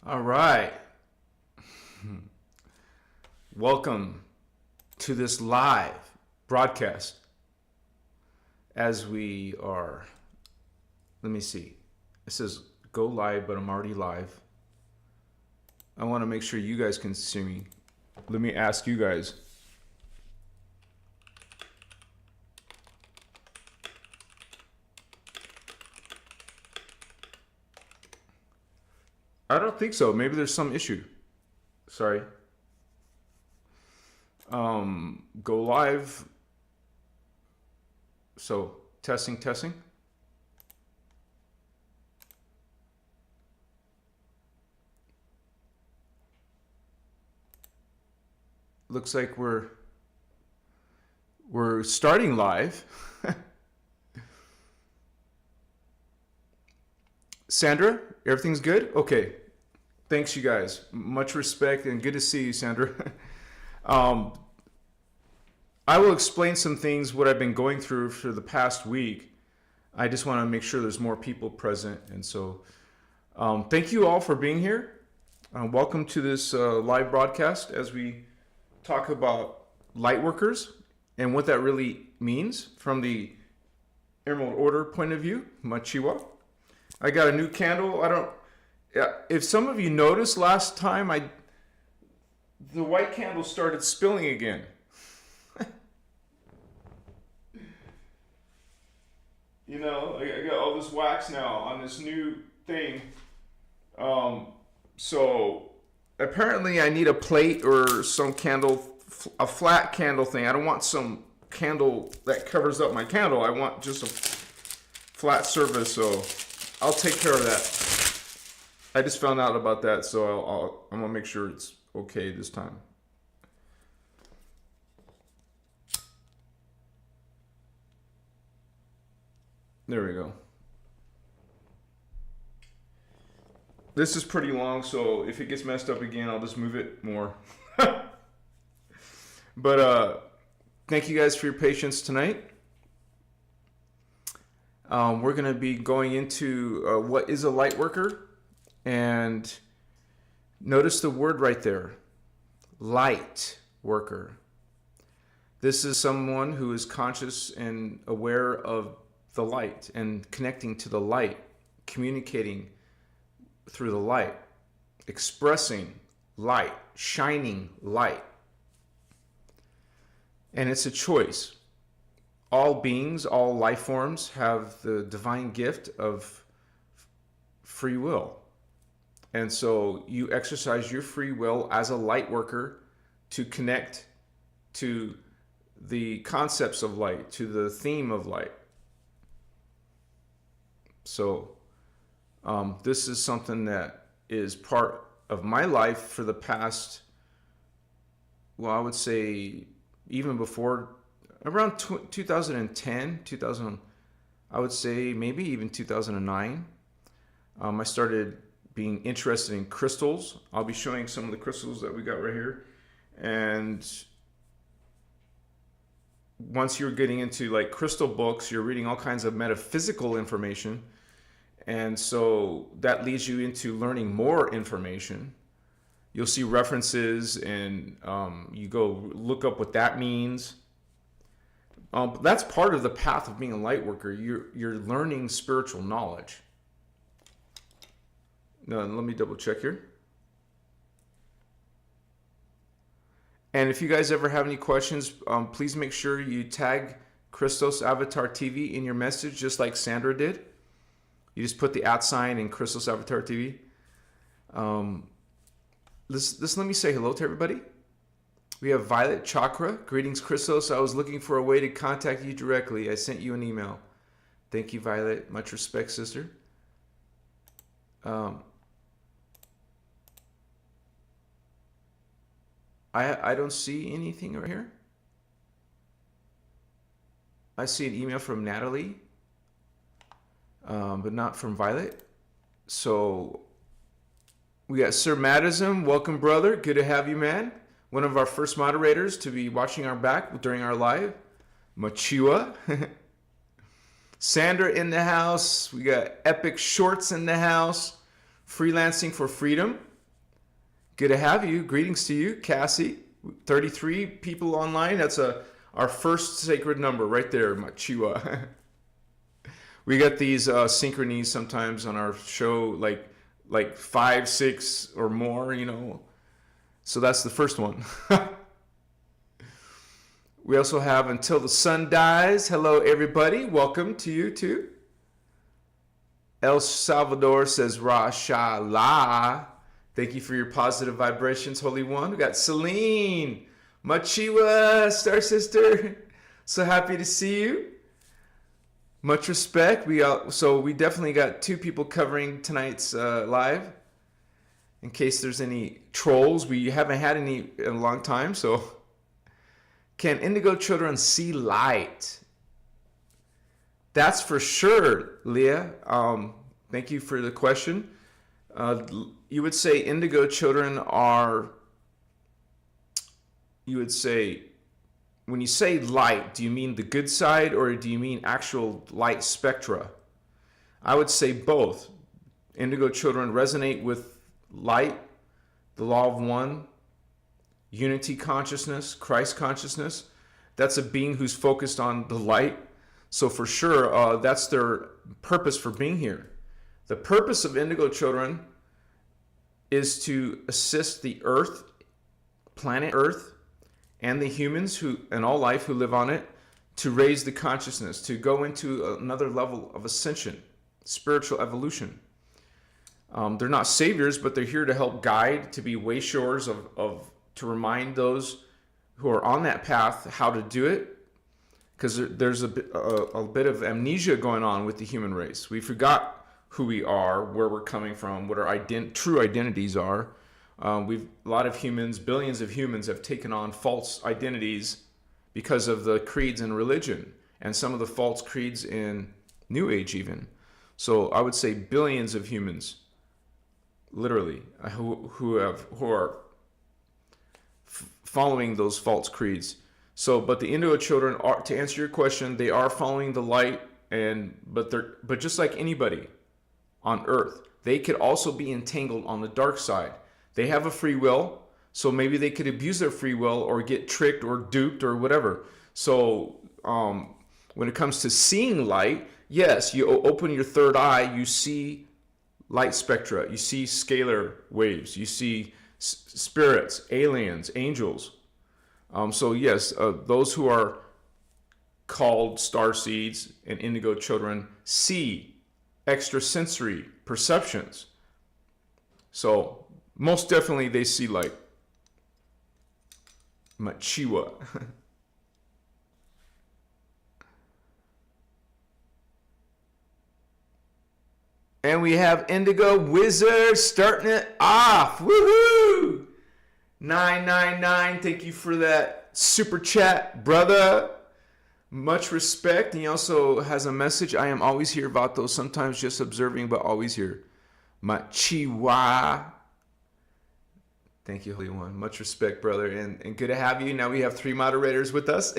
All right. Welcome to this live broadcast as we are, let me see. It says go live, but I'm already live. I want to make sure you guys can see me. Let me ask you guys. I don't think so. Maybe there's some issue. Sorry. Go live. So testing. Looks like we're starting live. Sandra, everything's good? Okay. Thanks, you guys. Much respect and good to see you, Sandra. I will explain some things, what I've been going through for the past week. I just want to make sure there's more people present. And so thank you all for being here. Welcome to this live broadcast as we talk about Lightworkers and what that really means from the Emerald Order point of view, Machiwa. I got a new candle. If some of you noticed last time, the white candle started spilling again. You know, I got all this wax now on this new thing. So apparently I need a plate or some candle, a flat candle thing. I don't want some candle that covers up my candle. I want just a flat surface, so I'll take care of that. I just found out about that, so I'm gonna make sure it's okay this time. There we go. This is pretty long, so if it gets messed up again, I'll just move it more. But thank you guys for your patience tonight. We're gonna be going into what is a light worker. And notice the word right there, light worker. This is someone who is conscious and aware of the light and connecting to the light, communicating through the light, expressing light, shining light. And it's a choice. All beings, all life forms have the divine gift of free will. And so you exercise your free will as a light worker to connect to the concepts of light, to the theme of light. So this is something that is part of my life for the past, well, I would say even before, around 2010, I would say maybe even 2009. I started being interested in crystals. I'll be showing some of the crystals that we got right here. And once you're getting into like crystal books, you're reading all kinds of metaphysical information. And so that leads you into learning more information. You'll see references and you go look up what that means. But that's part of the path of being a light worker. You're learning spiritual knowledge. No, let me double check here. And if you guys ever have any questions, please make sure you tag Christos Avatar TV in your message, just like Sandra did. You just put the @ in Christos Avatar TV. Let me say hello to everybody. We have Violet Chakra. Greetings, Christos. I was looking for a way to contact you directly. I sent you an email. Thank you, Violet. Much respect, sister. I don't see anything right here. I see an email from Natalie, but not from Violet. So we got Sir Madism. Welcome, brother. Good to have you, man. One of our first moderators to be watching our back during our live. Machiwa. Sandra in the house. We got Epic Shorts in the house. Freelancing for Freedom. Good to have you. Greetings to you, Cassie. 33 people online. That's our first sacred number right there, Machiwa. We got these synchronies sometimes on our show, like 5, 6 or more, you know. So that's the first one. We also have Until the Sun Dies. Hello, everybody. Welcome to you, too. El Salvador says, Rashallah. Thank you for your positive vibrations, Holy One. We got Celine. Machiwa, Star Sister. So happy to see you. Much respect. So we definitely got 2 people covering tonight's live. In case there's any trolls, we haven't had any in a long time. So, can indigo children see light? That's for sure, Leah. Thank you for the question. You would say indigo children are. You would say, when you say light, do you mean the good side or do you mean actual light spectra? I would say both. Indigo children resonate with light, the law of one, unity consciousness, Christ consciousness. That's a being who's focused on the light. So for sure, that's their purpose for being here. The purpose of indigo children is to assist the earth, planet Earth, and the humans who and all life who live on it to raise the consciousness, to go into another level of ascension, spiritual evolution. They're not saviors, but they're here to help guide, to be wayshowers to remind those who are on that path how to do it. Because there's a bit of amnesia going on with the human race. We forgot who we are, where we're coming from, what our true identities are. A lot of humans, billions of humans, have taken on false identities because of the creeds in religion and some of the false creeds in New Age even. So I would say billions of humans, literally, who are following those false creeds. So, but the indigo children are, to answer your question, they are following the light, but just like anybody on Earth, they could also be entangled on the dark side. They have a free will, so maybe they could abuse their free will or get tricked or duped or whatever. So when it comes to seeing light, yes, you open your third eye, you see light spectra, you see scalar waves, you see spirits, aliens, angels. So yes, those who are called star seeds and indigo children see extrasensory perceptions. So most definitely they see light. Machiwa. And we have Indigo Wizard starting it off. Woohoo! 999, thank you for that super chat, brother. Much respect. And he also has a message. I am always here about those, sometimes just observing, but always here. Machiwa. Thank you, Holy One. Much respect, brother. And good to have you. Now we have 3 moderators with us.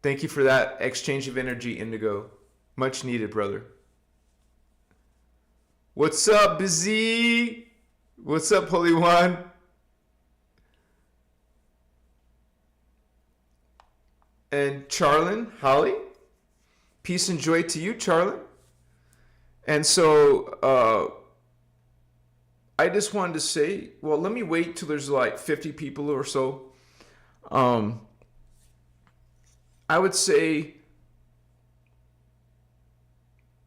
Thank you for that exchange of energy, Indigo. Much needed, brother. What's up, Busy? What's up, Holy One? And Charlin, Holly, peace and joy to you, Charlin. And so I just wanted to say, well, let me wait till there's like 50 people or so. I would say,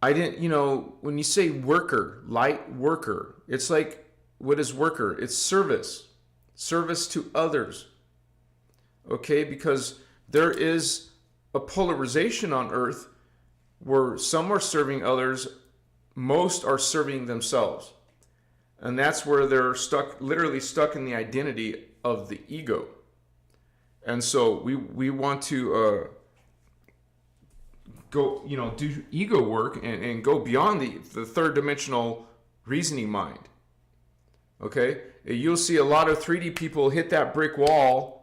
I didn't, when you say worker, light worker, it's like, what is worker? It's service to others. Okay, because there is a polarization on Earth where some are serving others, most are serving themselves. And that's where they're literally stuck in the identity of the ego. And so we want to go, do ego work and go beyond the third dimensional reasoning mind. Okay? You'll see a lot of 3D people hit that brick wall.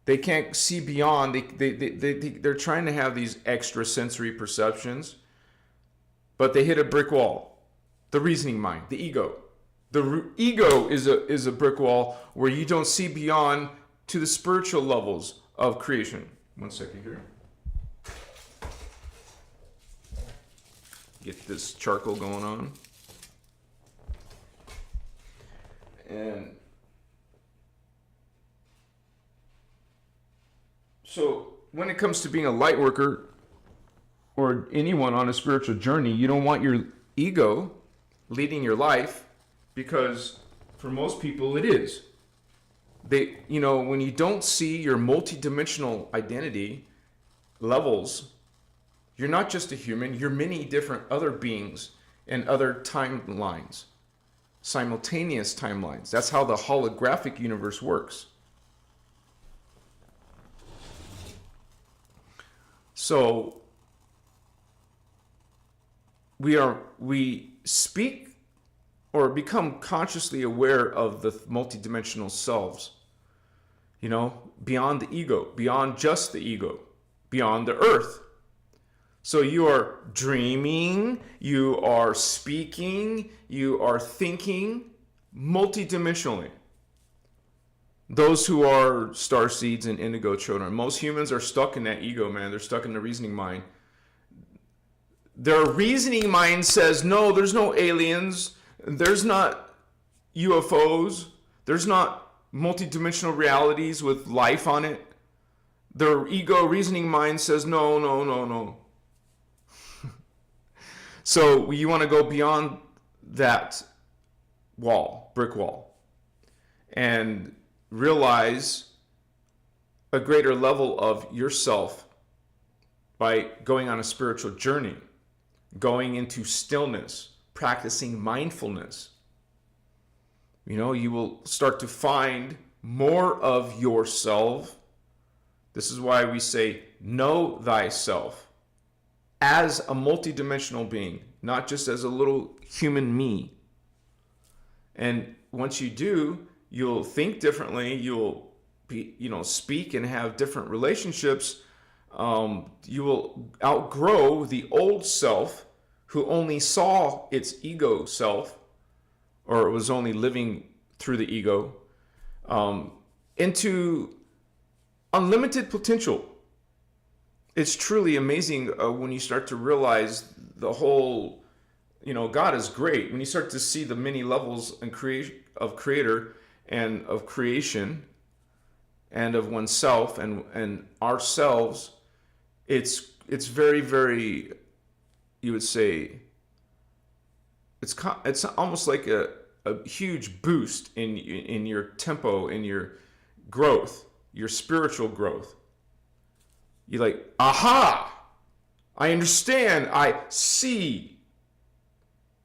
They can't see beyond. They're trying to have these extrasensory perceptions, but they hit a brick wall. The reasoning mind, the ego. The ego is a brick wall where you don't see beyond to the spiritual levels of creation. One second here. Get this charcoal going on. And so when it comes to being a light worker or anyone on a spiritual journey, you don't want your ego leading your life, because for most people it is. When you don't see your multidimensional identity levels, you're not just a human, you're many different other beings and other timelines, simultaneous timelines. That's how the holographic universe works. So we speak or become consciously aware of the multidimensional selves, beyond the ego, beyond just the ego, beyond the earth. So you are dreaming, you are speaking, you are thinking multidimensionally. Those who are star seeds and indigo children, most humans are stuck in that ego, man. They're stuck in the reasoning mind. Their reasoning mind says, no, there's no aliens. There's not UFOs. There's not multidimensional realities with life on it. Their ego reasoning mind says, no, no, no, no. So you want to go beyond that wall, brick wall, and realize a greater level of yourself by going on a spiritual journey, going into stillness, practicing mindfulness. You will start to find more of yourself. This is why we say, know thyself as a multidimensional being, not just as a little human me. And once you do, you'll think differently. You'll be, speak and have different relationships. You will outgrow the old self who only saw its ego self, or was only living through the ego, into unlimited potential. It's truly amazing when you start to realize the whole, God is great. When you start to see the many levels of creator and of creation and of oneself and ourselves, it's very, very, you would say, it's almost like a huge boost in your tempo, in your growth, your spiritual growth. You're like, aha, I understand, I see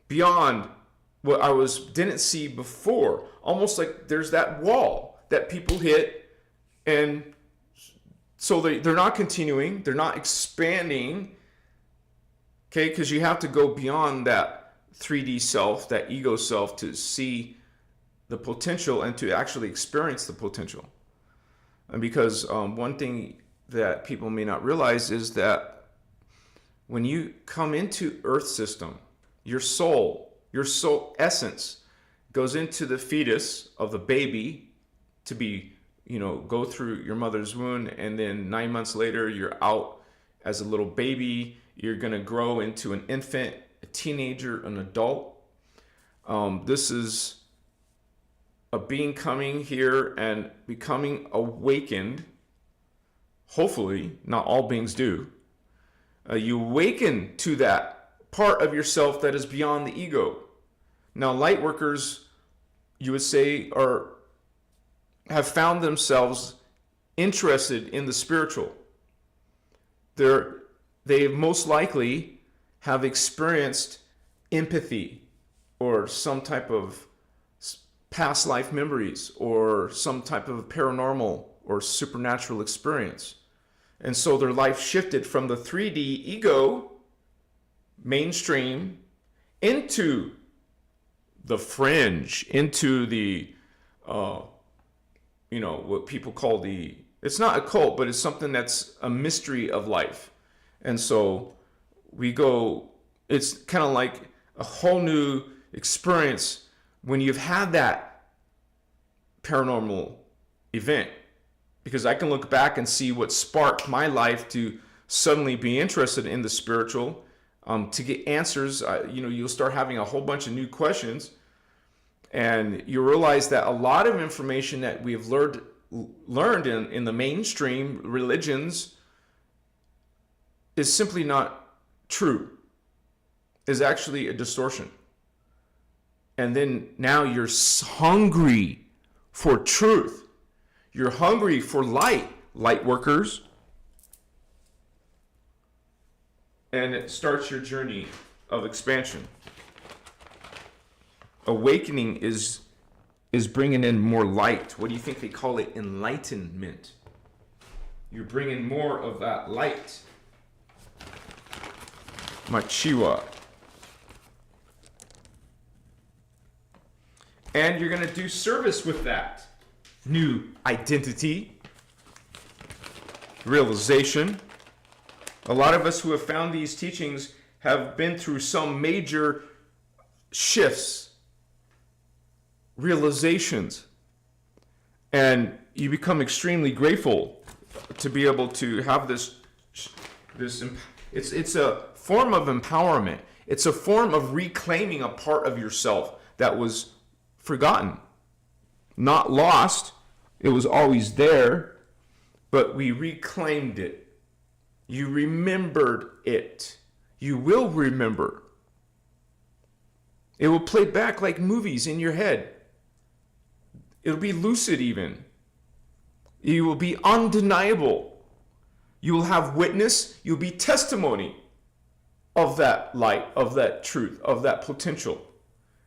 beyond what I didn't see before. Almost like there's that wall that people hit, and so they're not continuing, they're not expanding, okay, because you have to go beyond that 3D self, that ego self, to see the potential and to actually experience the potential. And because one thing that people may not realize is that when you come into Earth system, your soul essence goes into the fetus of the baby to be, go through your mother's womb, and then 9 months later you're out as a little baby. You're going to grow into an infant, a teenager, an adult. This is a being coming here and becoming awakened. Hopefully, not all beings do. You awaken to that part of yourself that is beyond the ego. Now, light workers, you would say, have found themselves interested in the spiritual. They most likely have experienced empathy or some type of past life memories or some type of paranormal or supernatural experience. And so their life shifted from the 3D ego mainstream into the fringe, into the, what people call it's not a cult, but it's something that's a mystery of life. And so it's kind of like a whole new experience when you've had that paranormal event, because I can look back and see what sparked my life to suddenly be interested in the spiritual, to get answers. You'll start having a whole bunch of new questions, and you realize that a lot of information that we've learned in the mainstream religions is simply not true, is actually a distortion. And then now you're hungry for truth. You're hungry for light workers. And it starts your journey of expansion. Awakening is bringing in more light. What do you think they call it? Enlightenment. You're bringing more of that light. Machiwa. And you're going to do service with that new identity, realization. A lot of us who have found these teachings have been through some major shifts, realizations, and you become extremely grateful to be able to have this. It's a form of empowerment. It's a form of reclaiming a part of yourself that was forgotten, not lost. It was always there, but we reclaimed it. You remembered it. You will remember. It will play back like movies in your head. It'll be lucid even. You will be undeniable. You will have witness. You'll be testimony of that light, of that truth, of that potential.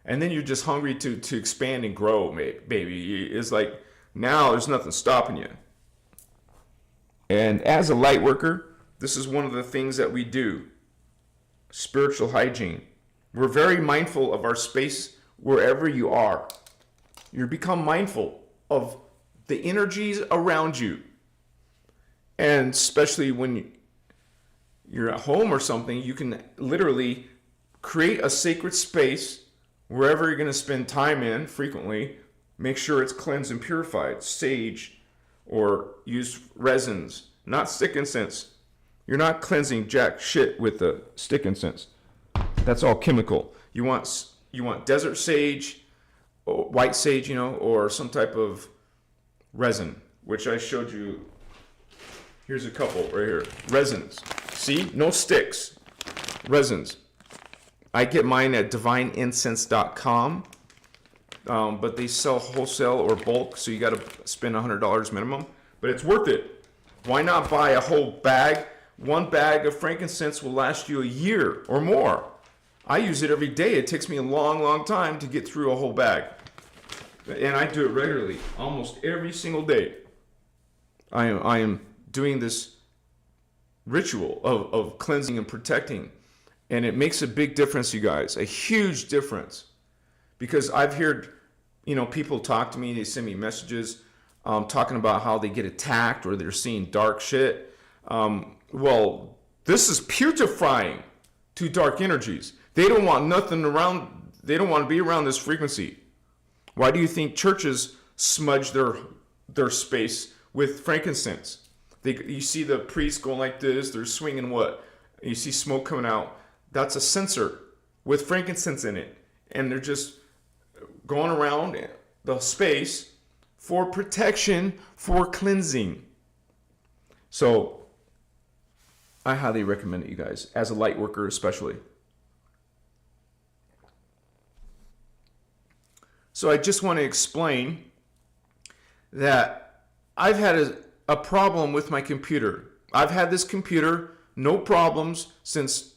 And then you're just hungry to expand and grow, baby. It's like now there's nothing stopping you. And as a light worker, this is one of the things that we do. Spiritual hygiene. We're very mindful of our space wherever you are. You become mindful of the energies around you. And especially when you're at home or something, you can literally create a sacred space wherever you're going to spend time in frequently. Make sure it's cleansed and purified. Sage, or use resins, not stick incense. You're not cleansing jack shit with the stick incense. That's all chemical. You want desert sage, or white sage, or some type of resin, which I showed you. Here's a couple right here. Resins. See? No sticks. Resins. I get mine at divineincense.com, but they sell wholesale or bulk, so you got to spend $100 minimum. But it's worth it. Why not buy a whole bag? One bag of frankincense will last you a year or more. I use it every day. It takes me a long, long time to get through a whole bag. And I do it regularly, almost every single day. I am doing this ritual of cleansing and protecting. And it makes a big difference, you guys, a huge difference. Because I've heard, people talk to me, they send me messages talking about how they get attacked or they're seeing dark shit. Well, this is putrefying to dark energies. They don't want nothing around, they don't want to be around this frequency. Why do you think churches smudge their space with frankincense? You see the priests going like this, they're swinging what? You see smoke coming out. That's a censer with frankincense in it. And they're just going around the space for protection, for cleansing. So I highly recommend it, you guys, as a light worker especially. So I just want to explain that I've had a problem with my computer. I've had this computer, no problems, since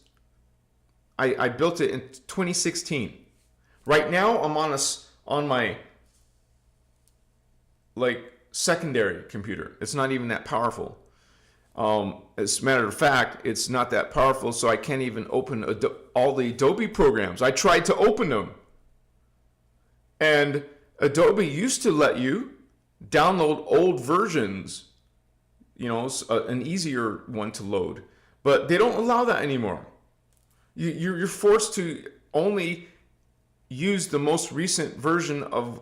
I built it in 2016. Right now, I'm on my secondary computer. It's not even that powerful. As a matter of fact, it's not that powerful, so I can't even open all the Adobe programs. I tried to open them. And Adobe used to let you download old versions, an easier one to load. But they don't allow that anymore. You're forced to only use the most recent version of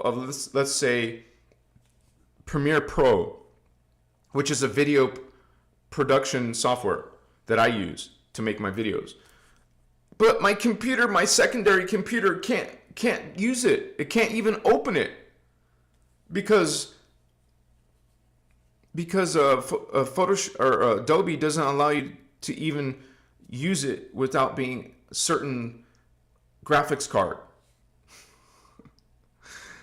let's say Premiere Pro, which is a video production software that I use to make my videos. But my computer, my secondary computer can't use it. It can't even open it because Photoshop or Adobe doesn't allow you to even use it without being a certain graphics card.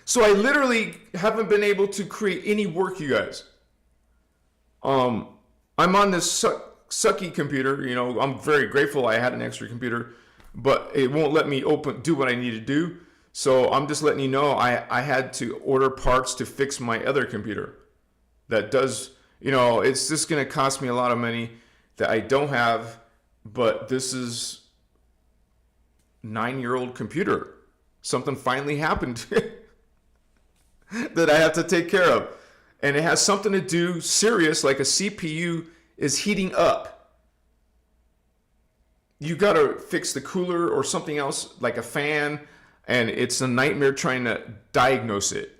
So I literally haven't been able to create any work, you guys. I'm on this sucky computer. You know, I'm very grateful I had an extra computer, but it won't let me do what I need to do. So I'm just letting you know I had to order parts to fix my other computer. That does, you know, it's just going to cost me a lot of money that I don't have, but this is 9-year-old computer. Something finally happened that I have to take care of. And it has something to do serious, like a CPU is heating up. You got to fix the cooler or something else like a fan, and it's a nightmare trying to diagnose it.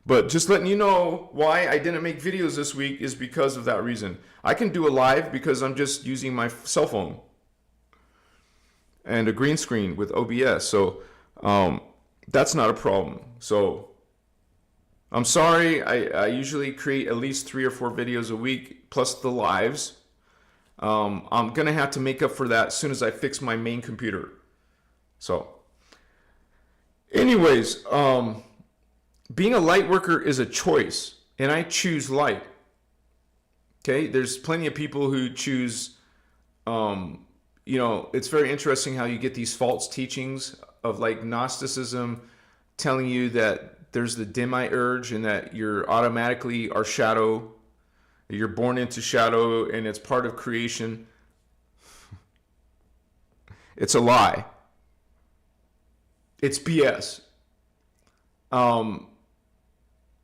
But just letting you know why I didn't make videos this week is because of that reason. I can do a live because I'm just using my cell phone and a green screen with OBS. So that's not a problem. So I'm sorry. I usually create at least 3 or 4 videos a week plus the lives. I'm going to have to make up for that as soon as I fix my main computer. So anyways, being a light worker is a choice, and I choose light. Okay, there's plenty of people who choose, you know, it's very interesting how you get these false teachings of like Gnosticism telling you that there's the Demite urge and that you're automatically are shadow, you're born into shadow and it's part of creation. It's a lie. It's BS.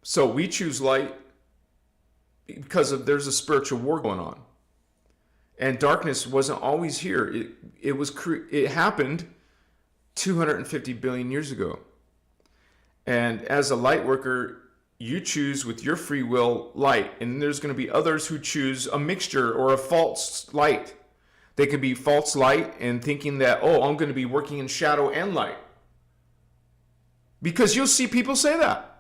So we choose light because there's a spiritual war going on, and darkness wasn't always here. It happened 250 billion years ago. And as a light worker, you choose with your free will light, and there's going to be others who choose a mixture or a false light. They could be false light and thinking that, oh, I'm going to be working in shadow and light. Because you'll see people say that.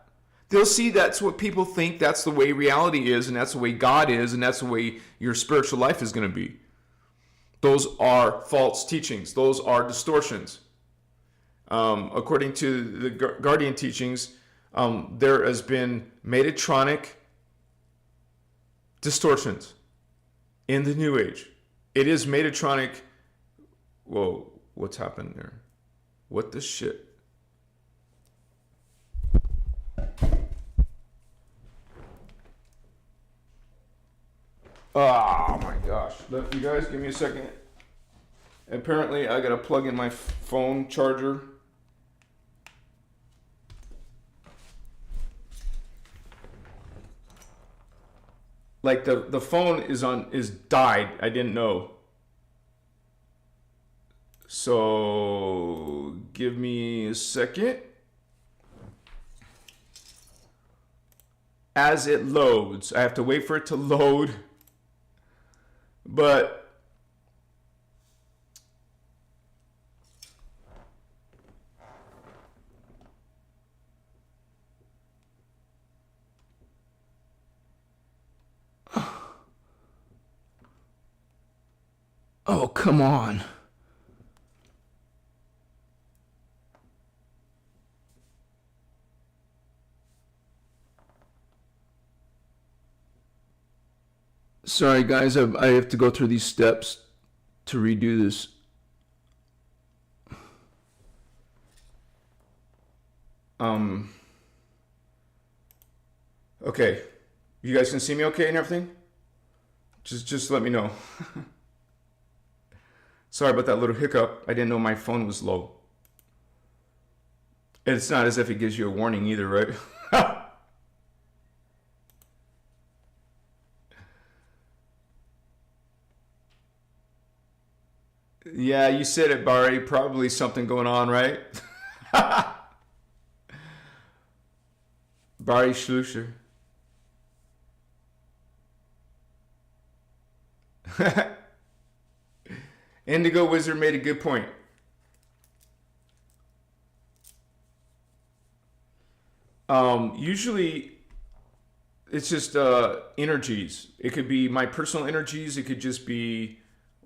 They'll see that's what people think, that's the way reality is, and that's the way God is, and that's the way your spiritual life is going to be. Those are false teachings. Those are distortions. According to the Guardian teachings, there has been Metatronic distortions in the New Age. It is Metatronic. Whoa, what's happened there? What the shit? Oh my gosh. You guys, give me a second. Apparently, I gotta plug in my phone charger. Like the phone is died. I didn't know. So give me a second. As it loads, I have to wait for it to load. But oh, come on. Sorry, guys, I have to go through these steps to redo this. Okay. You guys can see me okay and everything? Just let me know. Sorry about that little hiccup. I didn't know my phone was low. It's not as if it gives you a warning either, right? Yeah, you said it, Barry. Probably something going on, right? Barry Schlusser. Indigo Wizard made a good point. Usually it's just energies. It could be my personal energies. It could just be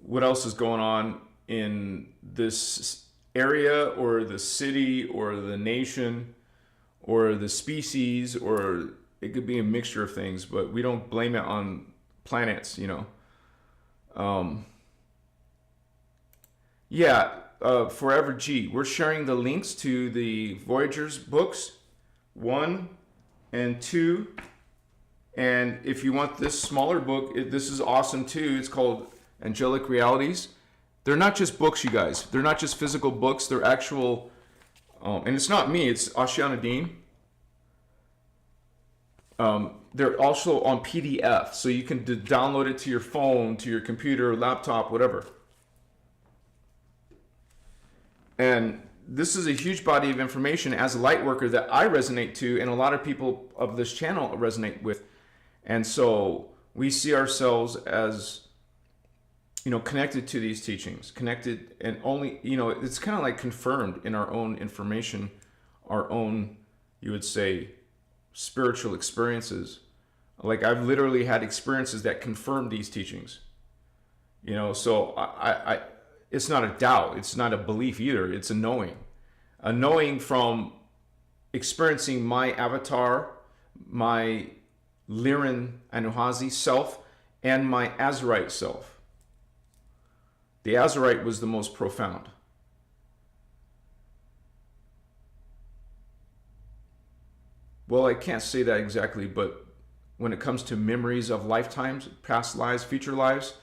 what else is going on in this area or the city or the nation or the species, or it could be a mixture of things, but we don't blame it on planets, you know. Forever G. We're sharing the links to the Voyagers books 1 and 2. And if you want this smaller book, this is awesome too. It's called Angelic Realities. They're not just books, you guys. They're not just physical books. They're actual, and it's not me. It's Ashiana Dean. They're also on PDF, so you can download it to your phone, to your computer, laptop, whatever. And this is a huge body of information as a light worker that I resonate to, and a lot of people of this channel resonate with. And so we see ourselves as, you know, connected to these teachings, connected, and only, you know, it's kind of like confirmed in our own information, our own, you would say, spiritual experiences. Like I've literally had experiences that confirm these teachings, you know. So I it's not a doubt, it's not a belief either, it's a knowing from experiencing my avatar, my Lyran Anuhazi self, and my Azurite self. The Azurite was the most profound. Well, I can't say that exactly, but when it comes to memories of lifetimes, past lives, future lives,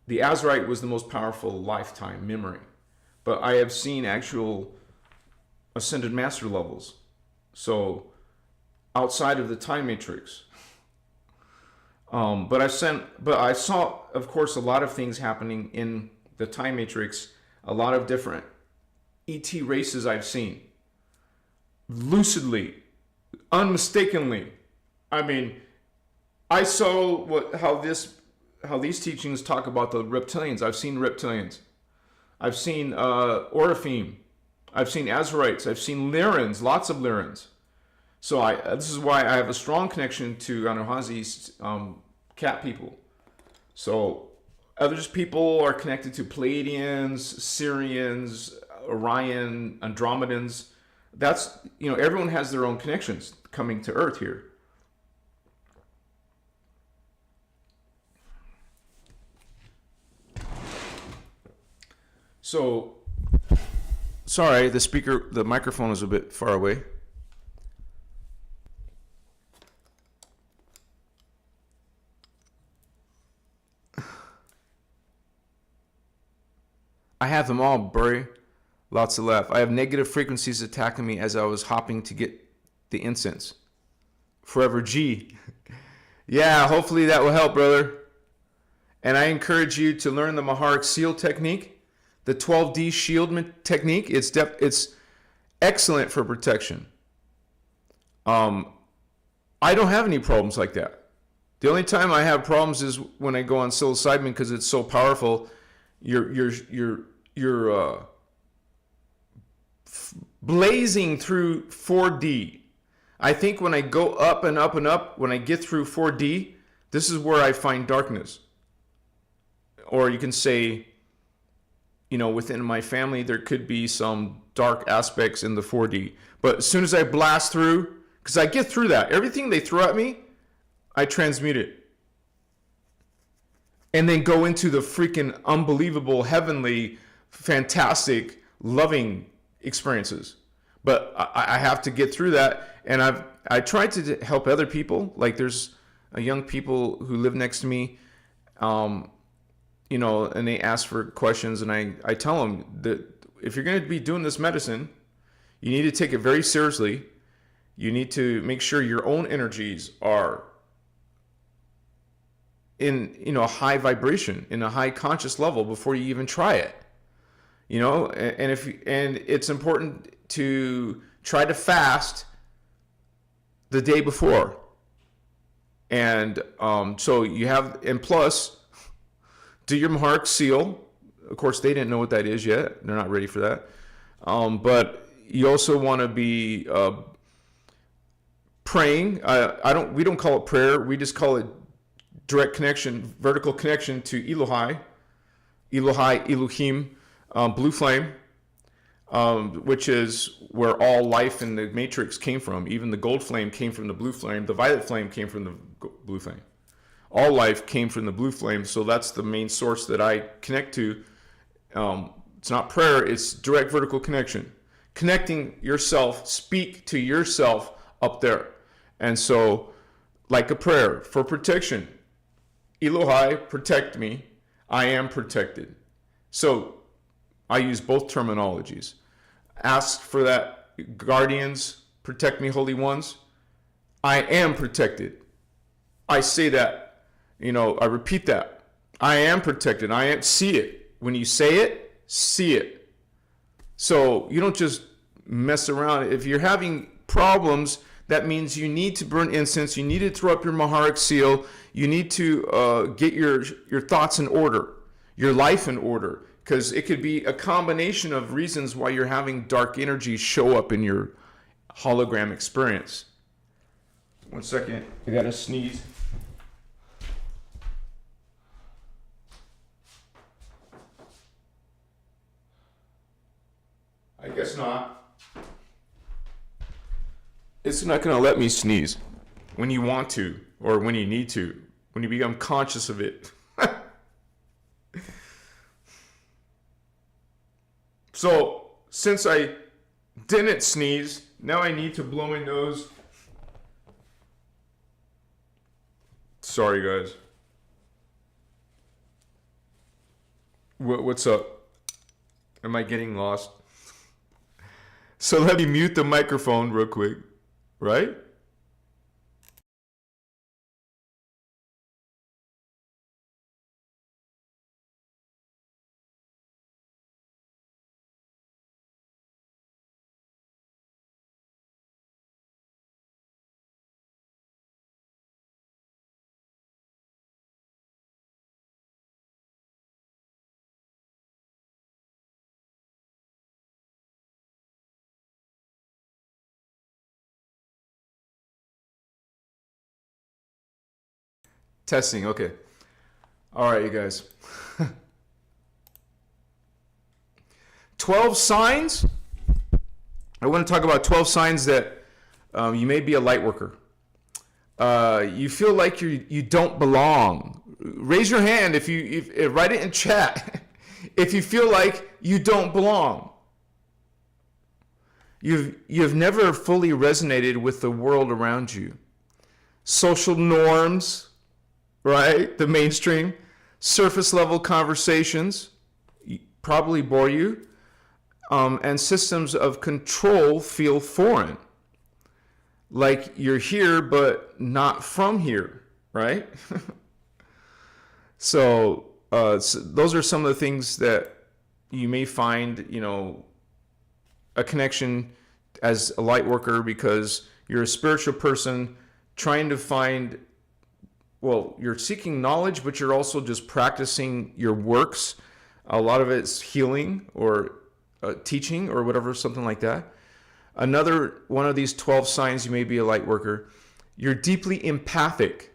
the Azurite was the most powerful lifetime memory. But I have seen actual ascended master levels. So outside of the time matrix. But I saw, of course, a lot of things happening in the time matrix, a lot of different ET races I've seen. Lucidly, unmistakably. I mean, I saw how these teachings talk about the reptilians. I've seen reptilians. I've seen Orifeme. I've seen Azurites. I've seen Lyrans, lots of Lyrans. So this is why I have a strong connection to Anuhazi's cat people. So other people are connected to Pleiadians, Syrians, Orion, Andromedans. That's, you know, everyone has their own connections coming to Earth here. So, sorry, the microphone is a bit far away. I have them all, Burry. Lots of left. I have negative frequencies attacking me as I was hopping to get the incense. Forever G. Yeah, hopefully that will help, brother. And I encourage you to learn the Maharic Seal technique, the 12D shieldment technique. It's excellent for protection. I don't have any problems like that. The only time I have problems is when I go on psilocybin because it's so powerful. You're blazing through 4D. I think when I go up and up and up, when I get through 4D, this is where I find darkness. Or you can say, you know, within my family, there could be some dark aspects in the 4D. But as soon as I blast through, because I get through that, everything they throw at me, I transmute it. And then go into the freaking unbelievable, heavenly, fantastic, loving experiences. But I have to get through that. And I tried to help other people. Like there's young people who live next to me, you know, and they ask for questions. And I tell them that if you're going to be doing this medicine, you need to take it very seriously. You need to make sure your own energies are in, you know, a high vibration, in a high conscious level before you even try it. you know, and it's important to try to fast the day before. And so you have, and plus, do your Maharic seal. Of course, they didn't know what that is yet. They're not ready for that. But you also want to be praying. We don't call it prayer. We just call it direct connection, vertical connection to Elohai, Elohim, blue flame, which is where all life in the matrix came from. Even the gold flame came from the blue flame. The violet flame came from the blue flame. All life came from the blue flame. So that's the main source that I connect to. It's not prayer, it's direct vertical connection. Connecting yourself, speak to yourself up there. And so, like a prayer for protection. Elohai, protect me. I am protected. So, I use both terminologies. Ask for that, guardians, protect me, holy ones. I am protected. I say that, I repeat that. I am protected. I am, see it. When you say it, see it. So you don't just mess around. If you're having problems, that means you need to burn incense. You need to throw up your Maharic seal. You need to get your thoughts in order, your life in order, because it could be a combination of reasons why you're having dark energy show up in your hologram experience. 1 second, I gotta sneeze. I guess not. It's not going to let me sneeze when you want to or when you need to, when you become conscious of it. So, since I didn't sneeze, now I need to blow my nose. Sorry, guys. What's up? Am I getting lost? So let me mute the microphone real quick, right? Testing, okay. All right, you guys. 12 signs. I want to talk about 12 signs that you may be a light worker. You feel like you don't belong. Raise your hand if write it in chat if you feel like you don't belong. You've never fully resonated with the world around you. Social norms, right? The mainstream, surface level conversations probably bore you, and systems of control feel foreign. Like you're here, but not from here, right? So those are some of the things that you may find, a connection as a light worker, because you're a spiritual person trying to find, well, you're seeking knowledge, but you're also just practicing your works. A lot of it's healing or teaching or whatever, something like that. Another one of these 12 signs you may be a light worker. You're deeply empathic.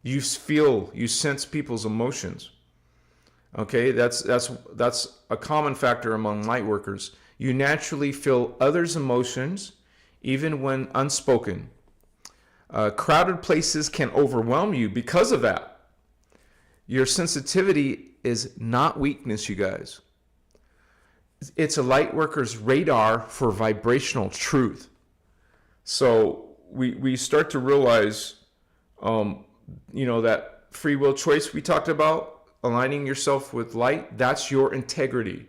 You sense people's emotions. Okay, that's a common factor among light workers. You naturally feel others' emotions, even when unspoken. Crowded places can overwhelm you because of that. Your sensitivity is not weakness, you guys. It's a light worker's radar for vibrational truth. So we start to realize, that free will choice we talked about, aligning yourself with light, that's your integrity.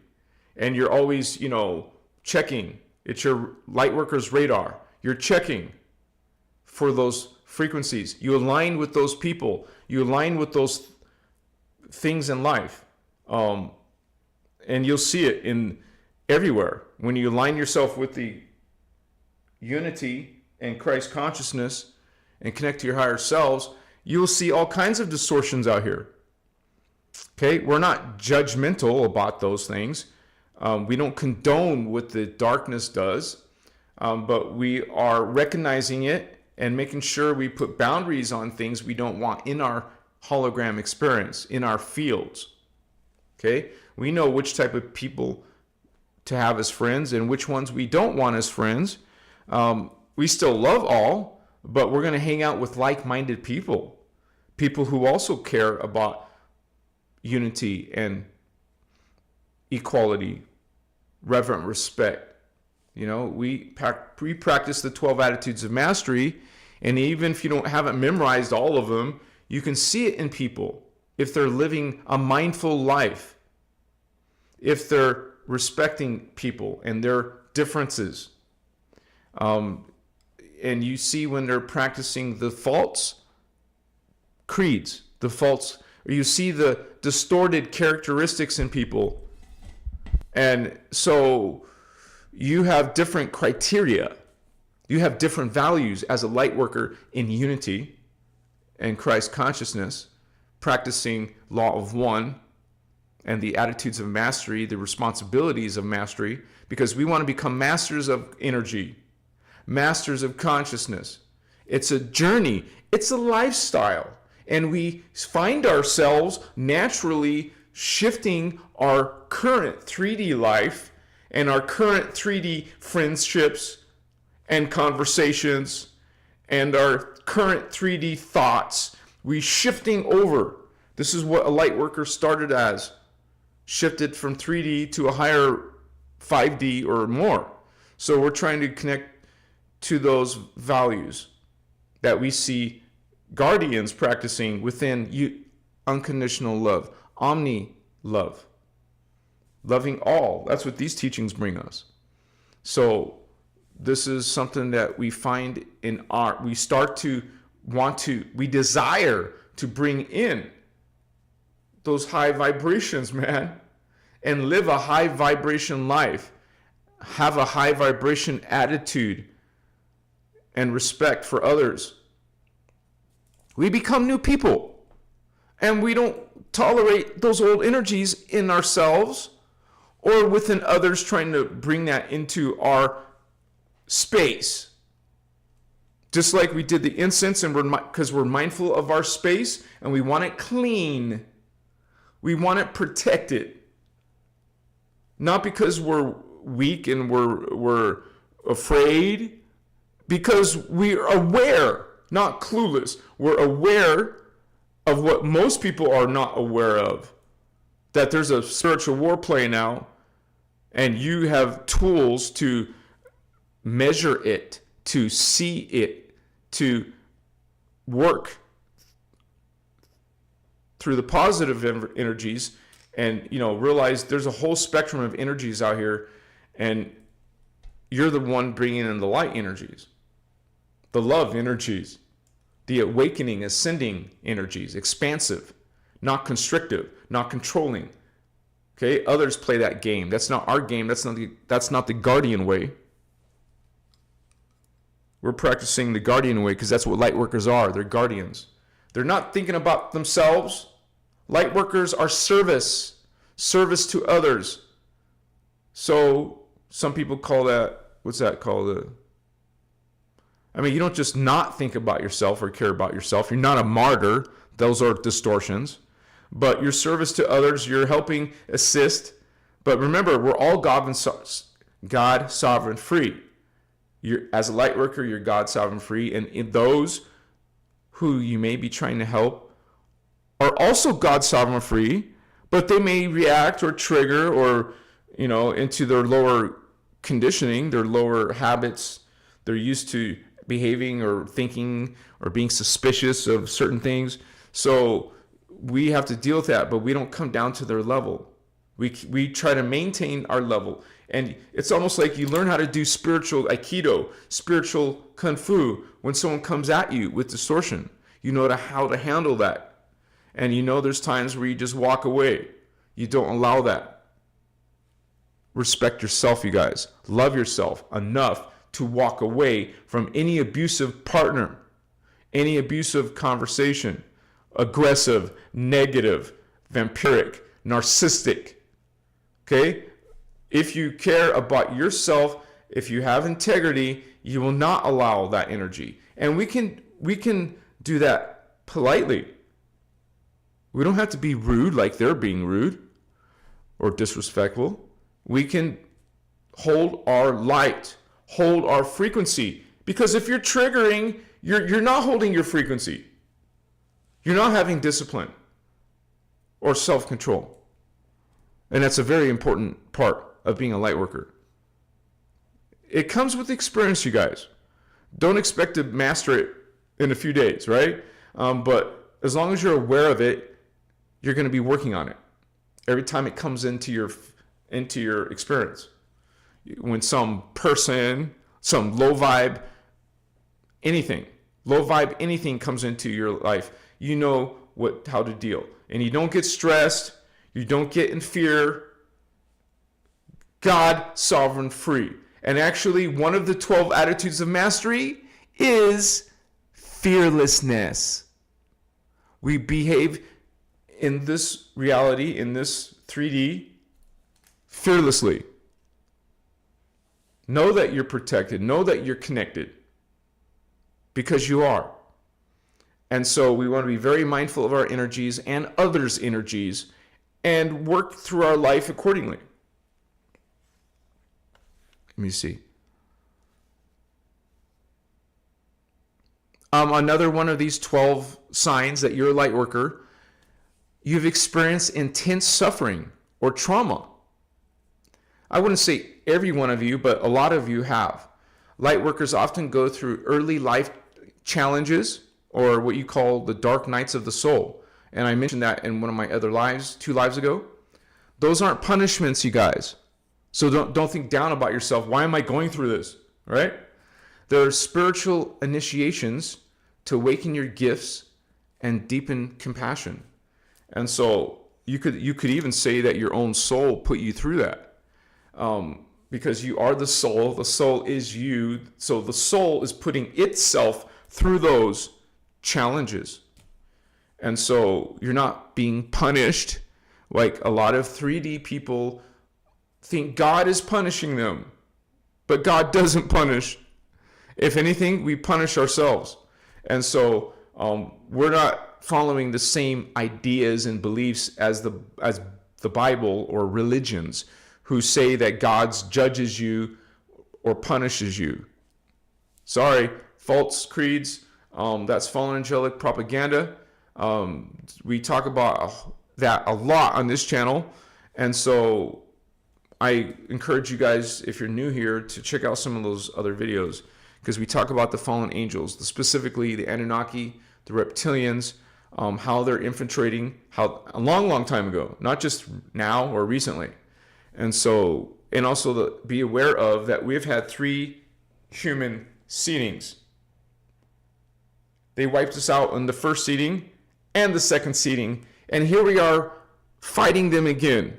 And you're always, checking. It's your light worker's radar. You're checking for those frequencies. You align with those people. You align with those things in life. and you'll see it in everywhere. When you align yourself with the unity and Christ consciousness and connect to your higher selves, you'll see all kinds of distortions out here. Okay, we're not judgmental about those things. We don't condone what the darkness does, but we are recognizing it and making sure we put boundaries on things we don't want in our hologram experience, in our fields. Okay, we know which type of people to have as friends and which ones we don't want as friends. We still love all, but we're going to hang out with like-minded people, people who also care about unity and equality, reverent respect. You know, we practice the 12 attitudes of mastery, and even if you haven't memorized all of them, you can see it in people if they're living a mindful life, if they're respecting people and their differences. And you see when they're practicing the false creeds, or you see the distorted characteristics in people. And so you have different criteria. You have different values as a light worker in unity and Christ consciousness, practicing law of one and the attitudes of mastery, the responsibilities of mastery, because we want to become masters of energy, masters of consciousness. It's a journey. It's a lifestyle. And we find ourselves naturally shifting our current 3D life and our current 3D friendships and conversations and our current 3D thoughts. We shifting over. This is what a light worker started as. Shifted from 3D to a higher 5D or more. So we're trying to connect to those values that we see guardians practicing within unconditional love, omni love, loving all. That's what these teachings bring us. So this is something that we find in we start to we desire to bring in those high vibrations, man, and live a high vibration life, have a high vibration attitude and respect for others. We become new people, and we don't tolerate those old energies in ourselves or within others, trying to bring that into our space. Just like we did the incense, and because we're mindful of our space and we want it clean, we want it protected, not because we're weak and we're afraid, because we're aware, not clueless. We're aware of what most people are not aware of, that there's a spiritual war playing out, and you have tools to measure it, to see it, to work through the positive energies, and realize there's a whole spectrum of energies out here, and you're the one bringing in the light energies, the love energies, the awakening, ascending energies, expansive, not constrictive, not controlling. Okay, others play that game. That's not our game. That's not the guardian way. We're practicing the guardian way because that's what light workers are. They're guardians. They're not thinking about themselves. Light workers are service to others. So some people call that, what's that called? You don't just not think about yourself or care about yourself. You're not a martyr. Those are distortions. But your service to others, you're helping assist. But remember, we're all God sovereign free. As a light worker, you're God sovereign free. And in those who you may be trying to help are also God sovereign free, but they may react or trigger or, into their lower conditioning, their lower habits. They're used to behaving or thinking or being suspicious of certain things. So we have to deal with that, but we don't come down to their level. We try to maintain our level. And it's almost like you learn how to do spiritual aikido, spiritual kung fu, when someone comes at you with distortion. You know how to handle that. And there's times where you just walk away. You don't allow that. respect yourself, you guys. Love yourself enough to walk away from any abusive partner, any abusive conversation, aggressive, negative, vampiric, narcissistic. Okay? If you care about yourself, if you have integrity, you will not allow that energy. And we can do that politely. We don't have to be rude like they're being rude or disrespectful. We can hold our light, hold our frequency. Because if you're triggering, you're not holding your frequency. You're not having discipline or self-control. And that's a very important part of being a light worker. It comes with experience, you guys. Don't expect to master it in a few days, right? But as long as you're aware of it, you're going to be working on it every time it comes into your experience. When some person, some low vibe anything comes into your life, you know how to deal. And you don't get stressed, you don't get in fear. God, sovereign, free. And actually, one of the 12 attitudes of mastery is fearlessness. We behave in this reality, in this 3D, fearlessly. Know that you're protected. Know that you're connected. Because you are. And so we want to be very mindful of our energies and others' energies and work through our life accordingly. Let me see. Another one of these 12 signs that you're a light worker, you've experienced intense suffering or trauma. I wouldn't say every one of you, but a lot of you have. Light workers often go through early life challenges, or what you call the dark nights of the soul. And I mentioned that in one of my other lives, 2 lives ago. Those aren't punishments, you guys. So don't think down about yourself. Why am I going through this? Right? There are spiritual initiations to awaken your gifts and deepen compassion. And so you could even say that your own soul put you through that. Because you are the soul is you. So the soul is putting itself through those challenges. And so you're not being punished like a lot of 3D people think God is punishing them. But God doesn't punish. If anything, we punish ourselves. And so we're not following the same ideas and beliefs as the Bible or religions who say that God judges you or punishes you. Sorry, false creeds. That's fallen angelic propaganda. We talk about that a lot on this channel. And so I encourage you guys, if you're new here, to check out some of those other videos, because we talk about the fallen angels, specifically the Anunnaki, the reptilians, how they're infiltrating, how a long time ago, not just now or recently. And so, and also be aware of that we've had 3 human seedings. They wiped us out on the first seeding and the second seeding, and here we are fighting them again,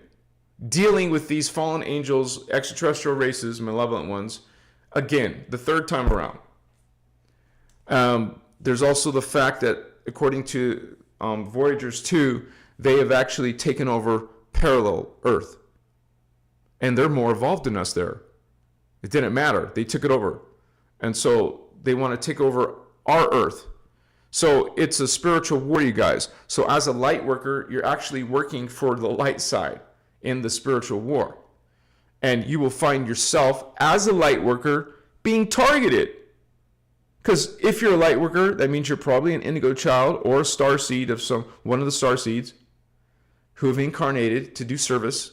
dealing with these fallen angels, extraterrestrial races, malevolent ones, again, the 3rd time around. There's also the fact that, according to Voyagers 2, they have actually taken over parallel Earth. And they're more evolved than us there. It didn't matter. They took it over. And so they want to take over our Earth. So it's a spiritual war, you guys. So as a light worker, you're actually working for the light side in the spiritual war. And you will find yourself as a light worker being targeted. Because if you're a light worker, that means you're probably an indigo child or a star seed of one of the star seeds who have incarnated to do service.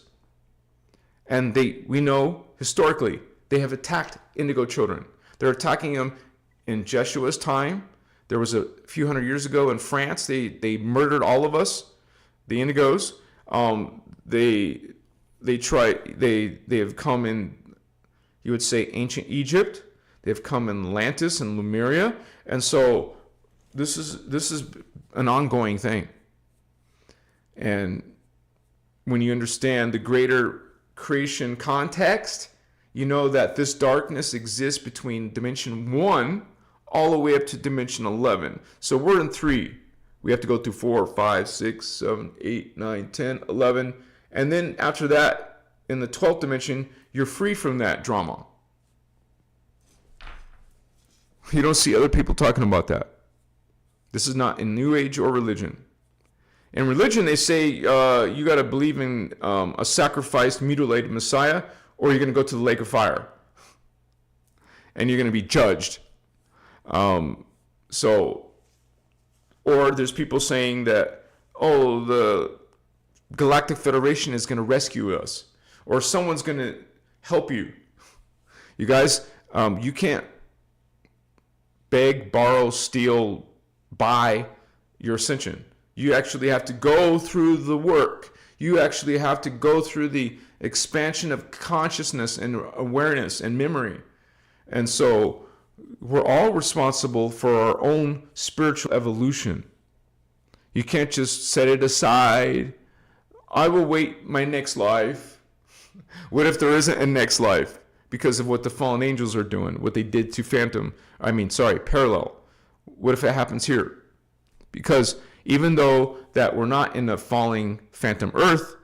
And we know historically they have attacked indigo children. They're attacking them in Jeshua's time. There was a few hundred years ago in France. They murdered all of us, the indigos. They have come in, you would say, ancient Egypt. They've come in Atlantis and Lemuria. And so this is an ongoing thing. And when you understand the greater creation context, you know that this darkness exists between dimension 1 all the way up to dimension 11. So we're in 3. We have to go through 4, 5, 6, 7, 8, 9, 10, 11. And then after that, in the 12th dimension, you're free from that drama. You don't see other people talking about that. This is not in New Age or religion. In religion, they say you got to believe in a sacrificed, mutilated Messiah, or you're going to go to the lake of fire. And you're going to be judged. Or there's people saying that, oh, the Galactic Federation is going to rescue us, or someone's going to help you. You guys, you can't beg, borrow, steal, buy your ascension. You actually have to go through the work. You actually have to go through the expansion of consciousness and awareness and memory. And so we're all responsible for our own spiritual evolution. You can't just set it aside. I will wait my next life. What if there isn't a next life? Because of what the fallen angels are doing, what they did to Parallel. What if it happens here? Because even though that we're not in a falling phantom Earth,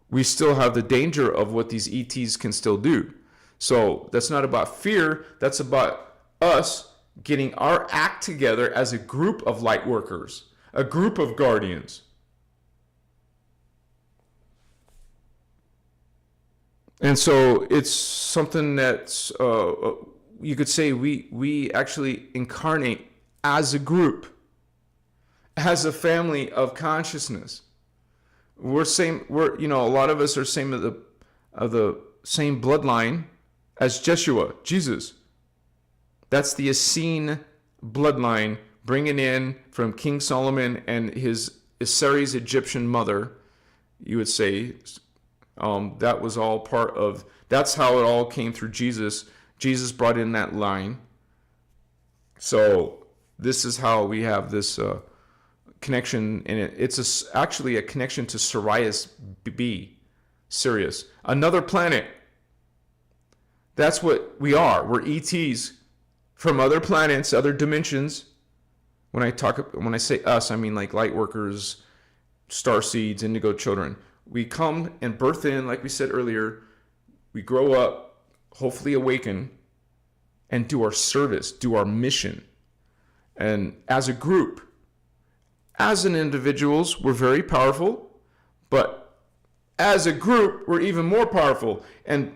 we still have the danger of what these ETs can still do. So that's not about fear. That's about us getting our act together as a group of light workers, a group of guardians. And so it's something that's, you could say we actually incarnate as a group, as a family of consciousness. A lot of us are of the same bloodline as Jeshua, Jesus. That's the Essene bloodline, bringing in from King Solomon and his Ceres Egyptian mother, you would say. That was all part of, that's how it all came through Jesus. Jesus brought in that line. So this is how we have this connection, and it's actually a connection to Sirius B, Sirius, another planet. That's what we are. We're ETs from other planets, other dimensions. When I say us, I mean like light workers, star seeds, indigo children. We come and birth in, like we said earlier. We grow up, hopefully awaken, and do our service, do our mission. And as a group, as an individuals, we're very powerful, but as a group, we're even more powerful. And,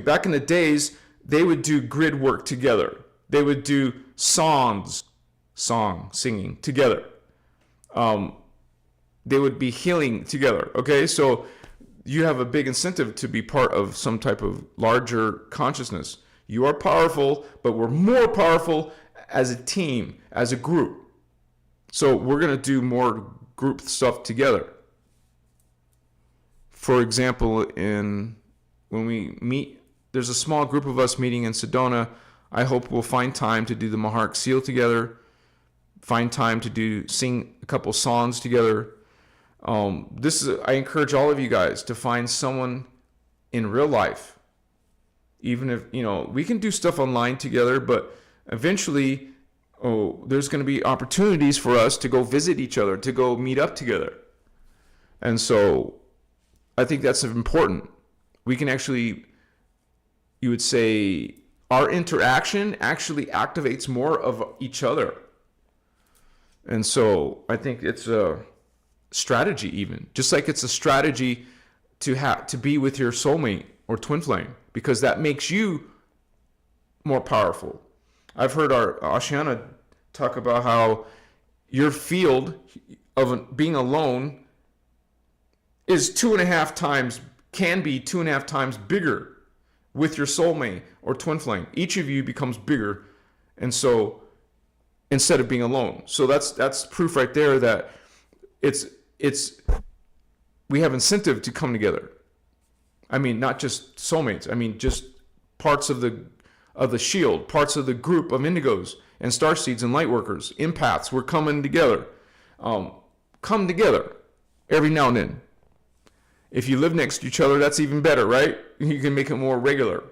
back in the days, they would do grid work together. They would do singing together. They would be healing together, okay? So you have a big incentive to be part of some type of larger consciousness. You are powerful, but we're more powerful as a team, as a group. So we're going to do more group stuff together. For example, when we meet, there's a small group of us meeting in Sedona. I hope we'll find time to do the Maharic Seal together, find time to sing a couple songs together. I encourage all of you guys to find someone in real life. Even if, we can do stuff online together, but eventually, there's going to be opportunities for us to go visit each other, to go meet up together. And so I think that's important. We can actually, you would say, our interaction actually activates more of each other. And so I think it's a strategy, even just like it's a strategy to be with your soulmate or twin flame, because that makes you more powerful. I've heard our Ashiana talk about how your field of being alone is 2.5 times, can be 2.5 times bigger with your soulmate or twin flame. Each of you becomes bigger, and so instead of being alone. So that's proof right there that we have incentive to come together. I mean, not just soulmates. I mean, just parts of the shield, parts of the group of indigos and starseeds and lightworkers, empaths. We're coming together. Come together every now and then. If you live next to each other, that's even better, right? You can make it more regular.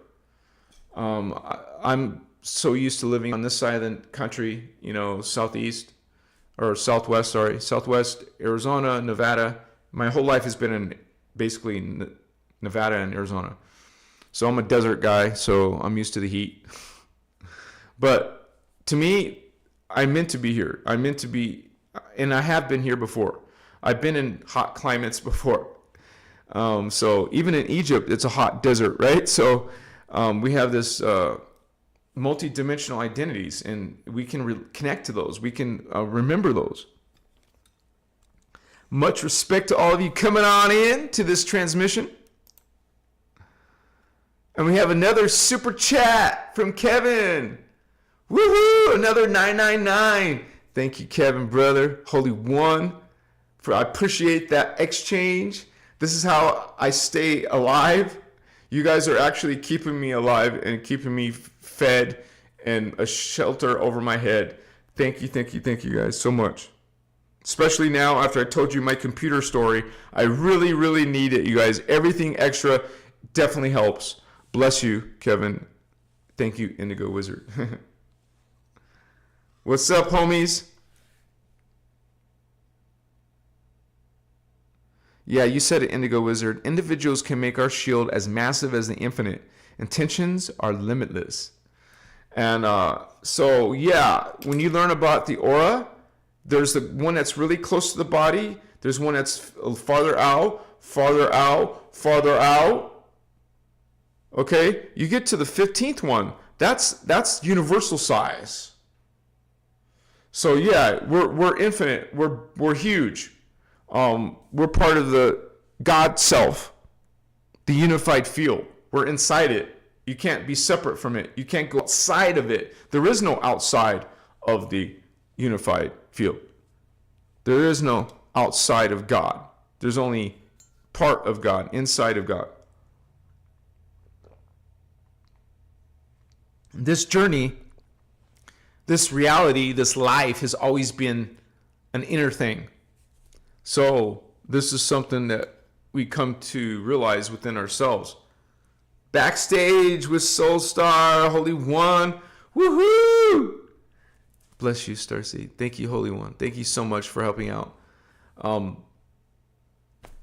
I'm so used to living on this side of the country, southwest, Arizona, Nevada. My whole life has been in basically Nevada and Arizona. So I'm a desert guy, so I'm used to the heat. But to me, I'm meant to be here. I'm meant to be, and I have been here before. I've been in hot climates before. So even in Egypt, it's a hot desert, right? So we have this multi-dimensional identities, and we can connect to those. We can remember those. Much respect to all of you coming on in to this transmission. And we have another super chat from Kevin. Woohoo! Another 999. Thank you, Kevin, brother. Holy One. I appreciate that exchange. This is how I stay alive. You guys are actually keeping me alive and keeping me fed and a shelter over my head. Thank you guys so much. Especially now after I told you my computer story. I really, really need it, you guys. Everything extra definitely helps. Bless you, Kevin. Thank you, Indigo Wizard. What's up, homies? Yeah, you said it, Indigo Wizard. Individuals can make our shield as massive as the infinite. Intentions are limitless. And so, yeah, when you learn about the aura, there's the one that's really close to the body. There's one that's farther out, farther out, farther out. Okay, you get to the 15th one. That's universal size. So yeah, we're infinite. We're huge. We're part of the God self, the unified field. We're inside it. You can't be separate from it. You can't go outside of it. There is no outside of the unified field. There is no outside of God. There's only part of God, inside of God. This journey, this reality, this life has always been an inner thing. So this is something that we come to realize within ourselves. Backstage with Soulstar, Holy One. Woohoo! Bless you, Starseed. Thank you, Holy One. Thank you so much for helping out.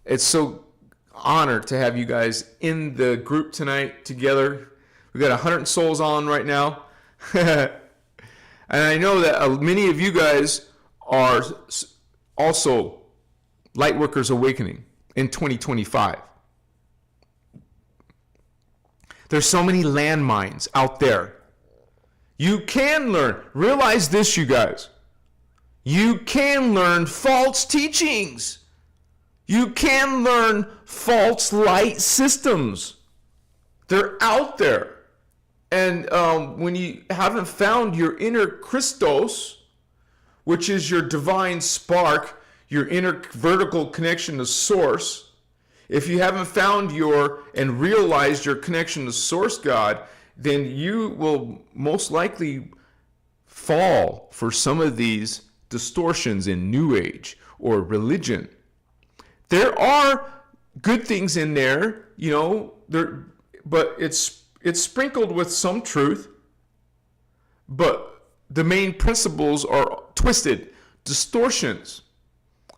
It's so honored to have you guys in the group tonight together. We got 100 souls on right now. And I know that many of you guys are also Lightworkers Awakening in 2025. There's so many landmines out there. You can learn. Realize this, you guys. You can learn false teachings. You can learn false light systems. They're out there. And when you haven't found your inner Christos, which is your divine spark, your inner vertical connection to source, if you haven't found and realized your connection to source God, then you will most likely fall for some of these distortions in New Age or religion. There are good things in there, but it's sprinkled with some truth, but the main principles are twisted, distortions.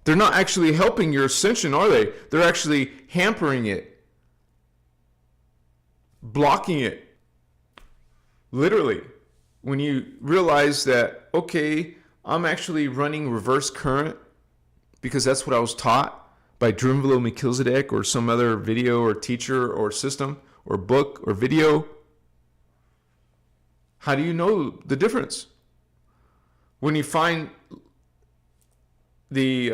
They're not actually helping your ascension, are they? They're actually hampering it, blocking it. Literally, when you realize that, okay, I'm actually running reverse current because that's what I was taught by Drunvalo Melchizedek or some other video or teacher or system or book or video. How do you know the difference? When you find the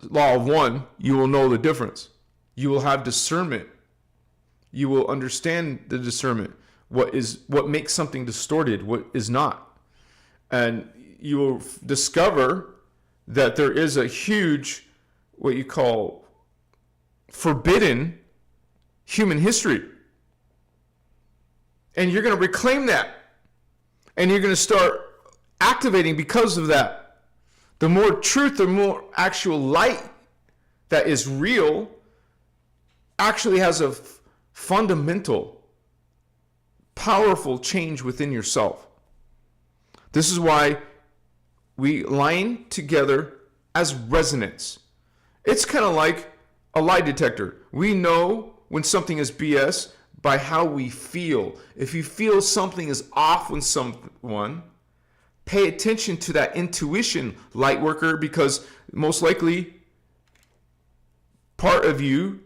law of one, you will know the difference. You will have discernment. You will understand the discernment. What makes something distorted, what is not. And you will discover that there is a huge, what you call forbidden human history. And you're going to reclaim that. And you're going to start activating because of that. The more truth, the more actual light that is real actually has a fundamental, powerful change within yourself. This is why we line together as resonance. It's kind of like a lie detector. We know when something is BS by how we feel. If you feel something is off with someone, pay attention to that intuition, Lightworker, because most likely part of you,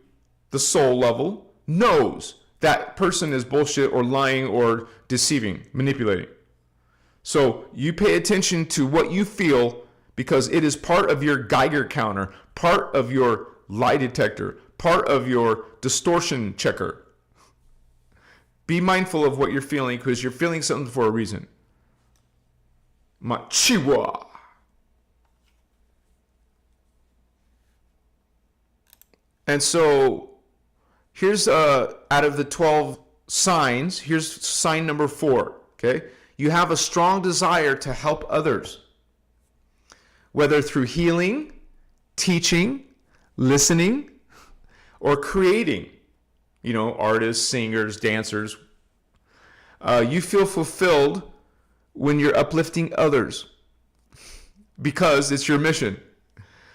the soul level, knows that person is bullshit or lying or deceiving, manipulating. So you pay attention to what you feel because it is part of your Geiger counter, part of your lie detector, part of your distortion checker. Be mindful of what you're feeling because you're feeling something for a reason. Machiwa. And so here's out of the 12 signs, here's sign number 4, okay? You have a strong desire to help others, whether through healing, teaching, listening, or creating. You know, artists, singers, dancers. You feel fulfilled when you're uplifting others because it's your mission.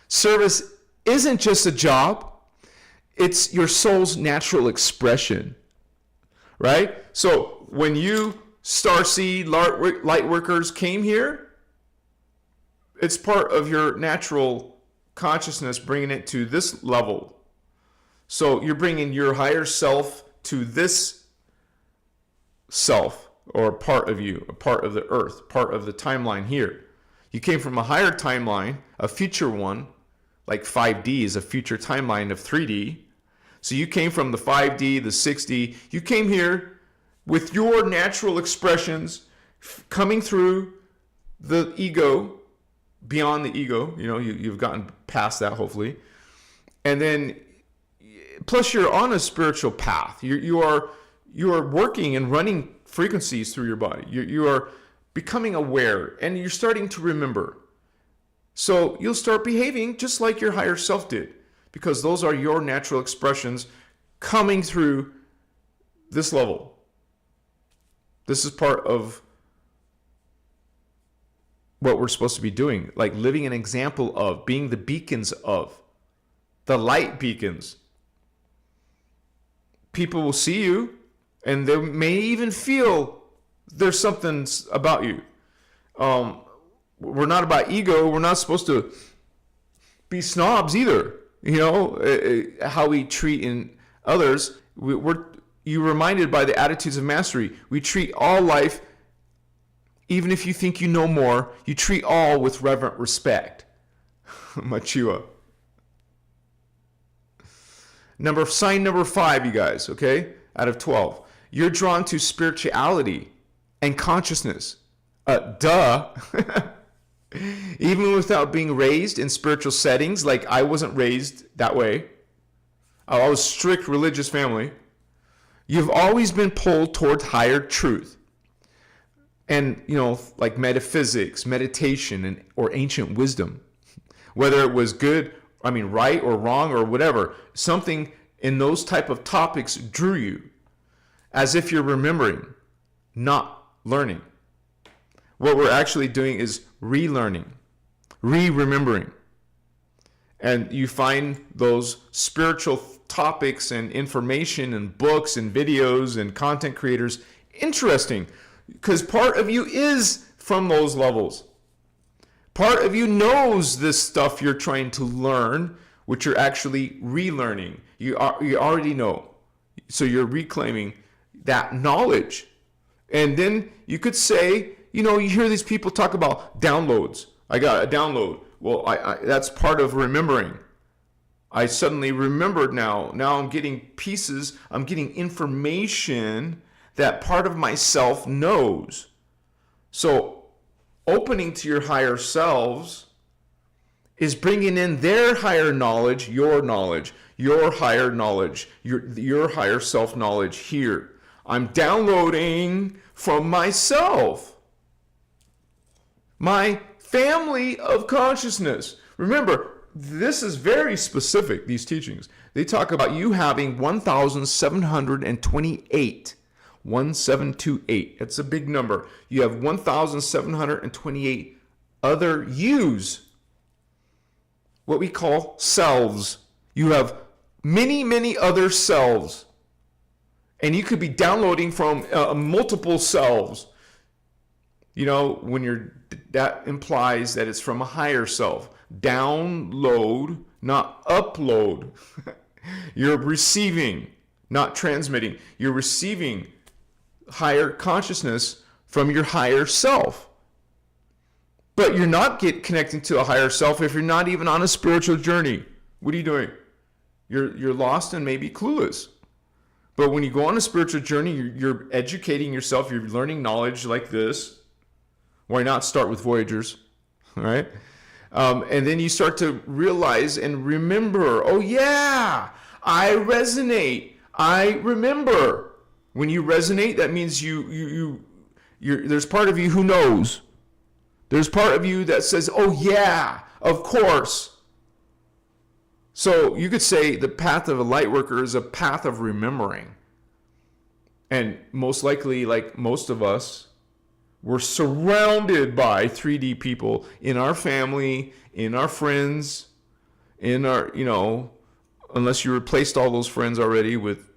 Service isn't just a job, it's your soul's natural expression, right? So when you starseed light workers came here, it's part of your natural consciousness bringing it to this level. So you're bringing your higher self to this self, or part of you, a part of the earth, part of the timeline here. You came from a higher timeline, a future one, like 5D is a future timeline of 3D. So you came from the 5D, the 6D. You came here with your natural expressions coming through the ego, beyond the ego. You know, you've gotten past that, hopefully. And then, plus you're on a spiritual path. You are working and running frequencies through your body. You are becoming aware and you're starting to remember. So you'll start behaving just like your higher self did, because those are your natural expressions coming through this level. This is part of what we're supposed to be doing, like living an example of, being the beacons of, the light beacons. People will see you and they may even feel there's something about you. We're not about ego. We're not supposed to be snobs either. You know, how we treat in others. You're reminded by the attitudes of mastery. We treat all life, even if you think you know more, you treat all with reverent respect. Machua. Sign number 5, you guys, okay? Out of 12. You're drawn to spirituality and consciousness. Duh. Even without being raised in spiritual settings, like I wasn't raised that way. I was strict religious family. You've always been pulled toward higher truth. And, you know, like metaphysics, meditation, or ancient wisdom. Whether it was good, right or wrong or whatever, something in those type of topics drew you, as if you're remembering, not learning. What we're actually doing is relearning, remembering. And you find those spiritual topics and information and books and videos and content creators interesting, because part of you is from those levels. Part of you knows this stuff you're trying to learn, which you're actually relearning. You already know. So you're reclaiming that knowledge. And then you could say, you know, you hear these people talk about downloads. I got a download. Well, that's part of remembering. I suddenly remembered now. Now I'm getting pieces. I'm getting information that part of myself knows. So opening to your higher selves is bringing in their higher knowledge, your higher knowledge, your higher self knowledge here. I'm downloading from myself, my family of consciousness. Remember, this is very specific, these teachings. They talk about you having 1,728. 1728. It's a big number. You have 1,728 other yous. What we call selves. You have many, many other selves. And you could be downloading from multiple selves. You know, that implies that it's from a higher self. Download, not upload. You're receiving, not transmitting. You're receiving higher consciousness from your higher self. But you're not connecting to a higher self if you're not even on a spiritual journey. What are you doing? You're lost and maybe clueless. But when you go on a spiritual journey, you're educating yourself, you're learning knowledge like this. Why not start with Voyagers, right? And then you start to realize and remember, oh yeah, I resonate. I remember. When you resonate, that means there's part of you who knows. There's part of you that says, oh yeah, of course. So you could say the path of a Lightworker is a path of remembering. And most likely, like most of us, we're surrounded by 3D people in our family, in our friends, in our, unless you replaced all those friends already with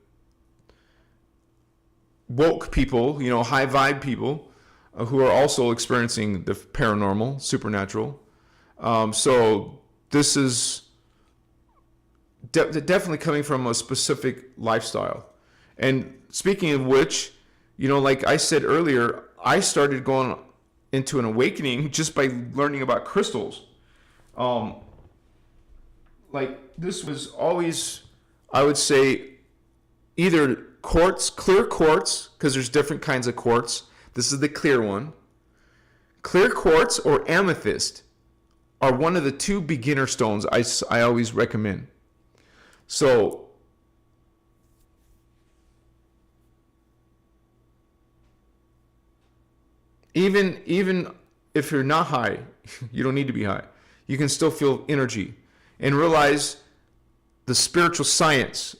woke people, high vibe people who are also experiencing the paranormal, supernatural. So this is definitely coming from a specific lifestyle. And speaking of which, like I said earlier, I started going into an awakening just by learning about crystals. Like this was always, I would say, either quartz, clear quartz, because there's different kinds of quartz. This is the clear one. Clear quartz or amethyst are one of the two beginner stones I always recommend. So even if you're not high, you don't need to be high. You can still feel energy and realize the spiritual science.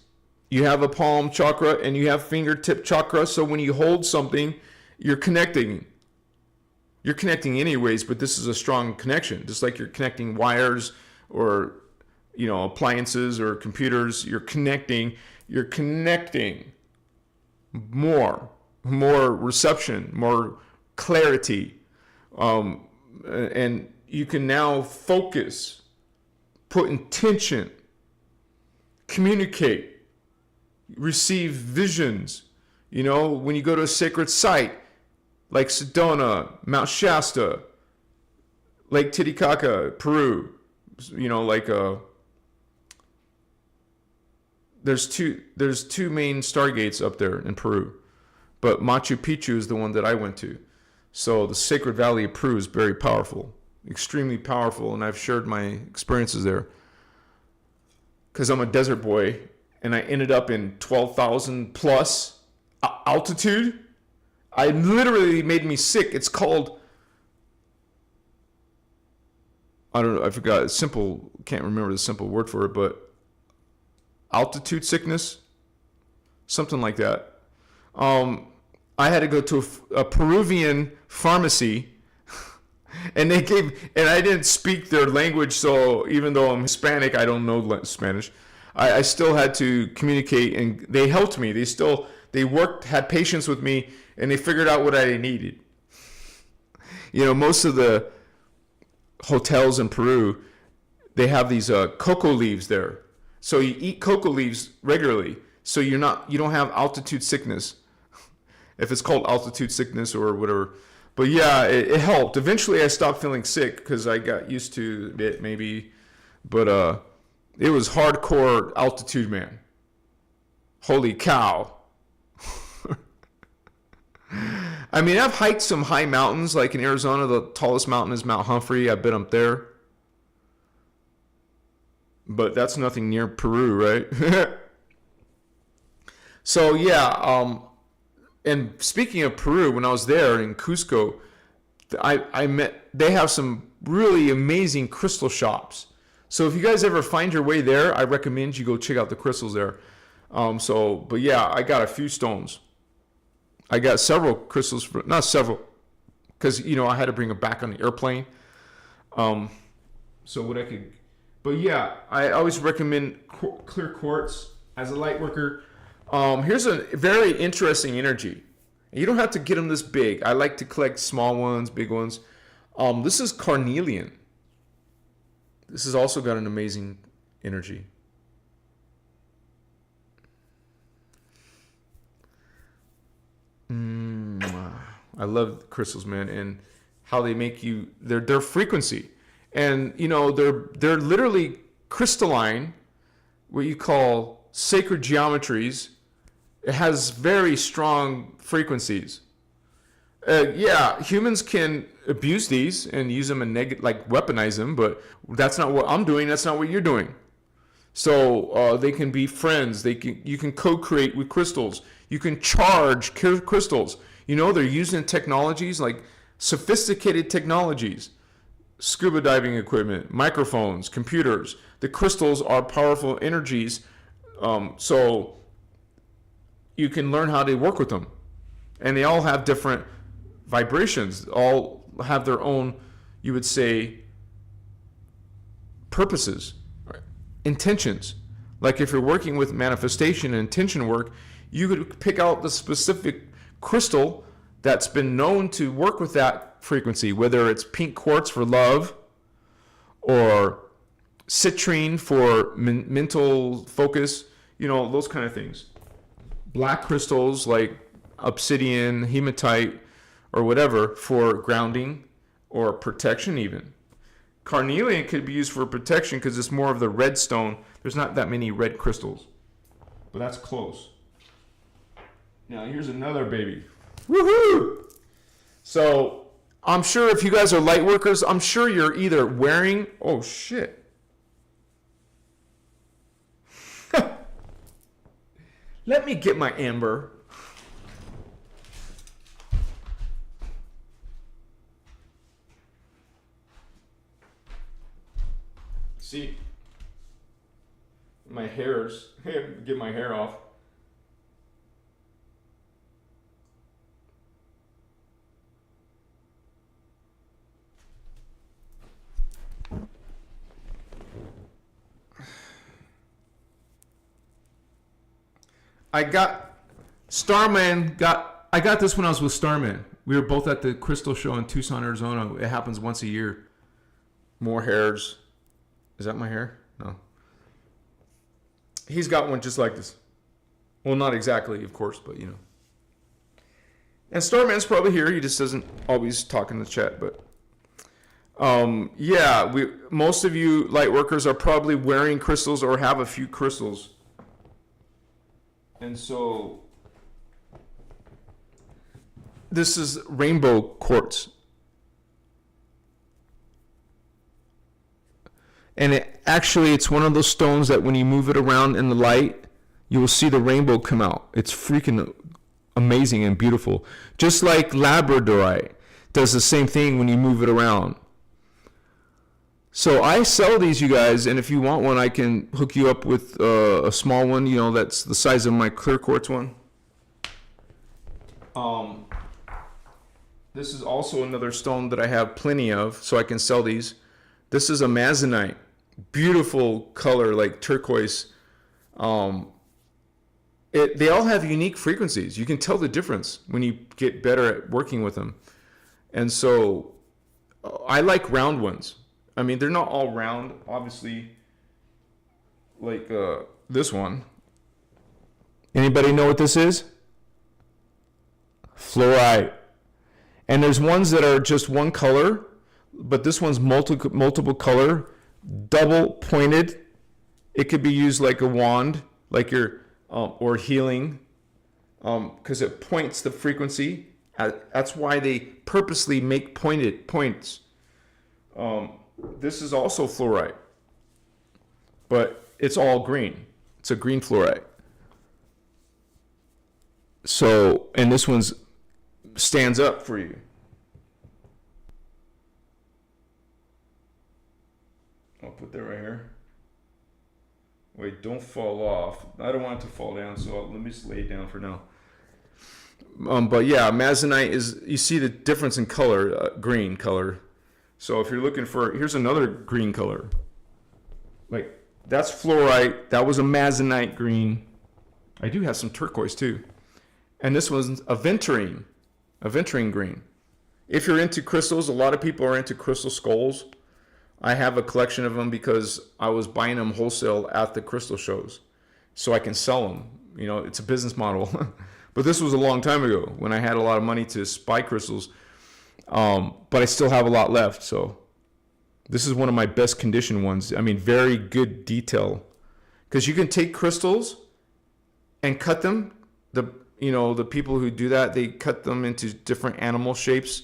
You have a palm chakra and you have fingertip chakra. So when you hold something, you're connecting. You're connecting anyways, but this is a strong connection. Just like you're connecting wires or, appliances or computers, you're connecting more reception, more clarity. And you can now focus, put intention, communicate, receive visions. When you go to a sacred site like Sedona, Mount Shasta, Lake Titicaca, Peru, there's two main stargates up there in Peru, but Machu Picchu is the one that I went to. So the Sacred Valley of Peru is very powerful, extremely powerful, and I've shared my experiences there because I'm a desert boy. And I ended up in 12,000 plus altitude. I literally made me sick. It's called, I don't know, I forgot, can't remember the simple word for it, but altitude sickness, something like that. I had to go to a Peruvian pharmacy and I didn't speak their language. So even though I'm Hispanic, I don't know Spanish. I still had to communicate, and they helped me. They worked, had patience with me, and they figured out what I needed. Most of the hotels in Peru, they have these cocoa leaves there. So you eat cocoa leaves regularly, so you don't have altitude sickness. If it's called altitude sickness or whatever. But yeah, it helped. Eventually I stopped feeling sick because I got used to it maybe. But it was hardcore altitude, man. Holy cow. I mean, I've hiked some high mountains. Like in Arizona, the tallest mountain is Mount Humphrey. I've been up there. But that's nothing near Peru, right? So, yeah. And speaking of Peru, when I was there in Cusco, they have some really amazing crystal shops. So if you guys ever find your way there, I recommend you go check out the crystals there. But yeah, I got a few stones. I got several crystals, not several, because, I had to bring them back on the airplane. But yeah, I always recommend clear quartz as a light worker. Here's a very interesting energy. You don't have to get them this big. I like to collect small ones, big ones. This is carnelian. This has also got an amazing energy. I love crystals, man, and how they make you their frequency, and they're literally crystalline, what you call sacred geometries. It has very strong frequencies. Humans can abuse these and use them and weaponize them, but that's not what I'm doing. That's not what you're doing. So they can be friends. You can co-create with crystals. You can charge crystals. They're using technologies like sophisticated technologies, scuba diving equipment, microphones, computers. The crystals are powerful energies, so you can learn how to work with them. And they all have different vibrations, all have their own, you would say, purposes, intentions. Like if you're working with manifestation and intention work, you could pick out the specific crystal that's been known to work with that frequency, whether it's pink quartz for love or citrine for mental focus, those kind of things. Black crystals like obsidian, hematite, or whatever for grounding or protection even. Carnelian could be used for protection because it's more of the red stone. There's not that many red crystals, but that's close. Now here's another baby. Woohoo! So I'm sure if you guys are light workers, I'm sure you're either wearing, oh shit. Let me get my amber. See, my hairs, get my hair off. I got this when I was with Starman. We were both at the Crystal Show in Tucson, Arizona. It happens once a year. More hairs. Is that my hair? No. He's got one just like this. Well, not exactly, of course, but And Starman's probably here. He just doesn't always talk in the chat, but most of you light workers are probably wearing crystals or have a few crystals. And so this is rainbow quartz. And it's one of those stones that when you move it around in the light, you will see the rainbow come out. It's freaking amazing and beautiful. Just like labradorite does the same thing when you move it around. So I sell these, you guys, and if you want one, I can hook you up with a small one, that's the size of my clear quartz one. This is also another stone that I have plenty of, so I can sell these. This is a amazonite, beautiful color like turquoise. They all have unique frequencies. You can tell the difference when you get better at working with them. And so I like round ones. I mean, they're not all round, obviously, like this one. Anybody know what this is? Fluorite. And there's ones that are just one color, but this one's multiple color, double pointed. It could be used like a wand, like or healing, because it points the frequency. That's why they purposely make pointed points. This is also fluorite, but it's all green. It's a green fluorite. So, and this one's stands up for you. I'll put that right here. Wait, don't fall off. I don't want it to fall down, so let me just lay it down for now. But yeah, Amazonite is, you see the difference in color, green color. So if you're looking for, here's another green color. Like, that's fluorite. That was Amazonite green. I do have some turquoise too. And this was a venturine green. If you're into crystals, a lot of people are into crystal skulls. I have a collection of them because I was buying them wholesale at the crystal shows, so I can sell them. You know, it's a business model. But this was a long time ago when I had a lot of money to buy crystals. But I still have a lot left. So this is one of my best conditioned ones. I mean, very good detail, because you can take crystals and cut them. The people who do that, they cut them into different animal shapes.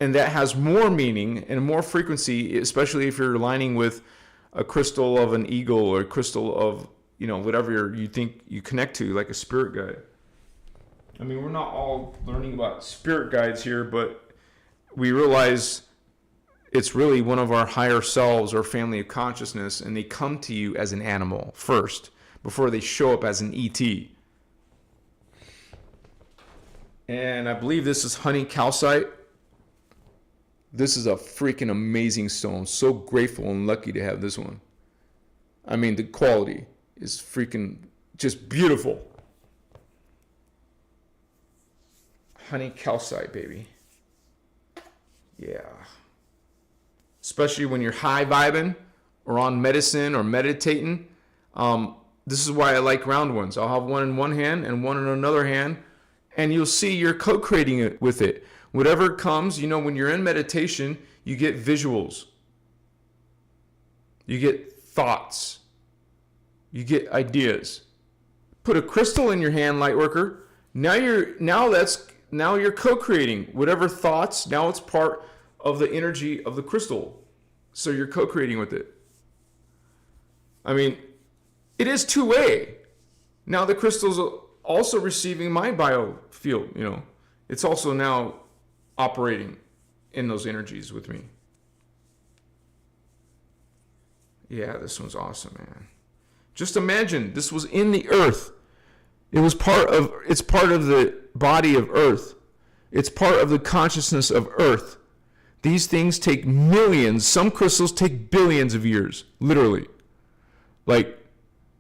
And that has more meaning and more frequency, especially if you're aligning with a crystal of an eagle or a crystal of, whatever you think you connect to, like a spirit guide. I mean, we're not all learning about spirit guides here, but we realize it's really one of our higher selves or family of consciousness, and they come to you as an animal first before they show up as an ET. And I believe this is honey calcite. This is a freaking amazing stone. So grateful and lucky to have this one. I mean, the quality is freaking just beautiful. Honey calcite, baby. Yeah. Especially when you're high vibing or on medicine or meditating. This is why I like round ones. I'll have one in one hand and one in another hand, and you'll see you're co-creating it with it. Whatever comes, when you're in meditation, you get visuals. You get thoughts. You get ideas. Put a crystal in your hand, Lightworker. Now you're co-creating whatever thoughts. Now it's part of the energy of the crystal. So you're co-creating with it. I mean, it is two-way. Now the crystal's also receiving my biofield, It's also now operating in those energies with me. Yeah, this one's awesome, man. Just imagine this was in the earth. It's part of the body of earth. It's part of the consciousness of earth. These things take millions. Some crystals take billions of years, literally. Like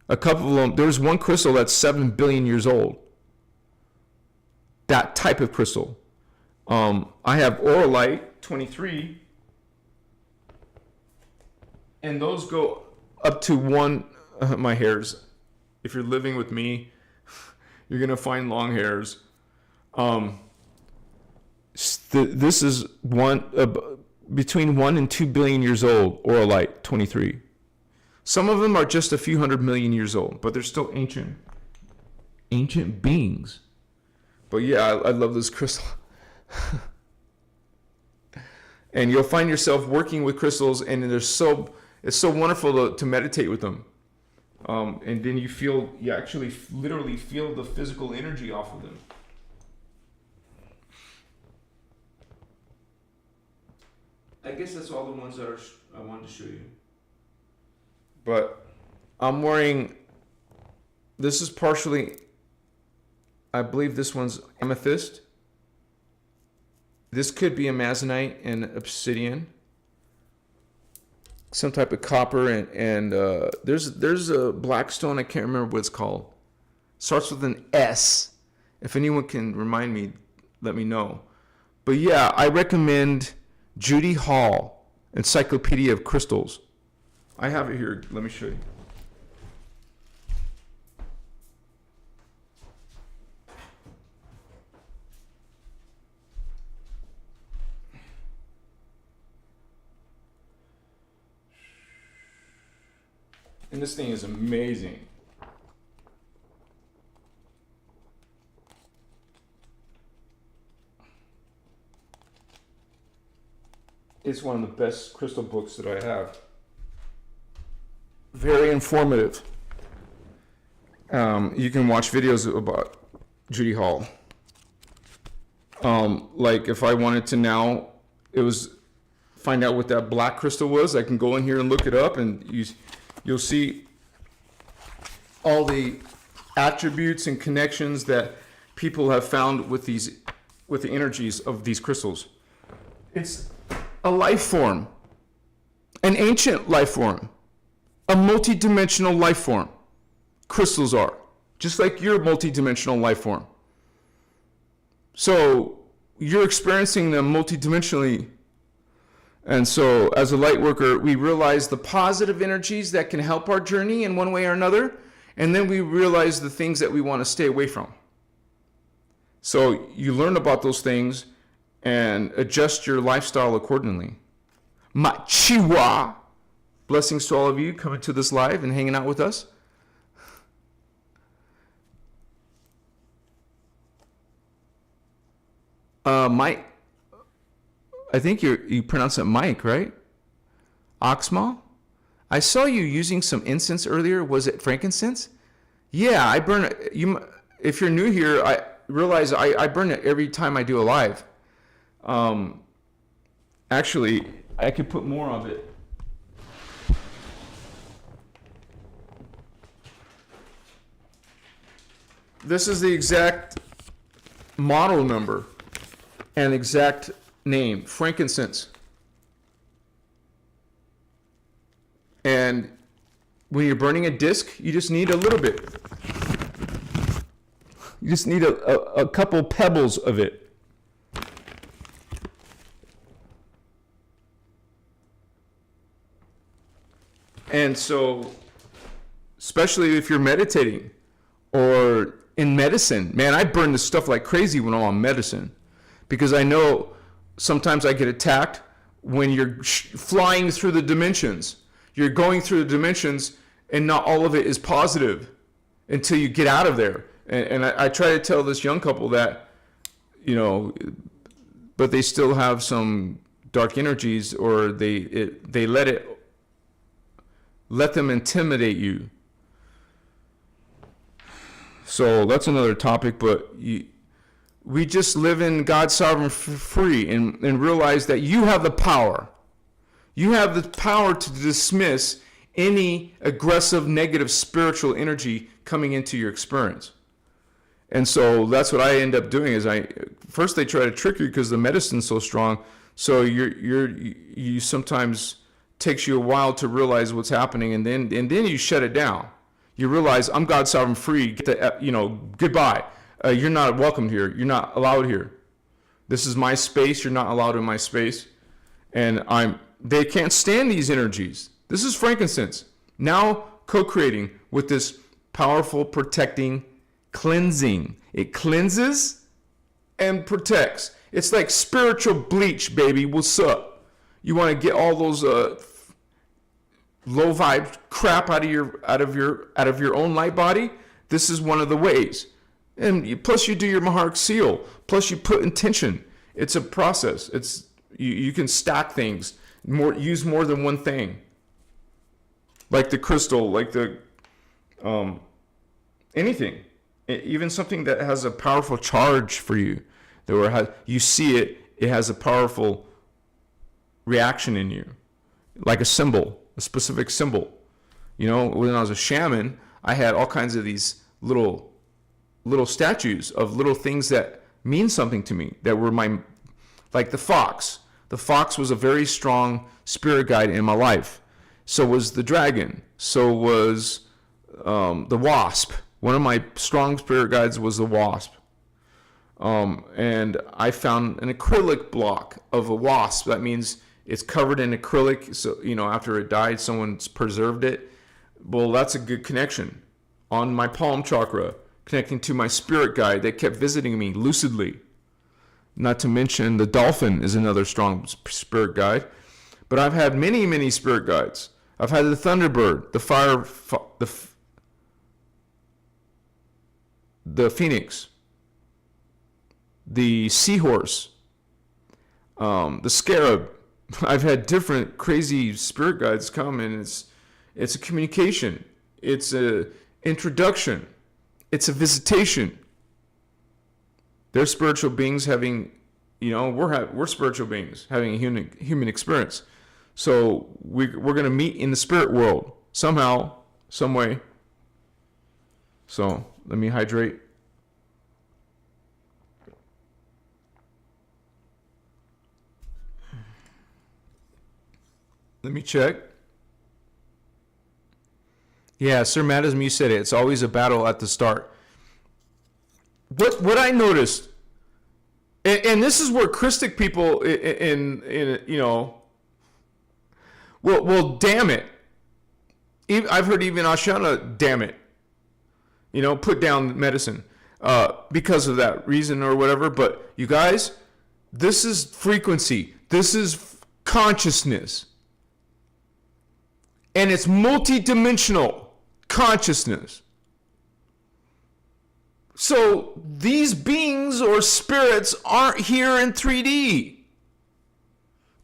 a couple of them, there's one crystal that's 7 billion years old. That type of crystal. I have Auralite 23, and those go up to one. My hairs. If you're living with me, you're gonna find long hairs. This is between 1 and 2 billion years old. Auralite 23. Some of them are just a few hundred million years old, but they're still ancient beings. But yeah, I love this crystal. And you'll find yourself working with crystals, and it's so wonderful to meditate with them. And then you actually literally feel the physical energy off of them. I guess that's all the ones that I wanted to show you. But I'm wearing, this is partially, I believe this one's amethyst. This could be amazonite and obsidian. Some type of copper, and there's a black stone, I can't remember what it's called. Starts with an S. If anyone can remind me, let me know. But yeah, I recommend Judy Hall, Encyclopedia of Crystals. I have it here. Let me show you. And this thing is amazing. It's one of the best crystal books that I have. Very informative. You can watch videos about Judy Hall. Like if I wanted to now, if find out what that black crystal was, I can go in here and look it up, and you'll see all the attributes and connections that people have found with the energies of these crystals. It's a life form, an ancient life form, a multidimensional life form. Crystals are, just like your multidimensional life form. So you're experiencing them multidimensionally. And so as a light worker, we realize the positive energies that can help our journey in one way or another. And then we realize the things that we want to stay away from. So you learn about those things and adjust your lifestyle accordingly. Machiwa. Blessings to all of you coming to this live and hanging out with us. Mike, I think you pronounce it Mike, right? Oxmal? I saw you using some incense earlier. Was it frankincense? Yeah, I burn it. If you're new here, I realize I burn it every time I do a live. Actually, I could put more of it. This is the exact model number and exact name, frankincense. And when you're burning a disc, you just need a little bit. You just need a couple pebbles of it. And so, especially if you're meditating or in medicine, man, I burn this stuff like crazy when I'm on medicine, because I know sometimes I get attacked when you're flying through the dimensions. You're going through the dimensions and not all of it is positive until you get out of there. And I try to tell this young couple that, but they still have some dark energies, or they let them intimidate you. So that's another topic, but we just live in God's sovereign free and realize that you have the power. You have the power to dismiss any aggressive, negative spiritual energy coming into your experience. And so that's what I end up doing is first they try to trick you because the medicine's so strong. So you sometimes takes you a while to realize what's happening, and then you shut it down. You realize I'm God's sovereign free. Goodbye. You're not welcome here. You're not allowed here. This is my space. You're not allowed in my space. And they can't stand these energies. This is frankincense. Now co-creating with this powerful, protecting, cleansing. It cleanses and protects. It's like spiritual bleach, baby. What's up? You want to get all those low vibe crap out of your own light body? This is one of the ways. And plus you do your Maharic seal. Plus you put intention. It's a process. You can stack things. Use more than one thing. Like the crystal, like the anything. Even something that has a powerful charge for you. You see it, it has a powerful reaction in you. Like a symbol, a specific symbol. When I was a shaman, I had all kinds of these little statues of little things that mean something to me, that were like the fox. The fox was a very strong spirit guide in my life. So was the dragon. So was the wasp. One of my strong spirit guides was the wasp. And I found an acrylic block of a wasp. That means it's covered in acrylic. So, after it died, someone's preserved it. Well, that's a good connection. On my palm chakra, connecting to my spirit guide that kept visiting me lucidly. Not to mention the dolphin is another strong spirit guide. But I've had many, many spirit guides. I've had the thunderbird, the phoenix, the seahorse, the scarab. I've had different crazy spirit guides come, and it's a communication. It's a introduction. It's a visitation. They're spiritual beings having we're spiritual beings having a human experience. So we're going to meet in the spirit world somehow, some way. So let me hydrate. Let me check. Yeah, Sir Madism, you said it. It's always a battle at the start. What I noticed, and this is where Christic people well, damn it. I've heard even Ashana, damn it. Put down medicine because of that reason or whatever. But you guys, this is frequency. This is consciousness. And it's multidimensional consciousness. So these beings or spirits aren't here in 3D.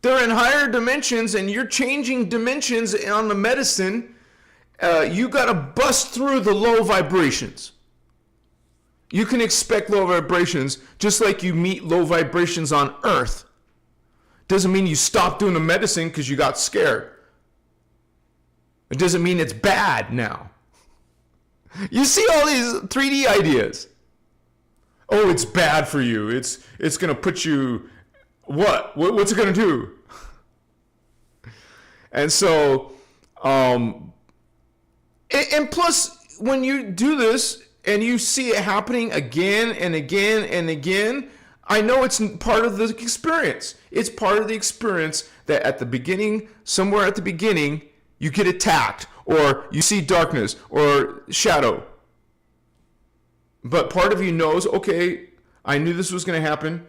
They're in higher dimensions, and you're changing dimensions on the medicine. You got to bust through the low vibrations. You can expect low vibrations just like you meet low vibrations on Earth. Doesn't mean you stop doing the medicine because you got scared. It doesn't mean it's bad now. You see all these 3D ideas. Oh, it's bad for you. It's going to put you... What's it going to do? And so... and plus, when you do this and you see it happening again and again and again, I know it's part of the experience. It's part of the experience that at the beginning, somewhere at the beginning, you get attacked, or you see darkness, or shadow. But part of you knows, okay, I knew this was going to happen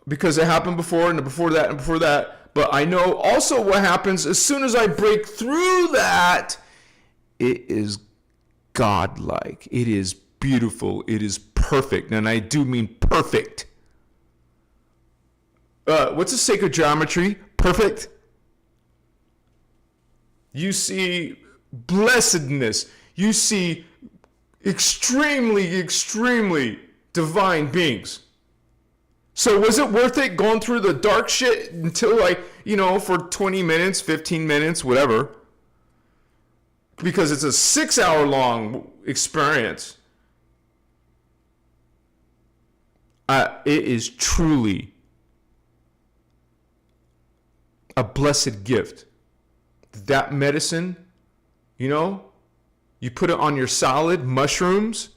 because it happened before, and before that, and before that. But I know also what happens as soon as I break through that. It is godlike. It is beautiful. It is perfect. And I do mean perfect. What's a sacred geometry? Perfect. You see blessedness. You see extremely, extremely divine beings. So was it worth it going through the dark shit until for 20 minutes, 15 minutes, whatever? Because it's a 6-hour-long experience. It is truly a blessed gift. That medicine, you put it on your salad, mushrooms.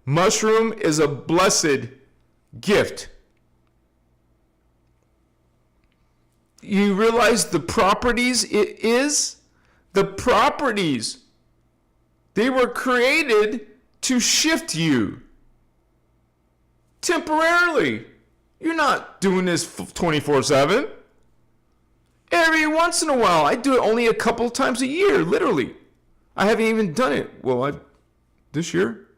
Mushroom is a blessed gift. You realize the properties it is? The properties. They were created to shift you temporarily. You're not doing this 24/7. Every once in a while. I do it only a couple of times a year, literally. I haven't even done it. This year?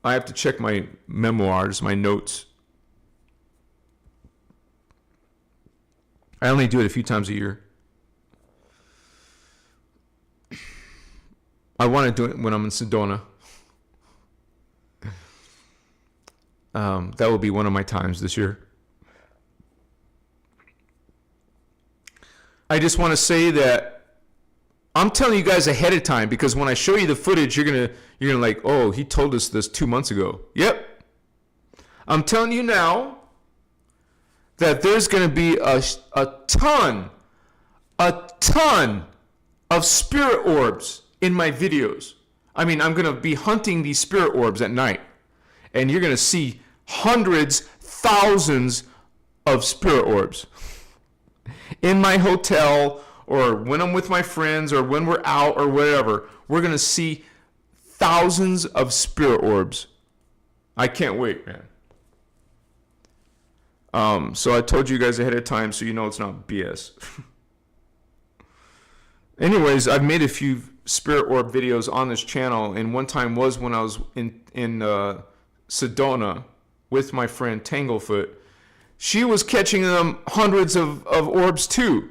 I have to check my memoirs, my notes. I only do it a few times a year. I want to do it when I'm in Sedona. That will be one of my times this year. I just want to say that I'm telling you guys ahead of time, because when I show you the footage, you're gonna like, oh, he told us this 2 months ago. Yep. I'm telling you now that there's going to be a ton of spirit orbs in my videos. I mean, I'm going to be hunting these spirit orbs at night, and you're going to see hundreds, thousands of spirit orbs in my hotel, or when I'm with my friends, or when we're out, or whatever. We're going to see thousands of spirit orbs. I can't wait, man. So I told you guys ahead of time, so you know it's not BS. Anyways, I've made a few spirit orb videos on this channel, and one time was when I was in Sedona with my friend Tanglefoot. She was catching them hundreds of orbs too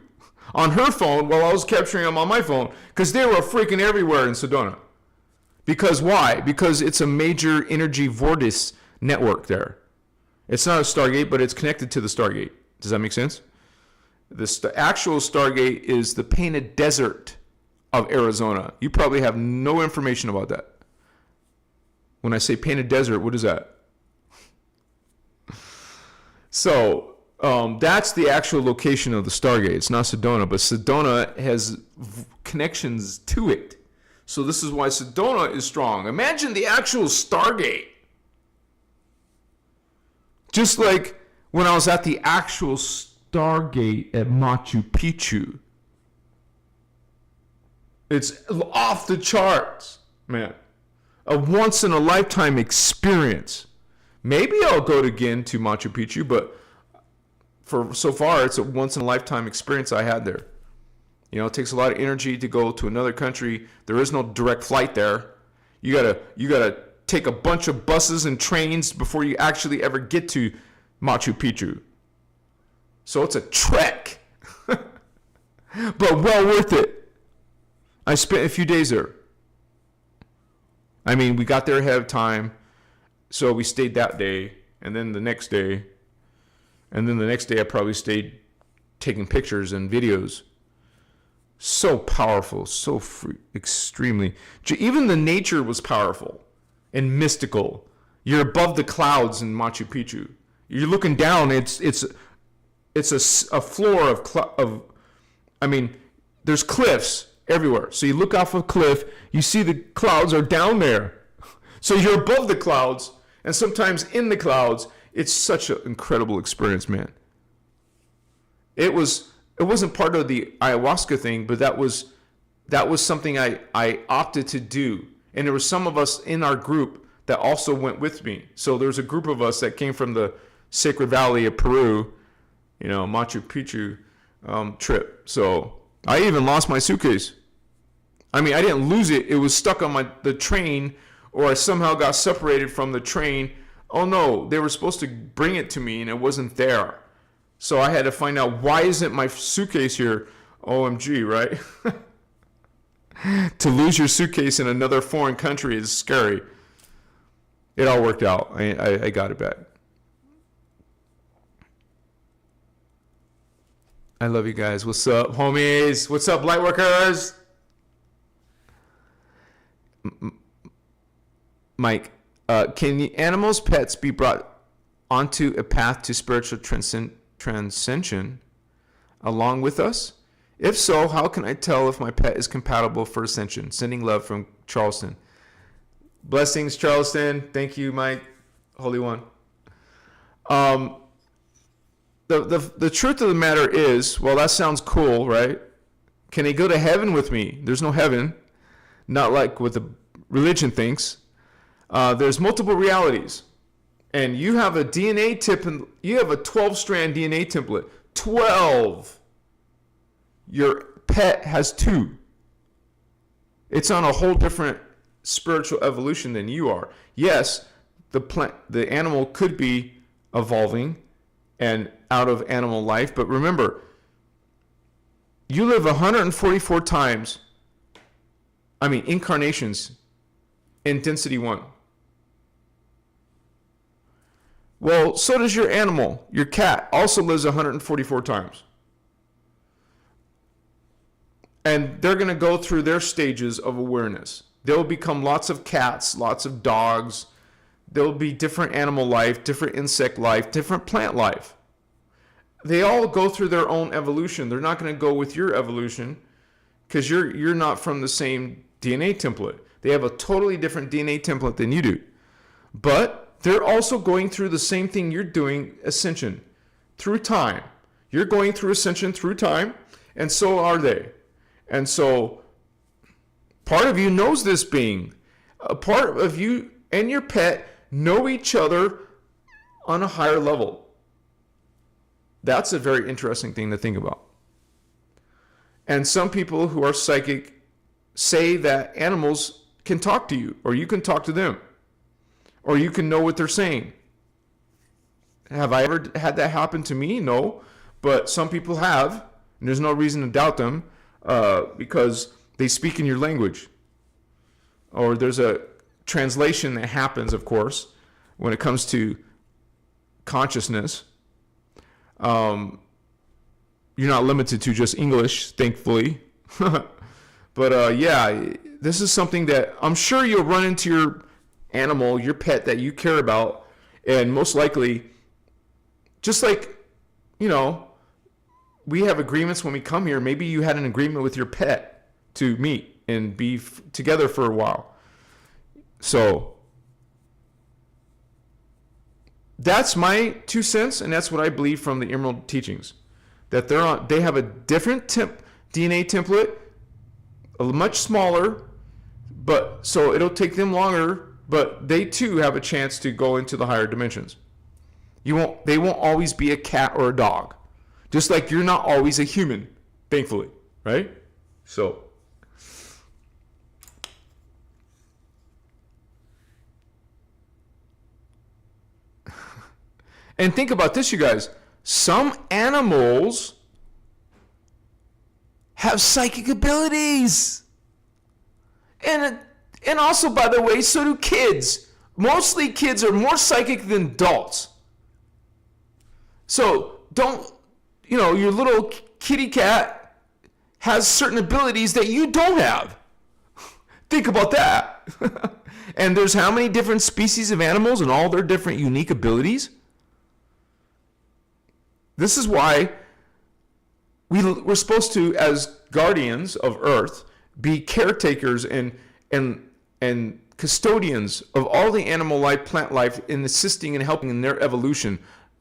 on her phone, while I was capturing them on my phone, because they were freaking everywhere in Sedona. Because why? Because it's a major energy vortice network there. It's not a Stargate, but it's connected to the Stargate. Does that make sense? The actual Stargate is the painted desert of Arizona. You probably have no information about that. When I say painted desert, what is that? So that's the actual location of the Stargate. It's not Sedona, but Sedona has connections to it. So this is why Sedona is strong. Imagine the actual Stargate. Just like when I was at the actual Stargate at Machu Picchu. It's off the charts, man. A once-in-a-lifetime experience. Maybe I'll go again to Machu Picchu, but so far, it's a once-in-a-lifetime experience I had there. You know, it takes a lot of energy to go to another country. There is no direct flight there. You gotta take a bunch of buses and trains before you actually ever get to Machu Picchu. So it's a trek, but well worth it. I spent a few days there. I mean, we got there ahead of time, so we stayed that day, and then the next day, I probably stayed taking pictures and videos. So powerful, so extremely. Even the nature was powerful and mystical. You're above the clouds in Machu Picchu. You're looking down. It's a floor of I mean, there's cliffs everywhere. So you look off a cliff, you see the clouds are down there. So you're above the clouds, and sometimes in the clouds. It's such an incredible experience, man. It wasn't part of the ayahuasca thing, but that was something I opted to do. And there were some of us in our group that also went with me. So there's a group of us that came from the Sacred Valley of Peru, Machu Picchu trip. So I even lost my suitcase. I mean, I didn't lose it. It was stuck on the train, or I somehow got separated from the train. Oh no, they were supposed to bring it to me and it wasn't there. So I had to find out, why isn't my suitcase here? OMG, right? To lose your suitcase in another foreign country is scary. It all worked out. I got it back. I love you guys. What's up, homies? What's up, Lightworkers? Mike, can the animals' pets be brought onto a path to spiritual transcension along with us? If so, how can I tell if my pet is compatible for ascension? Sending love from Charleston. Blessings, Charleston. Thank you, Mike. Holy One. The truth of the matter is, well, that sounds cool, right? Can they go to heaven with me? There's no heaven. Not like what the religion thinks. There's multiple realities. And you have a DNA tip, and you have a 12-strand DNA template. 12. Your pet has 2. It's on a whole different spiritual evolution than you are. Yes, the animal could be evolving and out of animal life, but remember, you live 144 times, incarnations in density 1. Well, so does your animal. Your cat also lives 144 times. And they're going to go through their stages of awareness. There will become lots of cats, lots of dogs. There will be different animal life, different insect life, different plant life. They all go through their own evolution. They're not going to go with your evolution because you're not from the same DNA template. They have a totally different DNA template than you do. But they're also going through the same thing you're doing, ascension, through time. You're going through ascension through time, and so are they. And so part of you knows this being. A part of you and your pet know each other on a higher level. That's a very interesting thing to think about. And some people who are psychic say that animals can talk to you, or you can talk to them, or you can know what they're saying. Have I ever had that happen to me? No. But some people have, and there's no reason to doubt them, because they speak in your language. Or there's a translation that happens, of course, when it comes to consciousness. You're not limited to just English, thankfully. But yeah, this is something that I'm sure you'll run into your animal, your pet that you care about, and most likely, just like, we have agreements when we come here. Maybe you had an agreement with your pet to meet and be together for a while. So that's my 2 cents, and that's what I believe from the Emerald teachings. That they have a different DNA template, a much smaller, but so it'll take them longer, but they too have a chance to go into the higher dimensions. They won't always be a cat or a dog. Just like you're not always a human, thankfully, right? So and think about this, you guys. Some animals have psychic abilities. And also, by the way, so do kids. Mostly kids are more psychic than adults. So your little kitty cat has certain abilities that you don't have. Think about that. And there's how many different species of animals and all their different unique abilities? This is why we're supposed to, as guardians of Earth, be caretakers and custodians of all the animal life, plant life, in assisting and helping in their evolution,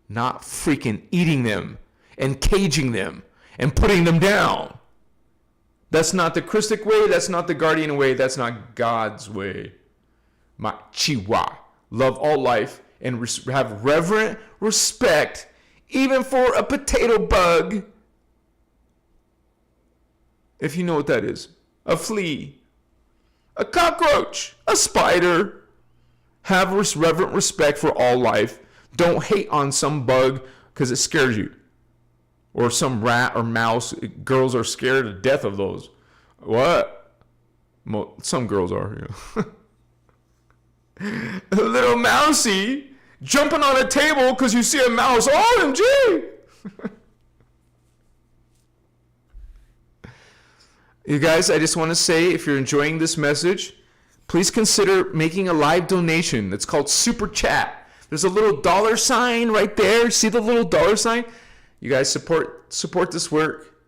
not freaking eating them and caging them and putting them down. That's not the Christic way. That's not the guardian way. That's not God's way. Chihuahua. Love all life and have reverent respect even for a potato bug. If you know what that is. A flea. A cockroach. A spider. Have reverent respect for all life. Don't hate on some bug because it scares you. Or some rat or mouse. Girls are scared to death of those. What? Some girls are. A little mousey jumping on a table because you see a mouse. OMG! You guys, I just want to say, if you're enjoying this message, please consider making a live donation. It's called Super Chat. There's a little $sign right there. See the little $sign? You guys support this work.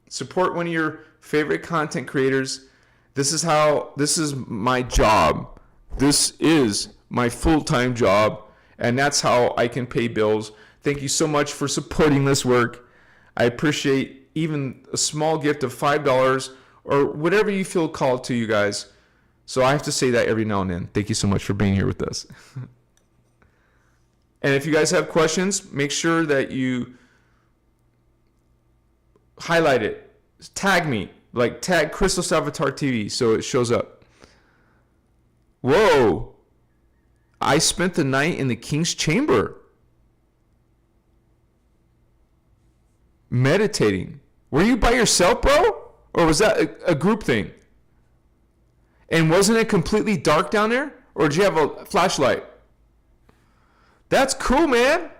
Support one of your favorite content creators. This is my job. This is my full-time job, and that's how I can pay bills. Thank you so much for supporting this work. I appreciate even a small gift of $5 or whatever you feel called to, you guys. So I have to say that every now and then. Thank you so much for being here with us. And if you guys have questions, make sure that you highlight it. Tag me. Like tag Christos Avatar TV so it shows up. Whoa. I spent the night in the King's Chamber. Meditating. Were you by yourself, bro? Or was that a group thing? And wasn't it completely dark down there? Or did you have a flashlight? That's cool, man.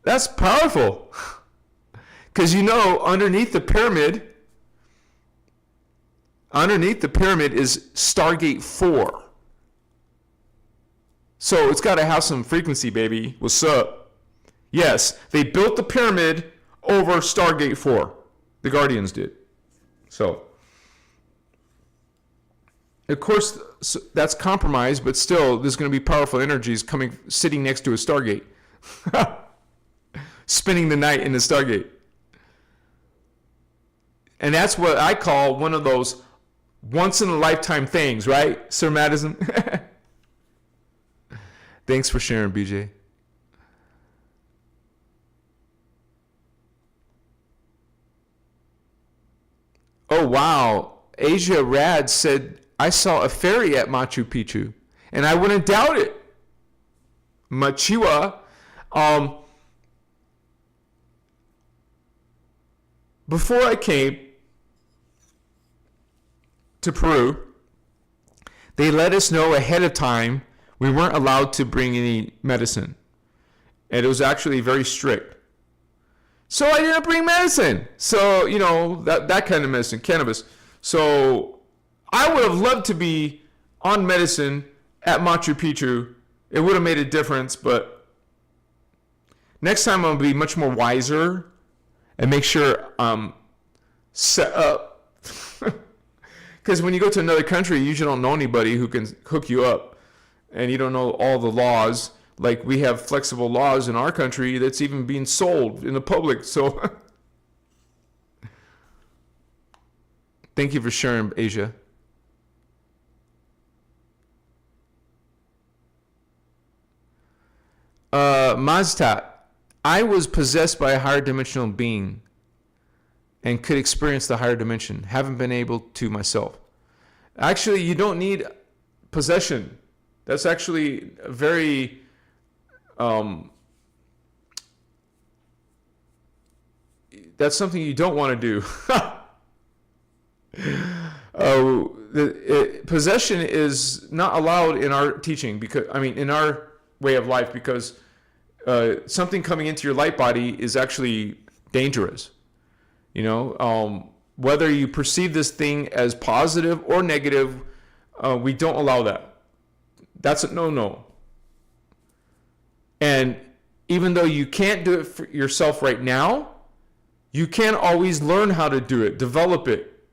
That's powerful. Because underneath the pyramid is Stargate 4. So it's got to have some frequency, baby. What's up? Yes, they built the pyramid over Stargate 4. The Guardians did. So, of course, that's compromised, but still, there's going to be powerful energies sitting next to a Stargate. Spending the night in the Stargate. And that's what I call one of those once-in-a-lifetime things, right, Sir Madison? Thanks for sharing, BJ. Oh, wow. Asia Rad said, I saw a fairy at Machu Picchu, and I wouldn't doubt it. Machiwa. Before I came to Peru, they let us know ahead of time we weren't allowed to bring any medicine. And it was actually very strict. So I didn't bring medicine. So, that kind of medicine, cannabis. So I would have loved to be on medicine at Machu Picchu. It would have made a difference, but next time I'm going to be much more wiser and make sure I'm set up. Because when you go to another country, you usually don't know anybody who can hook you up. And you don't know all the laws. Like we have flexible laws in our country that's even being sold in the public. So thank you for sharing, Asia. Maztat, I was possessed by a higher dimensional being and could experience the higher dimension. Haven't been able to myself. Actually, you don't need possession. That's actually a very that's something you don't want to do. Possession is not allowed in our teaching, because in our way of life, because something coming into your light body is actually dangerous. Whether you perceive this thing as positive or negative, we don't allow that. That's a no-no. And even though you can't do it for yourself right now, you can always learn how to do it, develop it.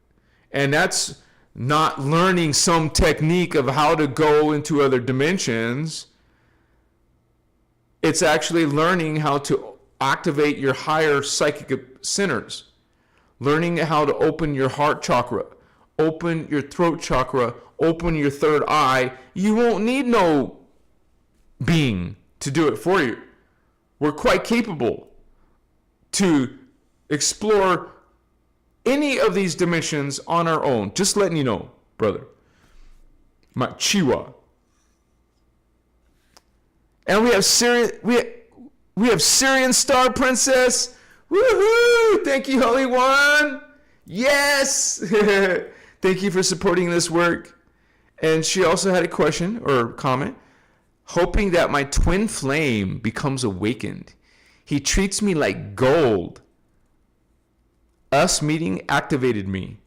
And that's not learning some technique of how to go into other dimensions. It's actually learning how to activate your higher psychic centers, learning how to open your heart chakra, open your throat chakra, open your third eye. You won't need no being to do it for you. We're quite capable to explore any of these dimensions on our own. Just letting you know, brother. My Chiwa. And we have Syrian Star Princess. Woohoo! Thank you, Holy One. Yes. Thank you for supporting this work. And she also had a question or comment. Hoping that my twin flame becomes awakened. He treats me like gold. Us meeting activated me.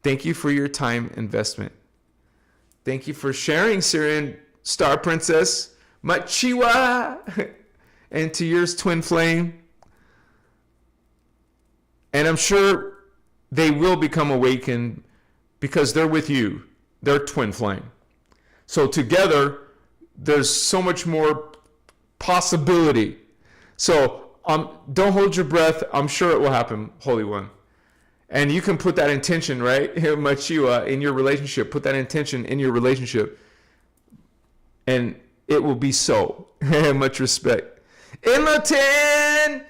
Thank you for your time investment. Thank you for sharing, Syrian Star Princess. Machiwa. And to yours, twin flame. And I'm sure they will become awakened because they're with you. They're twin flame. So together, there's so much more possibility. So don't hold your breath. I'm sure it will happen, Holy One. And you can put that intention, right, Machiwa, in your relationship. Put that intention in your relationship. And it will be so. Much respect. Imlatin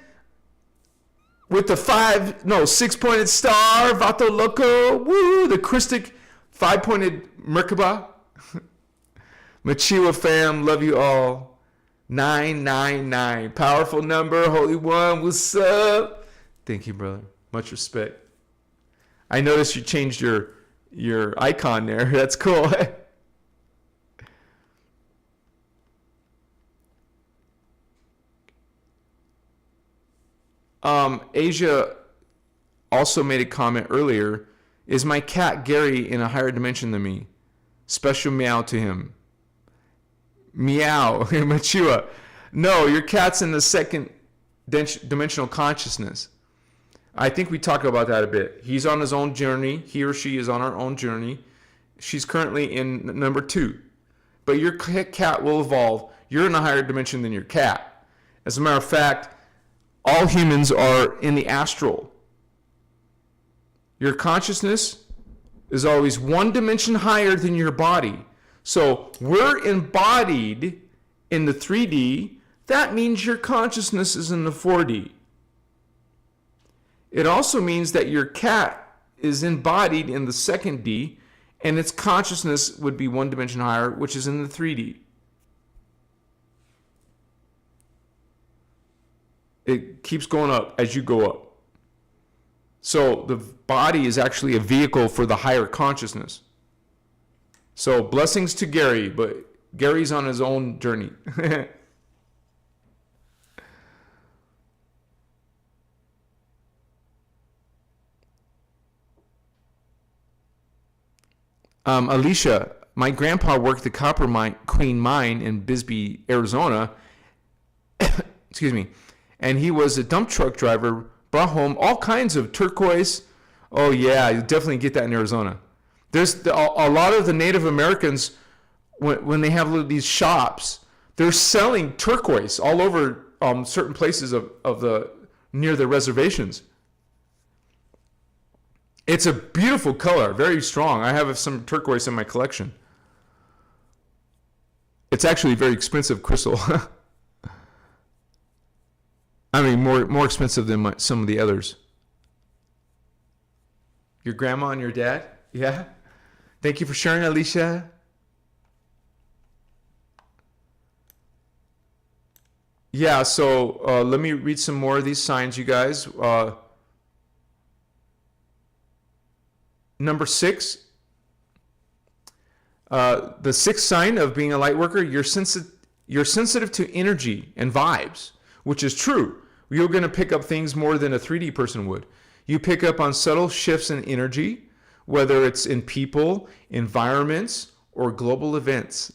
with the 6-pointed star. Vato Loco. Woo! The Christic 5-pointed Merkaba. Machiwa fam, love you all. 999, powerful number, Holy One, what's up? Thank you, brother. Much respect. I noticed you changed your icon there. That's cool. Asia also made a comment earlier. Is my cat Gary in a higher dimension than me? Special meow to him. Meow, Machiwa. No, your cat's in the second dimensional consciousness. I think we talked about that a bit. He's on his own journey. He or she is on our own journey. She's currently in number 2. But your cat will evolve. You're in a higher dimension than your cat. As a matter of fact, all humans are in the astral. Your consciousness is always one dimension higher than your body. So we're embodied in the 3D. That means your consciousness is in the 4D. It also means that your cat is embodied in the 2D, and its consciousness would be one dimension higher, which is in the 3D. It keeps going up as you go up. So the body is actually a vehicle for the higher consciousness. So blessings to Gary, but Gary's on his own journey. Alicia, my grandpa worked the Queen mine in Bisbee, Arizona. Excuse me. And he was a dump truck driver, brought home all kinds of turquoise. Oh, yeah, you definitely get that in Arizona. There's a lot of the Native Americans, when they have these shops, they're selling turquoise all over certain places near the reservations. It's a beautiful color, very strong. I have some turquoise in my collection. It's actually a very expensive crystal. I mean, more expensive than some of the others. Your grandma and your dad? Yeah? Thank you for sharing, Alicia. Yeah, so let me read some more of these signs, you guys. Number 6. The sixth sign of being a light worker, you're sensitive to energy and vibes, which is true. You're going to pick up things more than a 3D person would. You pick up on subtle shifts in energy, whether it's in people, environments, or global events.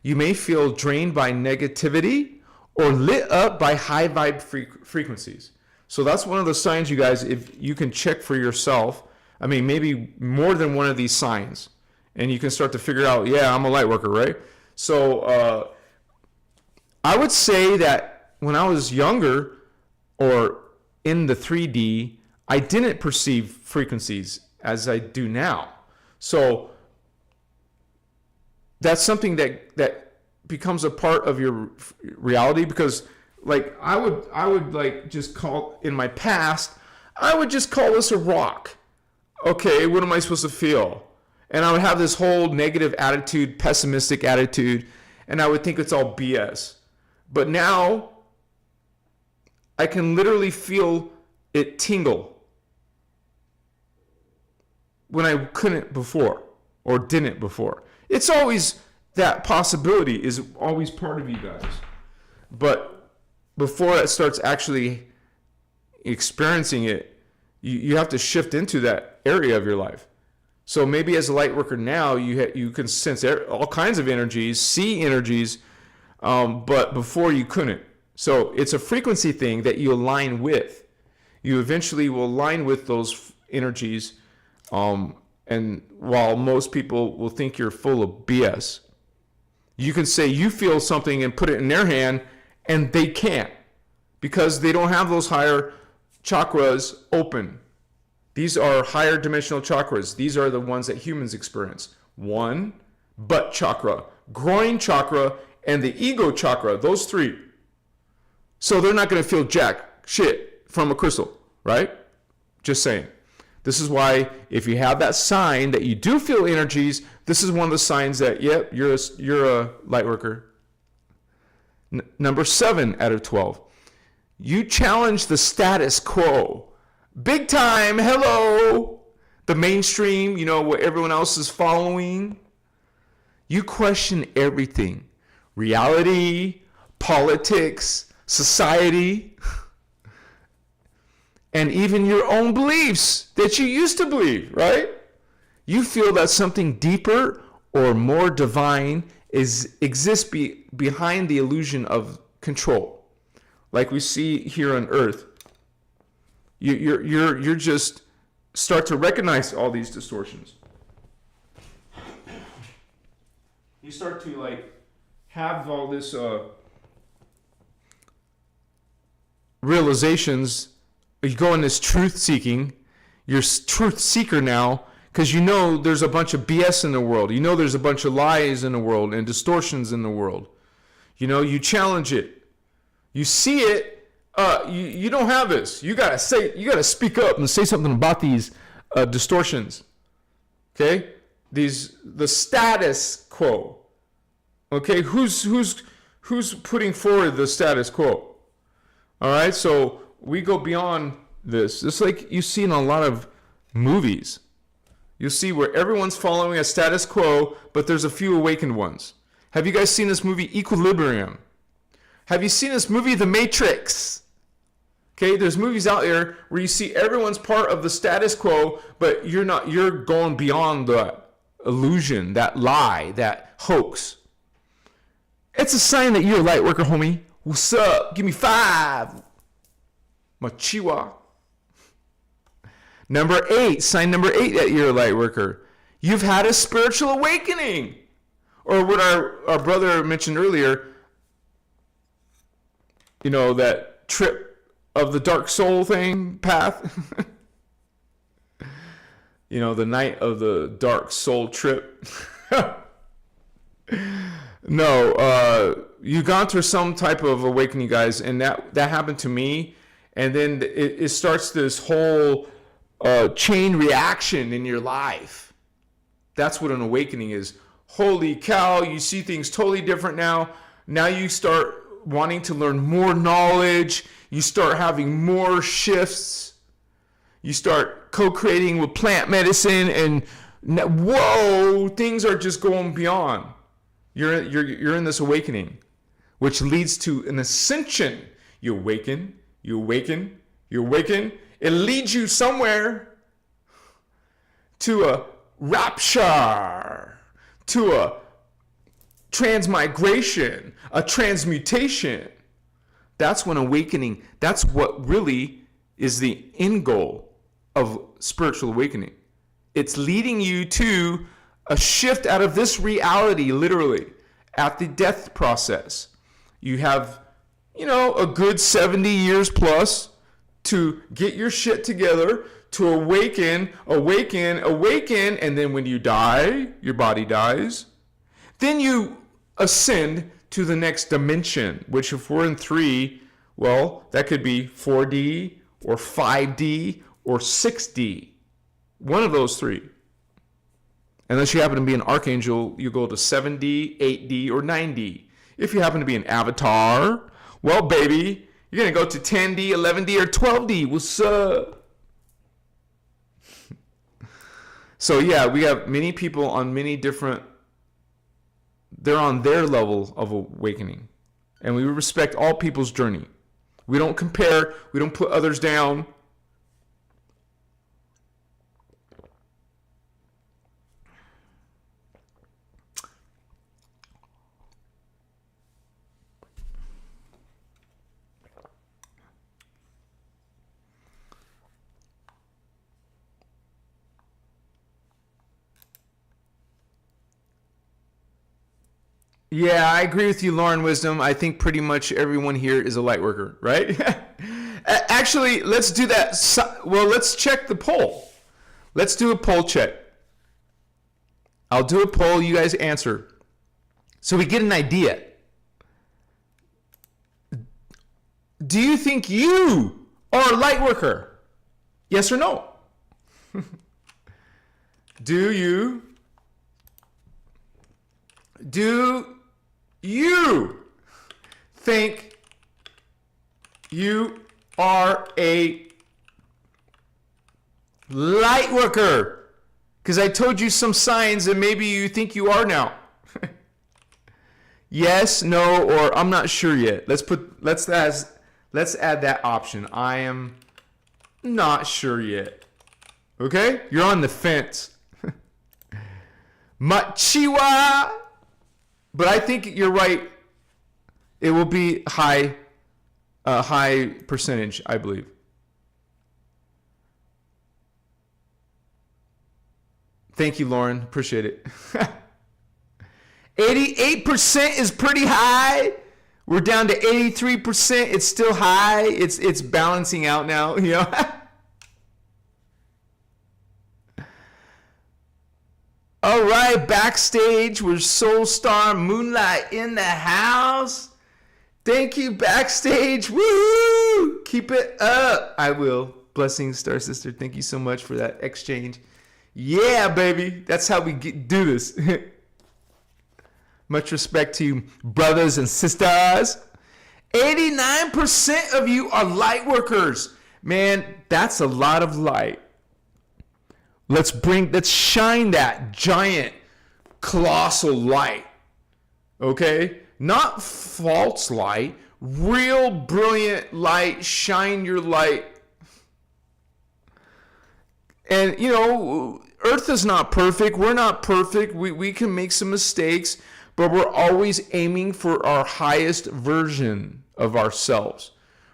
You may feel drained by negativity or lit up by high vibe frequencies. So that's one of the signs, you guys, if you can check for yourself. I mean, maybe more than one of these signs. And you can start to figure out, yeah, I'm a light worker, right? So I would say that when I was younger or in the 3D, I didn't perceive frequencies as I do now. So that's something that becomes a part of your reality, because like I would like just call, in my past, I would just call this a rock. Okay, what am I supposed to feel? And I would have this whole negative attitude, pessimistic attitude, and I would think it's all BS. But now I can literally feel it tingle when I couldn't before or didn't before. It's always, that possibility is always part of you guys. But before it starts actually experiencing it, you have to shift into that area of your life. So maybe as a light worker now, you can sense all kinds of energies, see energies, but before you couldn't. So it's a frequency thing that you align with. You eventually will align with those energies, and while most people will think you're full of BS, you can say you feel something and put it in their hand, and they can't, because they don't have those higher chakras open. These are higher dimensional chakras. These are the ones that humans experience. 1, butt chakra, groin chakra, and the ego chakra, those 3. So they're not going to feel jack shit from a crystal, right? Just saying. This is why if you have that sign that you do feel energies, this is one of the signs that, yep, you're a light worker. Number 7 out of 12. You challenge the status quo. Big time, hello. The mainstream, what everyone else is following. You question everything. Reality, politics, society, and even your own beliefs that you used to believe, right? You feel that something deeper or more divine exists behind the illusion of control. Like we see here on Earth. You're just start to recognize all these distortions. You start to like have all this realizations. You go in this truth seeking. You're truth seeker now, because there's a bunch of BS in the world. There's a bunch of lies in the world and distortions in the world. You challenge it. You see it. You don't have this. You gotta speak up and say something about these distortions. Okay, the status quo. Okay, who's putting forward the status quo? All right, so we go beyond this. It's like you see in a lot of movies. You'll see where everyone's following a status quo, but there's a few awakened ones. Have you guys seen this movie Equilibrium? Have you seen this movie The Matrix? Okay, there's movies out there where you see everyone's part of the status quo, but you're not. You're going beyond that. illusion, that lie, that hoax. It's a sign that you're a light worker, homie. What's up? Give me 5. Machiwa. Number 8, sign number 8 that you're a light worker. You've had a spiritual awakening. Or what our brother mentioned earlier, you know, that trip of the dark soul thing, path. You know, the night of the dark soul trip. No, you've gone through some type of awakening, guys, and that happened to me. And then it starts this whole chain reaction in your life. That's what an awakening is. Holy cow, you see things totally different now. Now you start wanting to learn more knowledge. You start having more shifts. You start co-creating with plant medicine, and whoa, things are just going beyond. You're in this awakening, which leads to an ascension. You awaken, you awaken, you awaken. It leads you somewhere to a rapture, to a transmigration, a transmutation. That's when awakening, that's what really is the end goal of spiritual awakening. It's leading you to a shift out of this reality, literally, at the death process. You have, you know, a good 70 years plus to get your shit together, to awaken, and then when you die, your body dies. Then you ascend to the next dimension, which if we're in 3, well, that could be 4D or 5D or 6D. One of those 3. Unless you happen to be an archangel, you go to 7D, 8D, or 9D. If you happen to be an avatar, well, baby, you're going to go to 10D, 11D, or 12D. What's up? So, yeah, we have many people on many different, they're on their level of awakening. And we respect all people's journey. We don't compare. We don't put others down. Yeah, I agree with you, Lauren Wisdom. I think pretty much everyone here is a light worker, right? Actually, let's do that. Well, let's check the poll. Let's do a poll check. I'll do a poll. You guys answer. So we get an idea. Do you think you are a light worker? Yes or no? Do you think you are a light worker? Because I told you some signs and maybe you think you are now. Yes, no, or I'm not sure yet. Let's add that option. I am not sure yet. Okay? You're on the fence. Machiwa. But I think you're right. It will be high percentage, I believe. Thank you, Lauren. Appreciate it. 88% is pretty high. We're down to 83%. It's still high. It's balancing out now, you know. All right, backstage with Soul Star Moonlight in the house. Thank you, backstage. Woo! Keep it up. I will. Blessings, Star Sister. Thank you so much for that exchange. Yeah, baby. That's how we do this. Much respect to you, brothers and sisters. 89% of you are light workers. Man, that's a lot of light. Let's shine that giant, colossal light. Okay? Not false light, real brilliant light. Shine your light. And, you know, Earth is not perfect. We're not perfect. We can make some mistakes, but we're always aiming for our highest version of ourselves.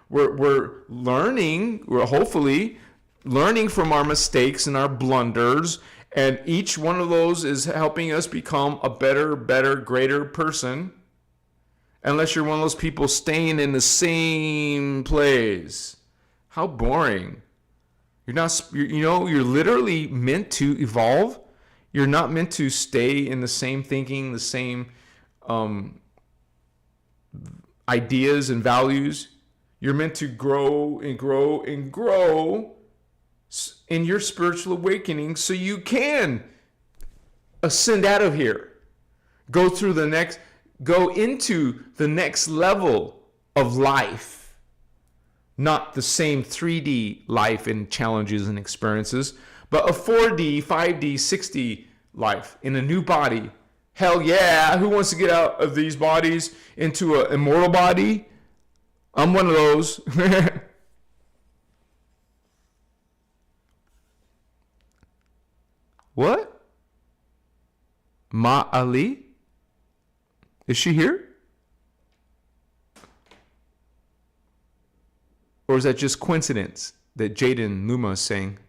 We're learning, we're hopefully learning from our mistakes and our blunders, and each one of those is helping us become a better, greater person. Unless you're one of those people staying in the same place. How boring. You're not, you're literally meant to evolve. You're not meant to stay in the same thinking, the same ideas and values. You're meant to grow and grow and grow in your spiritual awakening so you can ascend out of here. Go into the next level of life. Not the same 3D life and challenges and experiences, but a 4D, 5D, 6D life in a new body. Hell yeah, who wants to get out of these bodies into an immortal body? I'm one of those. What? Ma Ali? Is she here? Or is that just coincidence that Jaden Luma is saying?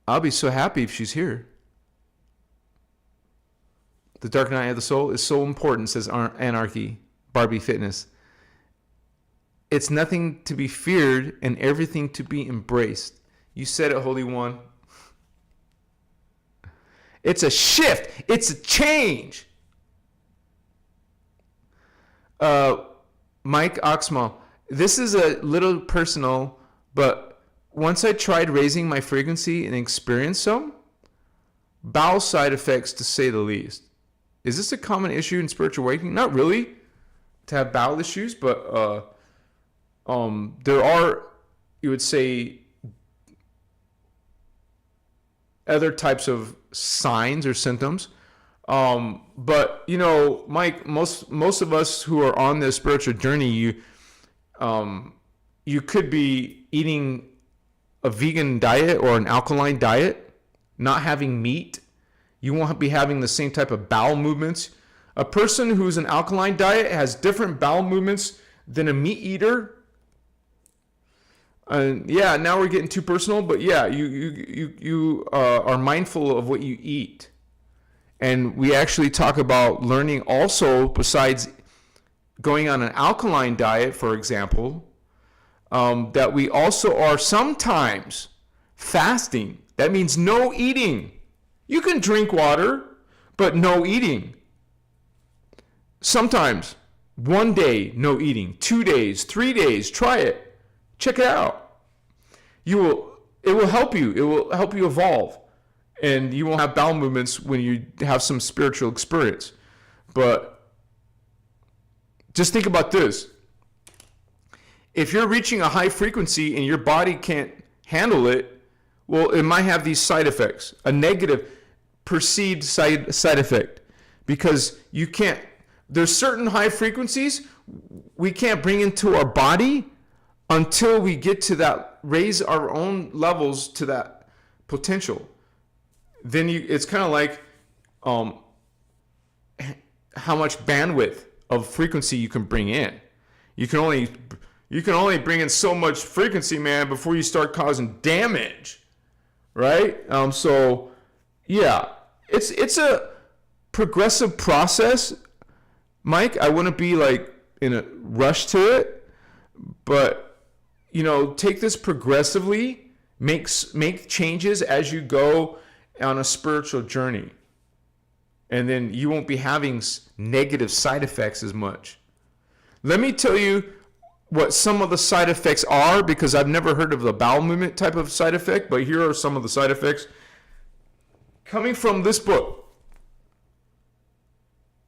I'll be so happy if she's here. The dark night of the soul is so important, says Anarchy, Barbie Fitness. It's nothing to be feared and everything to be embraced. You said it, Holy One. It's a shift. It's a change. Mike Oxmal, this is a little personal, but once I tried raising my frequency and experienced some bowel side effects, to say the least. Is this a common issue in spiritual awakening? Not really, to have bowel issues, but there are, you would say, other types of signs or symptoms. But Mike, most of us who are on this spiritual journey, you could be eating a vegan diet or an alkaline diet, not having meat. You won't be having the same type of bowel movements. A person who's an alkaline diet has different bowel movements than a meat eater. Yeah, now we're getting too personal, but yeah, you are mindful of what you eat. And we actually talk about learning also, besides going on an alkaline diet, for example, that we also are sometimes fasting. That means no eating. You can drink water, but no eating. Sometimes 1 day, no eating, 2 days, 3 days, try it. Check it out. It will help you. It will help you evolve. And you won't have bowel movements when you have some spiritual experience. But just think about this. If you're reaching a high frequency and your body can't handle it, well, it might have these side effects, a negative perceived side effect, because you can't, there's certain high frequencies we can't bring into our body until we get to that, raise our own levels to that potential. Then it's kind of like how much bandwidth of frequency you can bring in. You can only bring in so much frequency, man, before you start causing damage, right? So yeah, it's a progressive process, Mike. I wouldn't be like in a rush to it, but take this progressively, make changes as you go on a spiritual journey, and then you won't be having negative side effects as much. Let me tell you what some of the side effects are, because I've never heard of the bowel movement type of side effect, but here are some of the side effects coming from this book.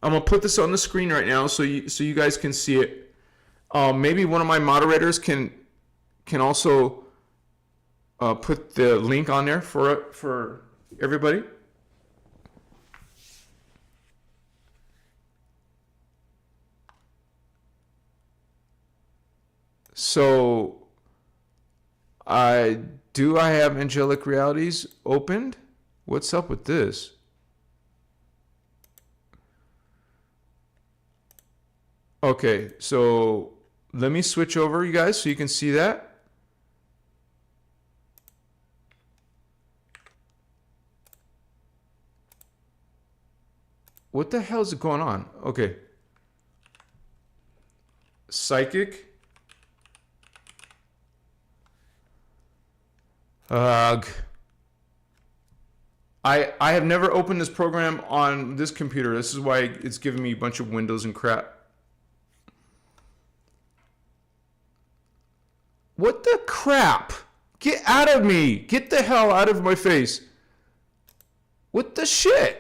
I'm gonna put this on the screen right now so you guys can see it. Maybe one of my moderators can also put the link on there for everybody. So Do I have angelic realities opened? What's up with this? Okay, so let me switch over, you guys, so you can see that. What the hell is going on? Okay. Psychic. I have never opened this program on this computer. This is why it's giving me a bunch of windows and crap. What the crap? Get out of me. Get the hell out of my face. What the shit?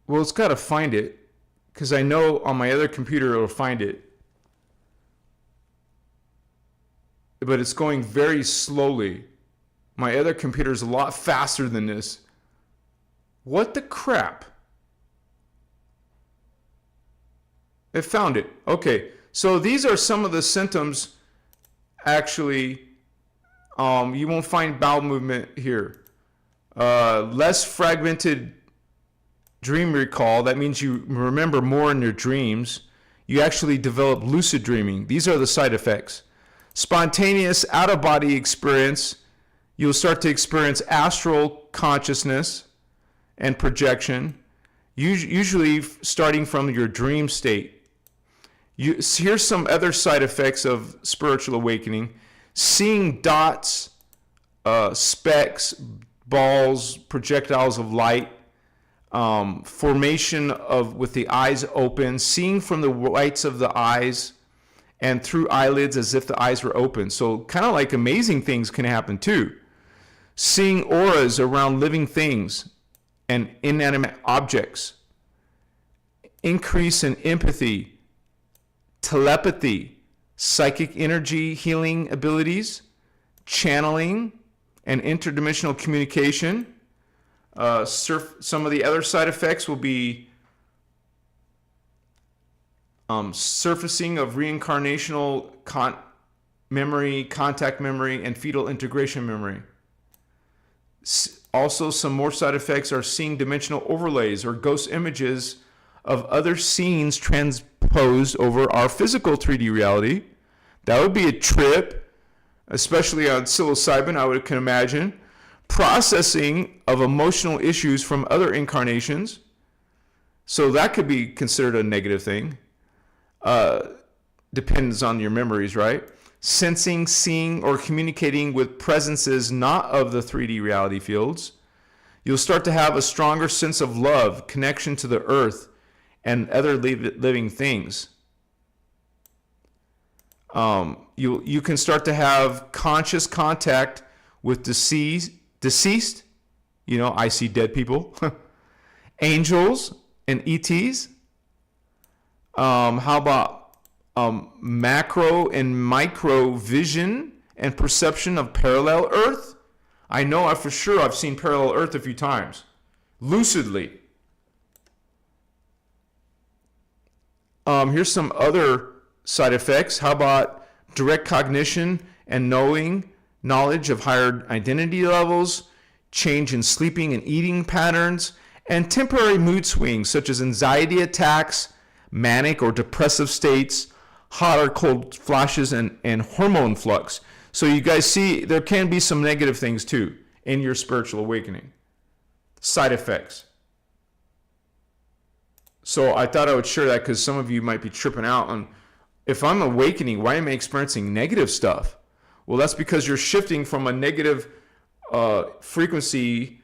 Well, it's got to find it, because I know on my other computer it'll find it. But it's going very slowly. My other computer is a lot faster than this. What the crap? It found it. Okay, so these are some of the symptoms. Actually, you won't find bowel movement here. Less fragmented dream recall. That means you remember more in your dreams. You actually develop lucid dreaming. These are the side effects. Spontaneous out-of-body experience. You'll start to experience astral consciousness and projection, usually starting from your dream state. Here's some other side effects of spiritual awakening. Seeing dots, specks, balls, projectiles of light, formation of with the eyes open, seeing from the whites of the eyes and through eyelids as if the eyes were open. So kind of like amazing things can happen too. Seeing auras around living things and inanimate objects. Increase in empathy, telepathy, psychic energy healing abilities, channeling, and interdimensional communication. Some of the other side effects will be surfacing of reincarnational memory, contact memory, and fetal integration memory. Also, some more side effects are seeing dimensional overlays or ghost images of other scenes transposed over our physical 3D reality. That would be a trip, especially on psilocybin, I can imagine. Processing of emotional issues from other incarnations. So that could be considered a negative thing. Depends on your memories, right? Sensing, seeing, or communicating with presences not of the 3D reality fields. You'll start to have a stronger sense of love, connection to the earth, and other living things. You can start to have conscious contact with deceased, I see dead people, angels and ETs. How about macro and micro vision and perception of parallel Earth? I know for sure I've seen parallel Earth a few times, lucidly. Here's some other side effects. How about direct cognition and knowledge of higher identity levels, change in sleeping and eating patterns, and temporary mood swings such as anxiety attacks, manic or depressive states, hot or cold flashes, and hormone flux. So you guys see there can be some negative things too in your spiritual awakening. Side effects. So I thought I would share that because some of you might be tripping out on, if I'm awakening, why am I experiencing negative stuff? Well, that's because you're shifting from a negative frequency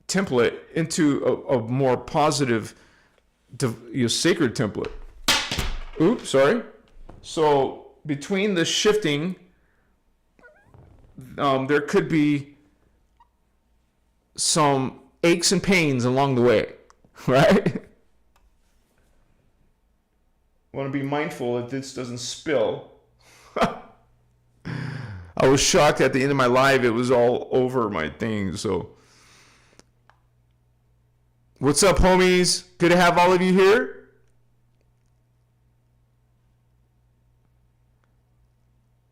template into a more positive, sacred template. Oops, sorry. So between the shifting, there could be some aches and pains along the way, right? Want to be mindful that this doesn't spill. I was shocked at the end of my live, it was all over my thing. So What's up, homies? Good to have all of you here.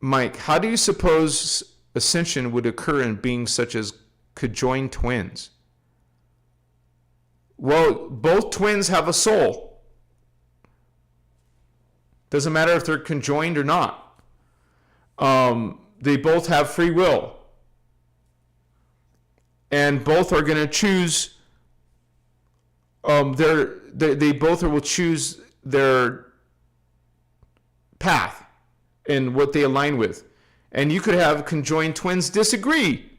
Mike, how do you suppose ascension would occur in beings such as conjoined twins? Well, both twins have a soul. Doesn't matter if they're conjoined or not. They both have free will. And both are going to choose they both will choose their path and what they align with. And you could have conjoined twins disagree.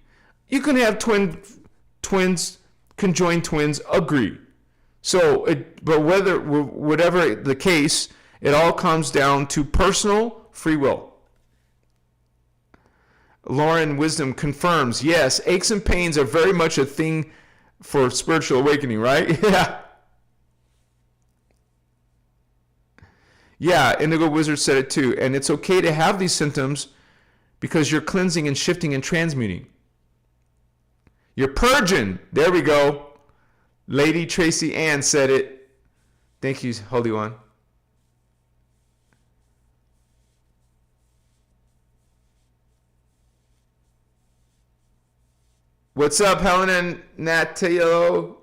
You can have twins, conjoined twins agree. So, but whatever the case, it all comes down to personal free will. Lauren Wisdom confirms, yes, aches and pains are very much a thing for spiritual awakening, right? Yeah. Yeah, Indigo Wizard said it too. And it's okay to have these symptoms because you're cleansing and shifting and transmuting. You're purging. There we go. Lady Tracy Ann said it. Thank you, Holy One. What's up, Helena Natio?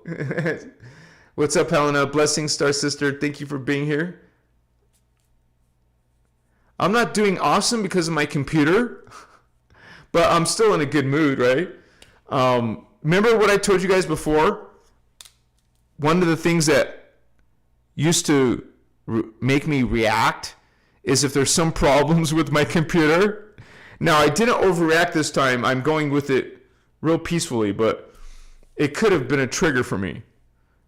What's up, Helena? Blessings, Star Sister. Thank you for being here. I'm not doing awesome because of my computer, but I'm still in a good mood, right? Remember what I told you guys before? One of the things that used to make me react is if there's some problems with my computer. Now, I didn't overreact this time. I'm going with it real peacefully, but it could have been a trigger for me.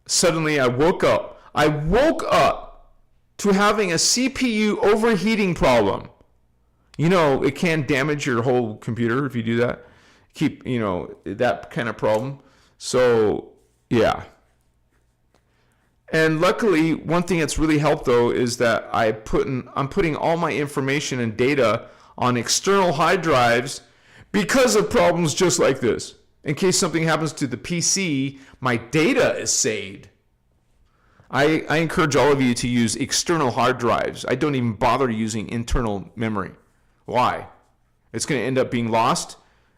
Suddenly I woke up to having a CPU overheating problem. You know, it can damage your whole computer if you do that. Keep, that kind of problem. So, yeah. And luckily, one thing that's really helped though is that I'm putting all my information and data on external hard drives because of problems just like this. In case something happens to the PC, my data is saved. I encourage all of you to use external hard drives. I don't even bother using internal memory. Why? It's going to end up being lost.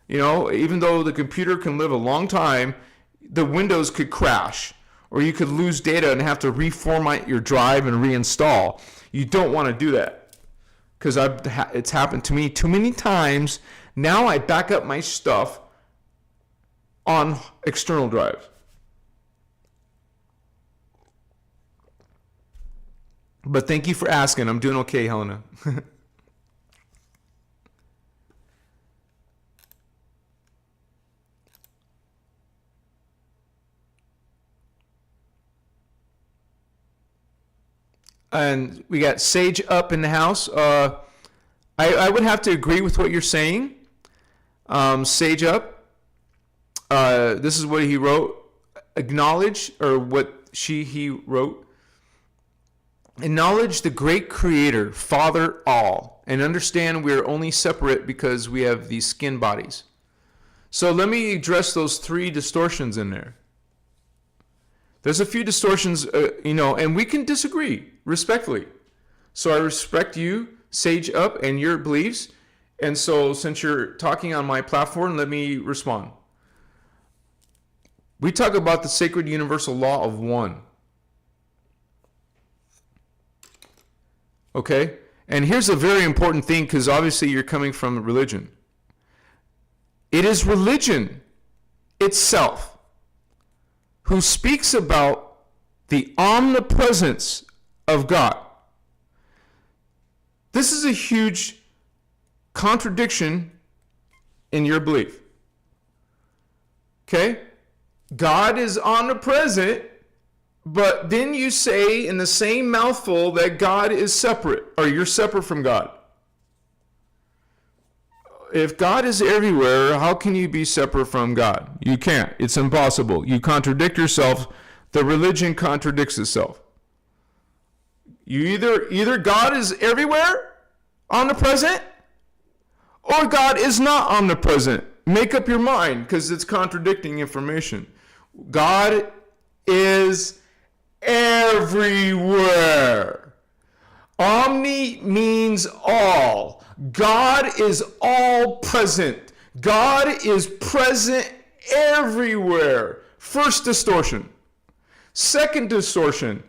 Even though the computer can live a long time, the Windows could crash, or you could lose data and have to reformat your drive and reinstall. You don't want to do that because it's happened to me too many times. Now I back up my stuff on external drives. But thank you for asking. I'm doing okay, Helena. And we got Sage Up in the house. I would have to agree with what you're saying. Sage Up. This is what he wrote. Acknowledge, or what he wrote. Acknowledge the great creator, Father all, and understand we are only separate because we have these skin bodies. So let me address those 3 distortions in there. There's a few distortions, and we can disagree respectfully. So I respect you, Sage Up, and your beliefs. And so since you're talking on my platform, let me respond. We talk about the sacred universal law of one. Okay? And here's a very important thing, because obviously you're coming from religion. It is religion itself who speaks about the omnipresence of God. This is a huge contradiction in your belief. Okay? God is omnipresent, but then you say in the same mouthful that God is separate, or you're separate from God. If God is everywhere, how can you be separate from God? You can't. It's impossible. You contradict yourself. The religion contradicts itself. You either God is everywhere, omnipresent, or God is not omnipresent. Make up your mind, because it's contradicting information. God is everywhere. Omni means all. God is all present. God is present everywhere. First distortion. Second distortion.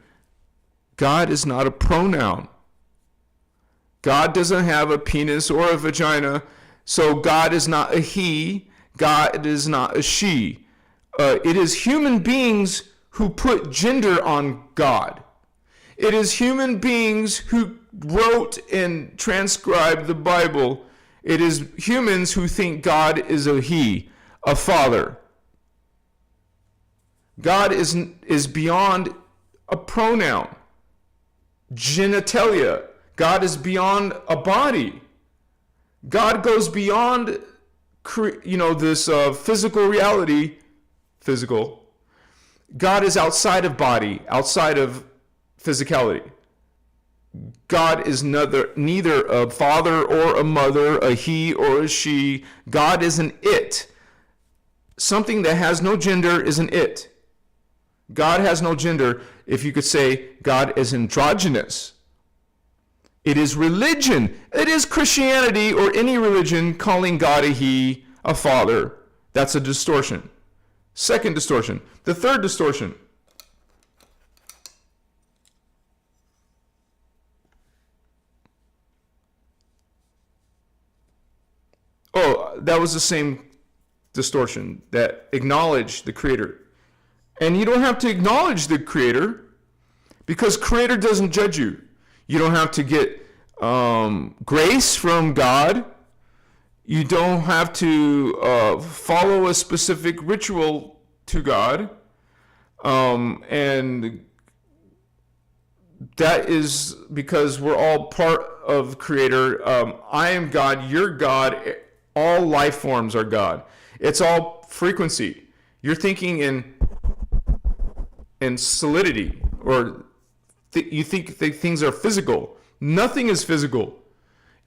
God is not a pronoun. God doesn't have a penis or a vagina. So God is not a he. God is not a she. It is human beings who put gender on God. It is human beings who wrote and transcribed the Bible. It is humans who think God is a he, a father. God is beyond a pronoun. Genitalia. God is beyond a body. God goes beyond, this physical reality. Physical. God is outside of body, outside of physicality. God is neither a father or a mother, a he or a she. God is an it. Something that has no gender is an it. God has no gender. If you could say God is androgynous. It is religion. It is Christianity or any religion calling God a he, a father. That's a distortion. Second distortion. The third distortion. Oh, that was the same distortion that acknowledged the Creator. And you don't have to acknowledge the Creator because Creator doesn't judge you. You don't have to get grace from God. You don't have to follow a specific ritual to God. And that is because we're all part of Creator. I am God, you're God. All life forms are God. It's all frequency. You're thinking in solidity, or you think that things are physical. Nothing is physical.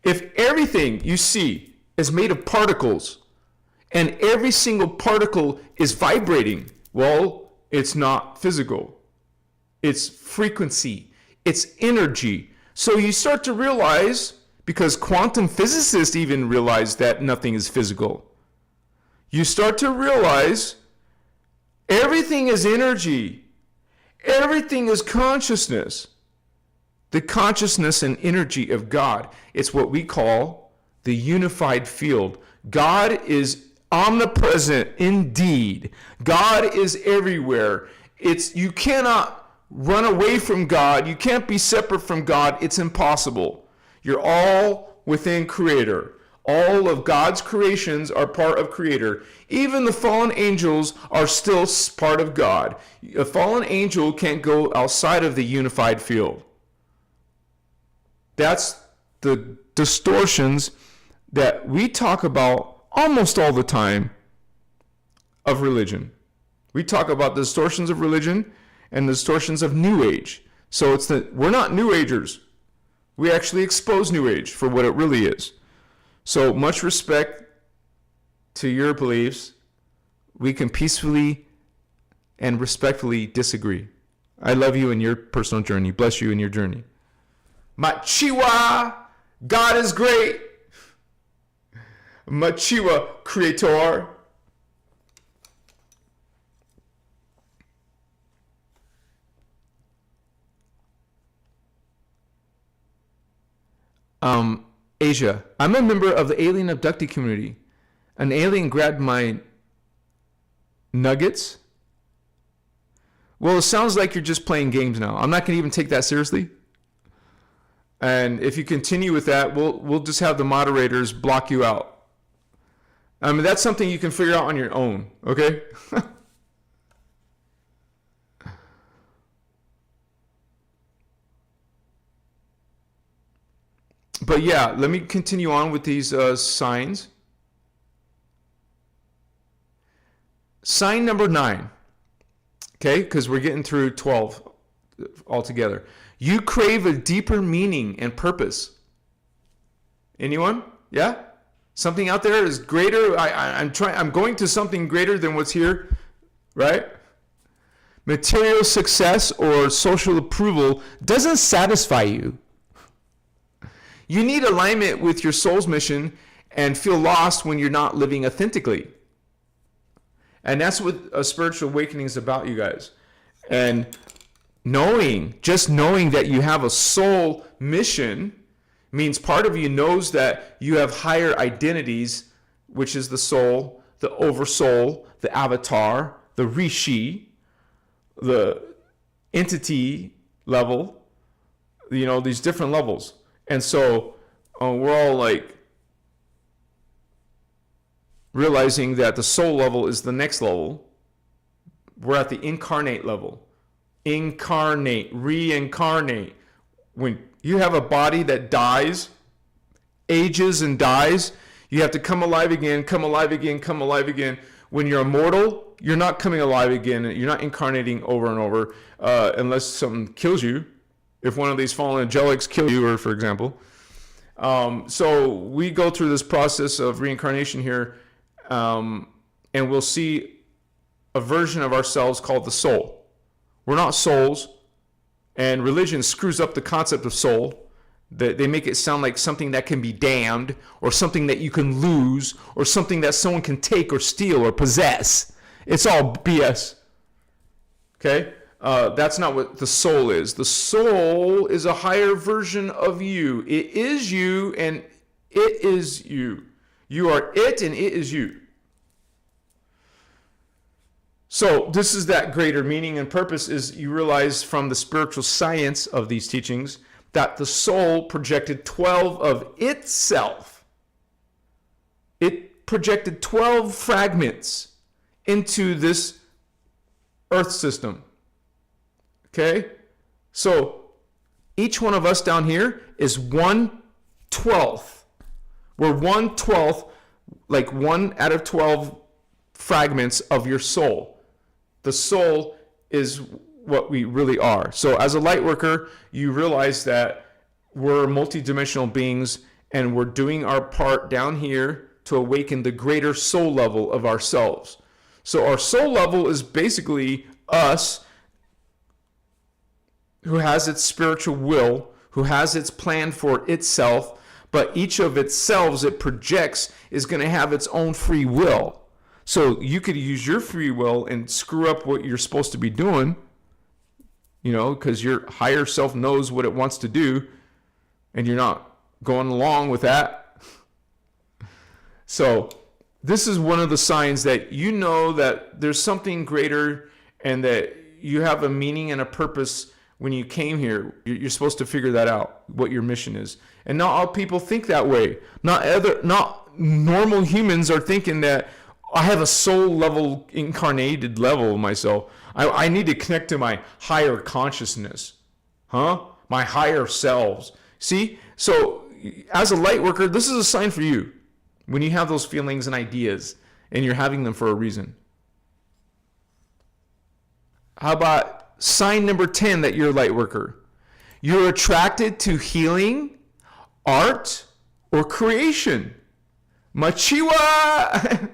If everything you see is made of particles, and every single particle is vibrating, well, it's not physical. It's frequency. It's energy. So you start to realize, because quantum physicists even realize that nothing is physical. You start to realize everything is energy. Everything is consciousness. The consciousness and energy of God. It's what we call the unified field. God is omnipresent indeed. God is everywhere. You cannot run away from God. You can't be separate from God. It's impossible. You're all within Creator. All of God's creations are part of Creator. Even the fallen angels are still part of God. A fallen angel can't go outside of the unified field. That's the distortions that we talk about almost all the time of religion. We talk about the distortions of religion and the distortions of New Age. So we're not New Agers. We actually expose New Age for what it really is. So much respect to your beliefs. We can peacefully and respectfully disagree. I love you in your personal journey. Bless you in your journey. Machiwa, God is great. Machiwa, Creator. Asia, I'm a member of the alien abductee community. An alien grabbed my nuggets. Well, it sounds like you're just playing games now. I'm not going to even take that seriously. And if you continue with that, we'll just have the moderators block you out. I mean, that's something you can figure out on your own, okay? But yeah, let me continue on with these signs. Sign number 9, okay? Because we're getting through 12 altogether. You crave a deeper meaning and purpose. Anyone? Yeah? Something out there is greater. I'm going to something greater than what's here, right? Material success or social approval doesn't satisfy you. You need alignment with your soul's mission and feel lost when you're not living authentically. And that's what a spiritual awakening is about, you guys. And just knowing that you have a soul mission means part of you knows that you have higher identities, which is the soul, the oversoul, the avatar, the rishi, the entity level, these different levels. And so we're all like realizing that the soul level is the next level. We're at the incarnate level. Incarnate, reincarnate. When you have a body that dies, ages and dies, you have to come alive again, come alive again, come alive again. When you're immortal, you're not coming alive again. You're not incarnating over and over unless something kills you. If one of these fallen angelics kill you, or for example. So we go through this process of reincarnation here, and we'll see a version of ourselves called the soul. We're not souls, and religion screws up the concept of soul. They make it sound like something that can be damned, or something that you can lose, or something that someone can take or steal or possess. It's all BS. Okay? That's not what the soul is. The soul is a higher version of you. It is you, and it is you. You are it, and it is you. So this is that greater meaning and purpose, is you realize from the spiritual science of these teachings that the soul projected 12 of itself. It projected 12 fragments into this earth system. Okay? So each one of us down here is 1/12. We're 1/12, like 1 out of 12 fragments of your soul. The soul is what we really are. So as a light worker, you realize that we're multidimensional beings, and we're doing our part down here to awaken the greater soul level of ourselves. So our soul level is basically us, who has its spiritual will, who has its plan for itself, but each of its selves it projects is going to have its own free will. So you could use your free will and screw up what you're supposed to be doing, because your higher self knows what it wants to do, and you're not going along with that. So this is one of the signs that you know that there's something greater, and that you have a meaning and a purpose. When you came here, you're supposed to figure that out, what your mission is. And not all people think that way. Not normal humans are thinking that I have a soul level, incarnated level of myself. I need to connect to my higher consciousness. My higher selves. See? So as a light worker, this is a sign for you. When you have those feelings and ideas, and you're having them for a reason. How about sign number 10 that you're a light worker? You're attracted to healing, art, or creation. Machiwa!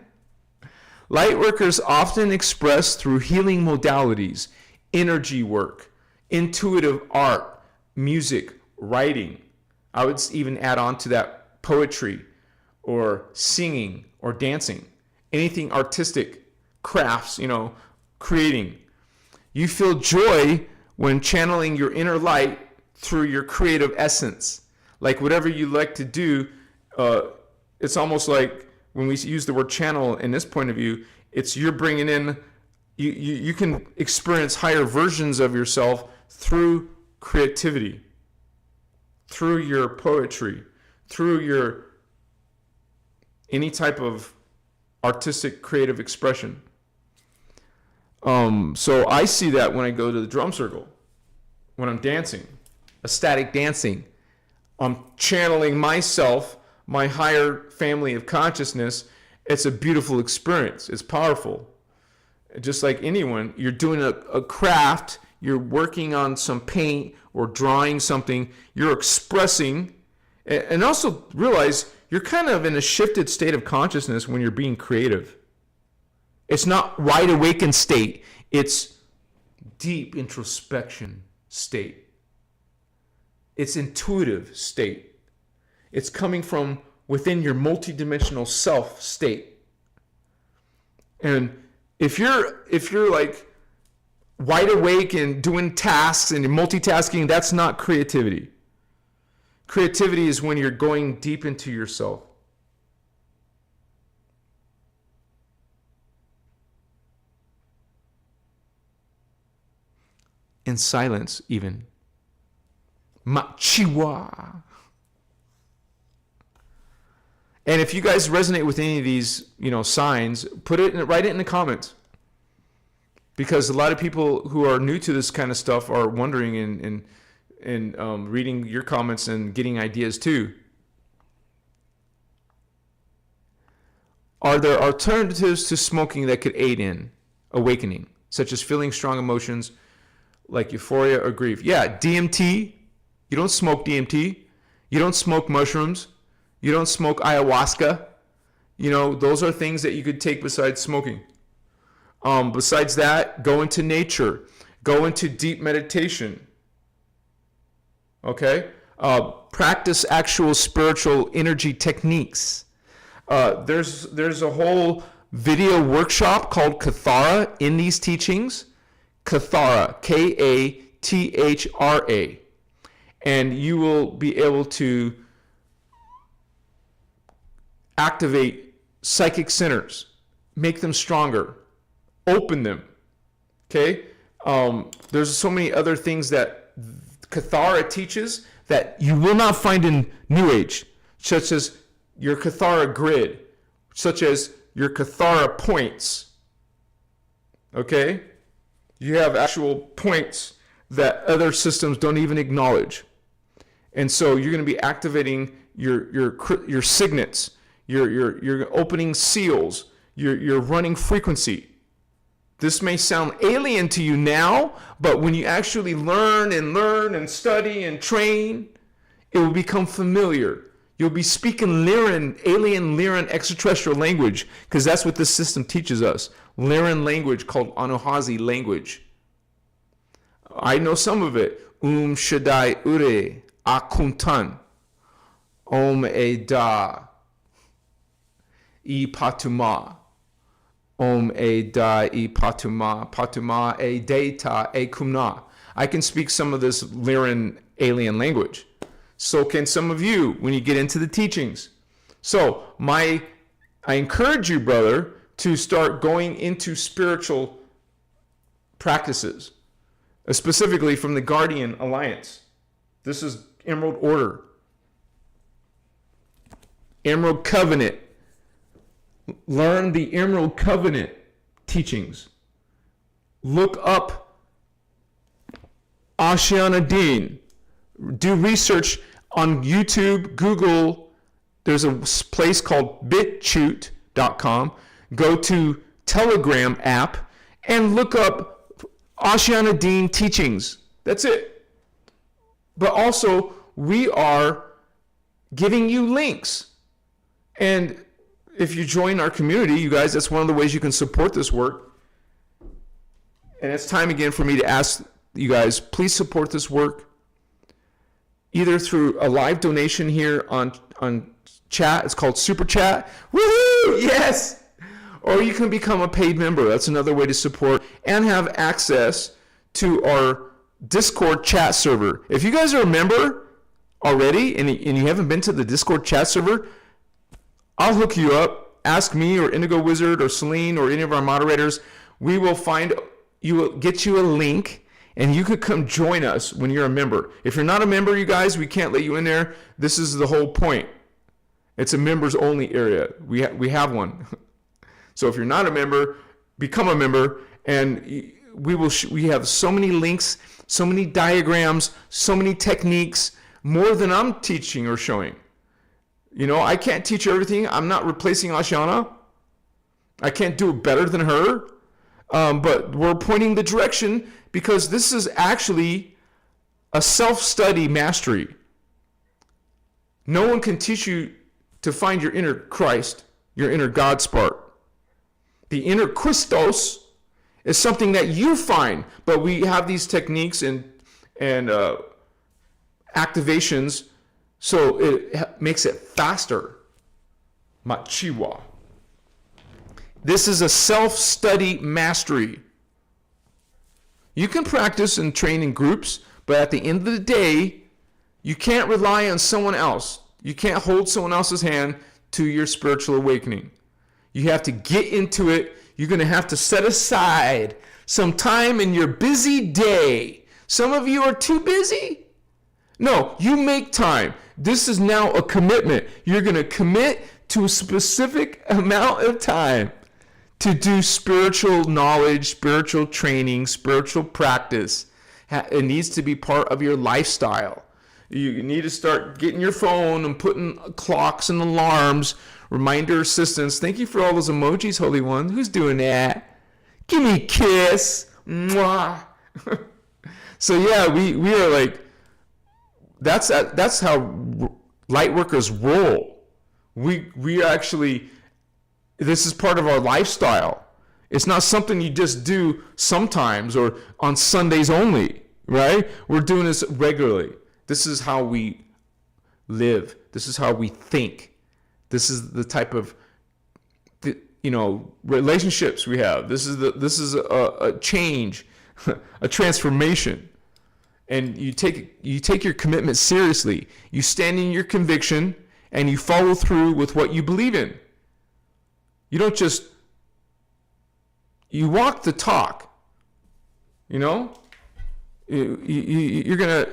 Light workers often express through healing modalities, energy work, intuitive art, music, writing. I would even add on to that poetry, or singing, or dancing. Anything artistic, crafts, creating. You feel joy when channeling your inner light through your creative essence. Like whatever you like to do, it's almost like when we use the word channel in this point of view, it's you're bringing in, you can experience higher versions of yourself through creativity, through your poetry, through your any type of artistic creative expression. So I see that when I go to the drum circle, when I'm dancing, ecstatic dancing, I'm channeling myself, my higher family of consciousness. It's a beautiful experience. It's powerful. Just like anyone, you're doing a craft, you're working on some paint or drawing something, you're expressing, and also realize you're kind of in a shifted state of consciousness when you're being creative. It's not wide awakened state. It's deep introspection state. It's intuitive state. It's coming from within your multidimensional self state. And if you're like wide awake and doing tasks and multitasking, that's not creativity. Creativity is when you're going deep into yourself. In silence, even. Machiwa. And if you guys resonate with any of these, signs, write it in the comments. Because a lot of people who are new to this kind of stuff are wondering and reading your comments and getting ideas too. Are there alternatives to smoking that could aid in awakening, such as feeling strong emotions like euphoria or grief? Yeah, DMT. You don't smoke DMT. You don't smoke mushrooms. You don't smoke ayahuasca. Those are things that you could take besides smoking. Besides that, go into nature. Go into deep meditation. Okay? Practice actual spiritual energy techniques. There's a whole video workshop called Kathara in these teachings. Kathara, Kathra. And you will be able to activate psychic centers, make them stronger, open them. Okay? There's so many other things that Kathara teaches that you will not find in New Age, such as your Kathara grid, such as your Kathara points. Okay? You have actual points that other systems don't even acknowledge. And so you're going to be activating your signets, your opening seals, your running frequency. This may sound alien to you now, but when you actually learn and study and train, it will become familiar. You'll be speaking alien Lyran extraterrestrial language, because that's what this system teaches us. Lyran language called Anuhazi language. I know some of it. Shaddai Ure, Akuntan, Om Eda, I Patuma, Om Eda, I Patuma, Patuma, E Data, E Kumna. I can speak some of this Lyran alien language. So can some of you when you get into the teachings. So I encourage you, brother, to start going into spiritual practices, specifically from the Guardian Alliance. This is Emerald Order. Emerald Covenant. Learn the Emerald Covenant teachings. Look up Ashiana Dean. Do research on YouTube, Google. There's a place called bitchute.com. Go to Telegram app and look up Ashiana Dean teachings. That's it. But also, we are giving you links. And if you join our community, you guys, that's one of the ways you can support this work. And it's time again for me to ask you guys, please support this work. Either through a live donation here on chat. It's called Super Chat. Woohoo! Yes! Or you can become a paid member. That's another way to support and have access to our Discord chat server. If you guys are a member already and you haven't been to the Discord chat server, I'll hook you up. Ask me or Indigo Wizard or Celine or any of our moderators. We will get you a link. And you could come join us when you're a member. If you're not a member, you guys, we can't let you in there. This is the whole point. It's a members only area. We have one. So if you're not a member, become a member. And we have so many links, so many diagrams, so many techniques, more than I'm teaching or showing. I can't teach everything. I'm not replacing Ashiana. I can't do it better than her. But we're pointing the direction, because this is actually a self-study mastery. No one can teach you to find your inner Christ, your inner God spark. The inner Christos It's something that you find, but we have these techniques and activations, so it makes it faster. Machiwa. This is a self-study mastery. You can practice and train in groups, but at the end of the day, you can't rely on someone else. You can't hold someone else's hand to your spiritual awakening. You have to get into it. You're going to have to set aside some time in your busy day. Some of you are too busy. No, you make time. This is now a commitment. You're going to commit to a specific amount of time to do spiritual knowledge, spiritual training, spiritual practice. It needs to be part of your lifestyle. You need to start getting your phone and putting clocks and alarms, reminder assistants. Thank you for all those emojis, Holy One. Who's doing that? Give me a kiss. Mwah. So yeah, we are like, that's how Lightworkers roll. We actually, this is part of our lifestyle. It's not something you just do sometimes or on Sundays only, right? We're doing this regularly. This is how we live. This is how we think. This is the type of, relationships we have. This is a change, a transformation. And you take your commitment seriously. You stand in your conviction and you follow through with what you believe in. You don't just, you walk the talk. You're going to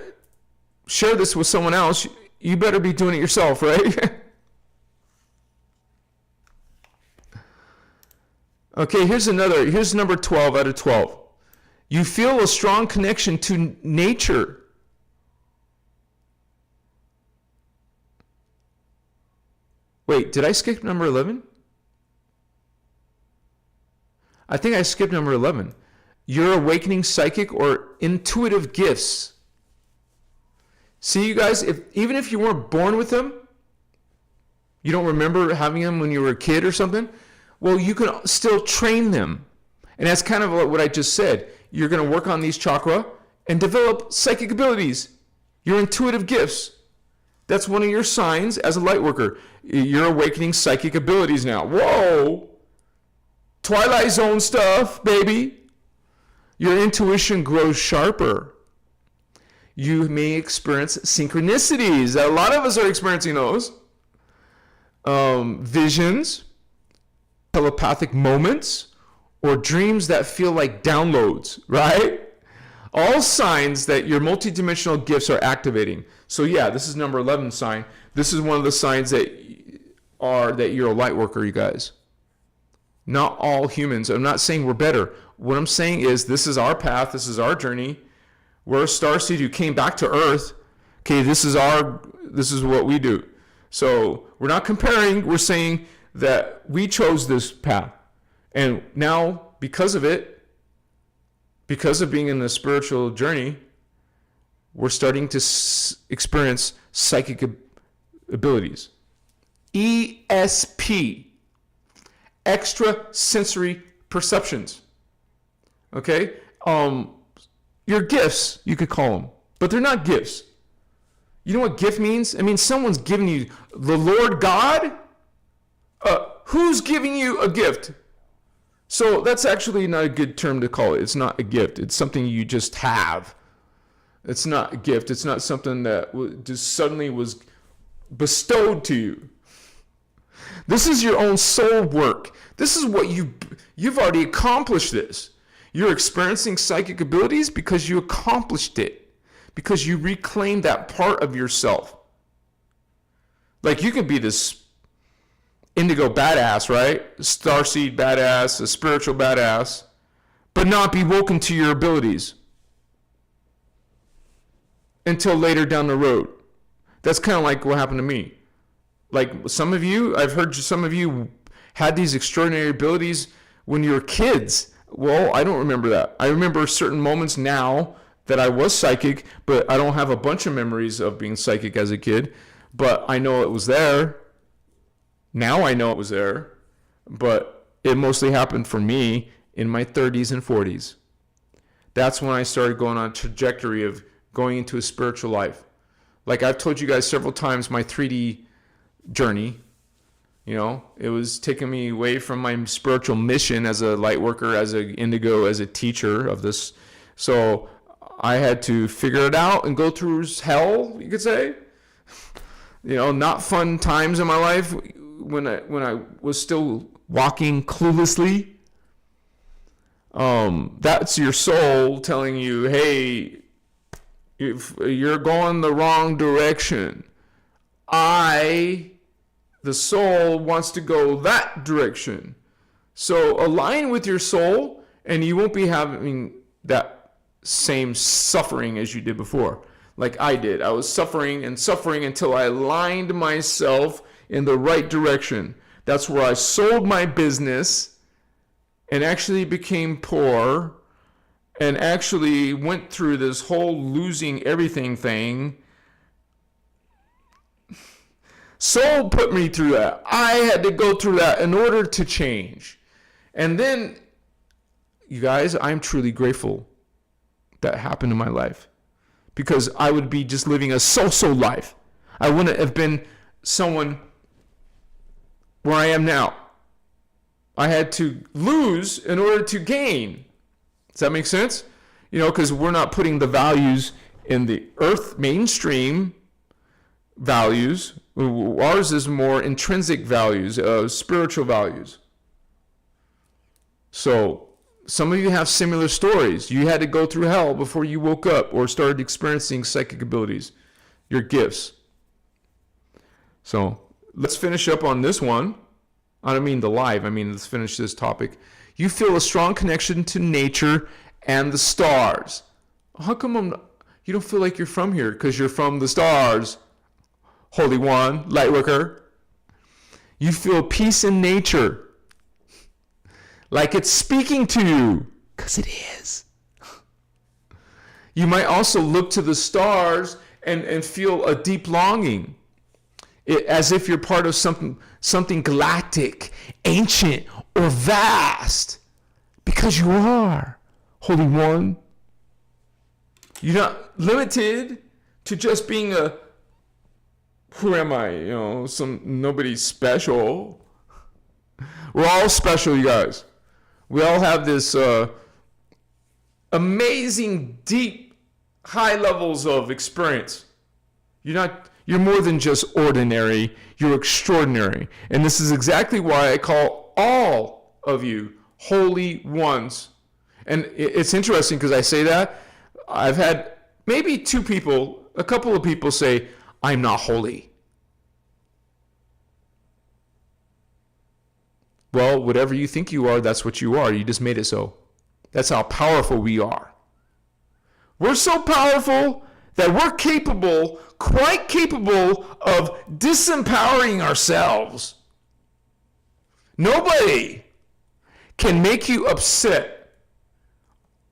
share this with someone else. You better be doing it yourself, right? Okay, here's number 12 out of 12. You feel a strong connection to nature. Wait, did I skip number 11? I think I skipped number 11. Your awakening psychic or intuitive gifts. See, you guys, even if you weren't born with them, you don't remember having them when you were a kid or something, well, you can still train them. And that's kind of what I just said. You're going to work on these chakra and develop psychic abilities, your intuitive gifts. That's one of your signs as a light worker. You're awakening psychic abilities now. Whoa! Twilight Zone stuff, baby. Your intuition grows sharper. You may experience synchronicities. A lot of us are experiencing those. Visions, telepathic moments, or dreams that feel like downloads, right? All signs that your multidimensional gifts are activating. So yeah, this is number 11 sign. This is one of the signs that you're a light worker, you guys. Not all humans. I'm not saying we're better. What I'm saying is this is our path. This is our journey. We're a starseed who came back to Earth. Okay, this is what we do. So we're not comparing. We're saying that we chose this path. And now, because of it, because of being in the spiritual journey, we're starting to experience psychic abilities. ESP, extrasensory perceptions. Okay? Your gifts, you could call them, but they're not gifts. You know what gift means? It means someone's giving you the Lord God. Who's giving you a gift? So that's actually not a good term to call it. It's not a gift. It's something you just have. It's not a gift. It's not something that just suddenly was bestowed to you. This is your own soul work. This is what you've already accomplished this. You're experiencing psychic abilities because you accomplished it. Because you reclaimed that part of yourself. Like you could be this Indigo badass, right? Starseed badass, a spiritual badass, but not be woken to your abilities until later down the road. That's kind of like what happened to me. Like I've heard some of you had these extraordinary abilities when you were kids. Well, I don't remember that. I remember certain moments now that I was psychic, but I don't have a bunch of memories of being psychic as a kid, but I know it was there. Now I know it was there, but it mostly happened for me in my 30s and 40s. That's when I started going on a trajectory of going into a spiritual life. Like I've told you guys several times, my 3D journey, it was taking me away from my spiritual mission as a light worker, as an Indigo, as a teacher of this. So I had to figure it out and go through hell, you could say. Not fun times in my life when I was still walking cluelessly. That's your soul telling you, hey, if you're going the wrong direction. The soul wants to go that direction. So align with your soul and you won't be having that same suffering as you did before. Like I did. I was suffering until I aligned myself in the right direction. That's where I sold my business and actually became poor and actually went through this whole losing everything thing. Soul put me through that. I had to go through that in order to change. And then, you guys, I'm truly grateful that happened in my life. Because I would be just living a so-so life. I wouldn't have been someone where I am now. I had to lose in order to gain. Does that make sense? Because we're not putting the values in the earth mainstream values. Ours is more intrinsic values, spiritual values. So some of you have similar stories. You had to go through hell before you woke up or started experiencing psychic abilities, your gifts. So let's finish up on this one. I don't mean the live. Let's finish this topic. You feel a strong connection to nature and the stars. How come you don't feel like you're from here? Because you're from the stars. Holy One, Lightworker. You feel peace in nature. Like it's speaking to you. Because it is. You might also look to the stars and feel a deep longing. As if you're part of something galactic, ancient, or vast. Because you are, Holy One. You're not limited to just being who am I? Nobody special. We're all special, you guys. We all have this amazing, deep, high levels of experience. You're more than just ordinary. You're extraordinary. And this is exactly why I call all of you holy ones. And it's interesting because I say that. I've had maybe a couple of people say, I'm not holy. Well, whatever you think you are, that's what you are. You just made it so. That's how powerful we are. We're so powerful that we're quite capable of disempowering ourselves. Nobody can make you upset.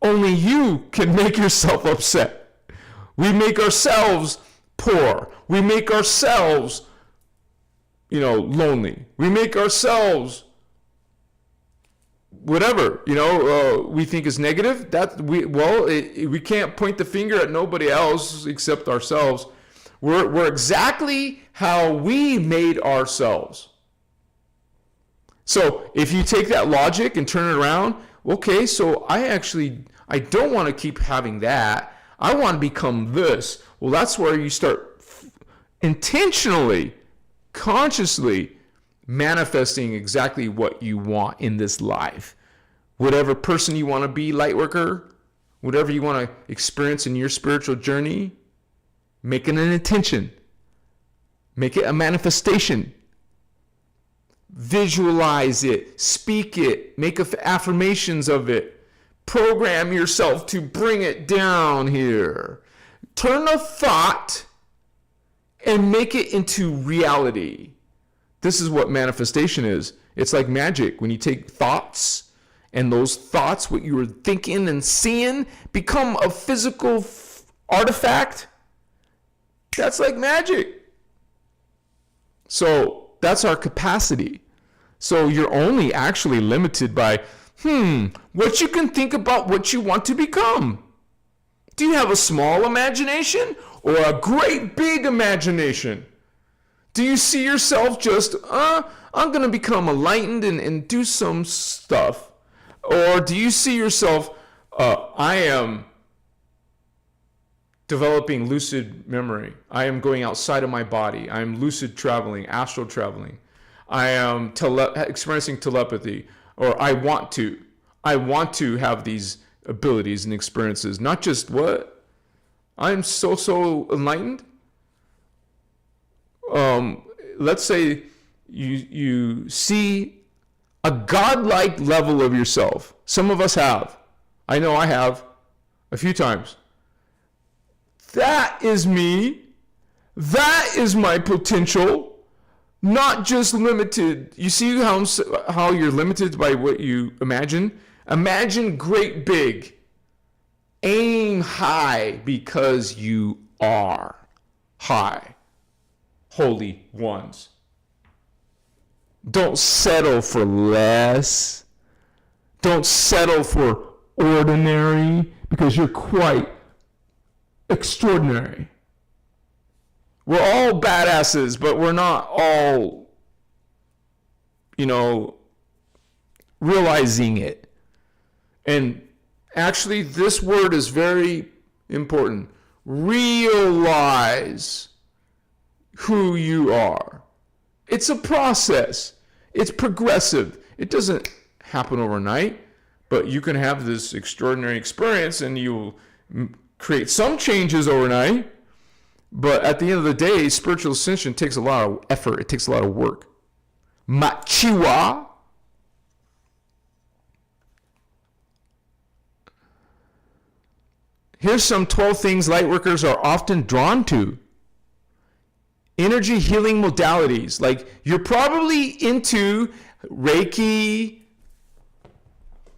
Only you can make yourself upset. We make ourselves poor. We make ourselves, lonely. We make ourselves whatever, we think is negative. We can't point the finger at nobody else except ourselves. We're exactly how we made ourselves. So if you take that logic and turn it around, okay, so I don't want to keep having that. I want to become this. Well, that's where you start intentionally, consciously manifesting exactly what you want in this life. Whatever person you want to be, Lightworker, whatever you want to experience in your spiritual journey, make it an intention. Make it a manifestation. Visualize it, speak it, make affirmations of it. Program yourself to bring it down here. Turn a thought and make it into reality. This is what manifestation is. It's like magic. When you take thoughts and those thoughts, what you were thinking and seeing, become a physical artifact, that's like magic. So that's our capacity. So you're only actually limited by What you can think about what you want to become. Do you have a small imagination or a great big imagination? Do you see yourself just, I'm going to become enlightened and do some stuff? Or do you see yourself, I am developing lucid memory. I am going outside of my body. I am lucid traveling, astral traveling. I am experiencing telepathy, or I want to have these abilities and experiences. Not just what? I'm so enlightened. Let's say you see a godlike level of yourself. Some of us have. I know I have a few times. That is me. That is my potential. Not just limited. You see how you're limited by what you imagine? Imagine great big. Aim high because you are high. Holy ones. Don't settle for less. Don't settle for ordinary because you're quite extraordinary. We're all badasses, but we're not all, realizing it. And actually, this word is very important. Realize who you are. It's a process. It's progressive. It doesn't happen overnight, but you can have this extraordinary experience and you'll create some changes overnight. But at the end of the day, spiritual ascension takes a lot of effort. It takes a lot of work. Machiwa. Here's some 12 things lightworkers are often drawn to. Energy healing modalities. Like, you're probably into Reiki,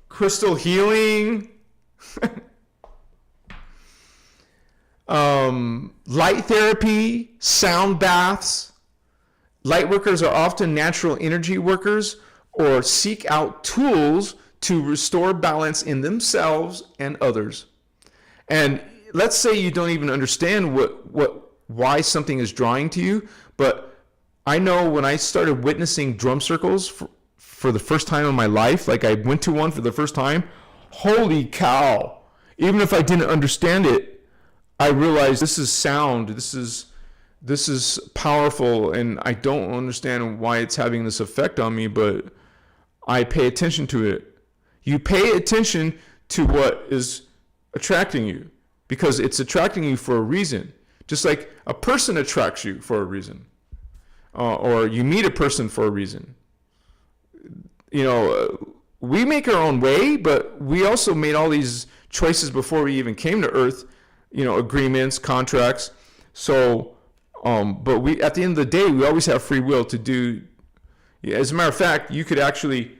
crystal healing, light therapy, sound baths. Lightworkers are often natural energy workers or seek out tools to restore balance in themselves and others. And let's say you don't even understand why something is drawing to you, but I know when I started witnessing drum circles for the first time in my life, like I went to one for the first time, holy cow. Even if I didn't understand it, I realized this is sound, this is powerful, and I don't understand why it's having this effect on me, but I pay attention to it. You pay attention to what is attracting you, because it's attracting you for a reason. Just like a person attracts you for a reason, or you meet a person for a reason. We make our own way, but we also made all these choices before we even came to Earth. Agreements, contracts. So, but we, at the end of the day, we always have free will to do. As a matter of fact, you could actually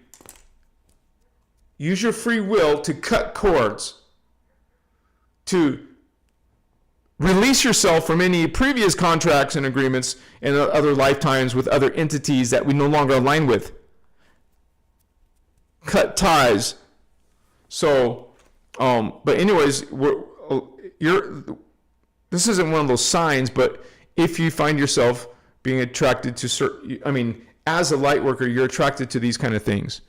use your free will to cut cords, to release yourself from any previous contracts and agreements and other lifetimes with other entities that we no longer align with. Cut ties. So, but anyways, this isn't one of those signs, but if you find yourself being attracted to certain, as a light worker, you're attracted to these kind of things.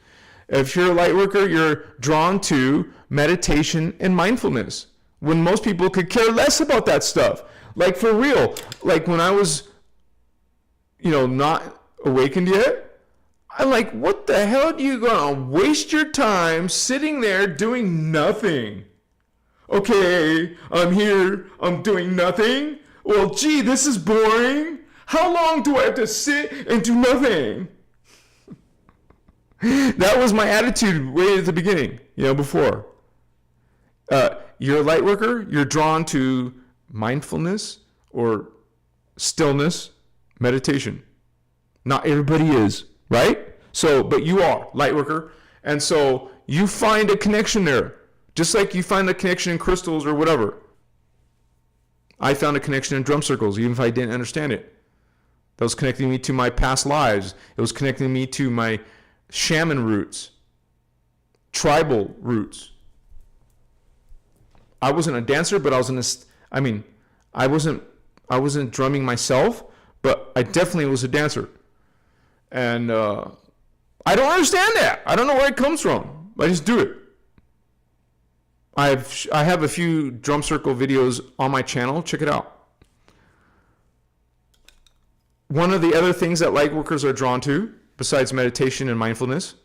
If you're a light worker, you're drawn to meditation and mindfulness, when most people could care less about that stuff. Like, for real, like when I was, not awakened yet, I'm like, what the hell are you gonna waste your time sitting there doing nothing? Okay, I'm here, I'm doing nothing. Well, gee, this is boring. How long do I have to sit and do nothing? That was my attitude way at the beginning, before. You're a light worker, you're drawn to mindfulness or stillness, meditation. Not everybody is, right? So, but you are light worker. And so you find a connection there. Just like you find a connection in crystals or whatever. I found a connection in drum circles, even if I didn't understand it. That was connecting me to my past lives. It was connecting me to my shaman roots. tribal roots. I wasn't a dancer, but I wasn't drumming myself, but I definitely was a dancer. And I don't understand that. I don't know where it comes from. I just do it. I have a few drum circle videos on my channel. Check it out. One of the other things that light workers are drawn to, besides meditation and mindfulness,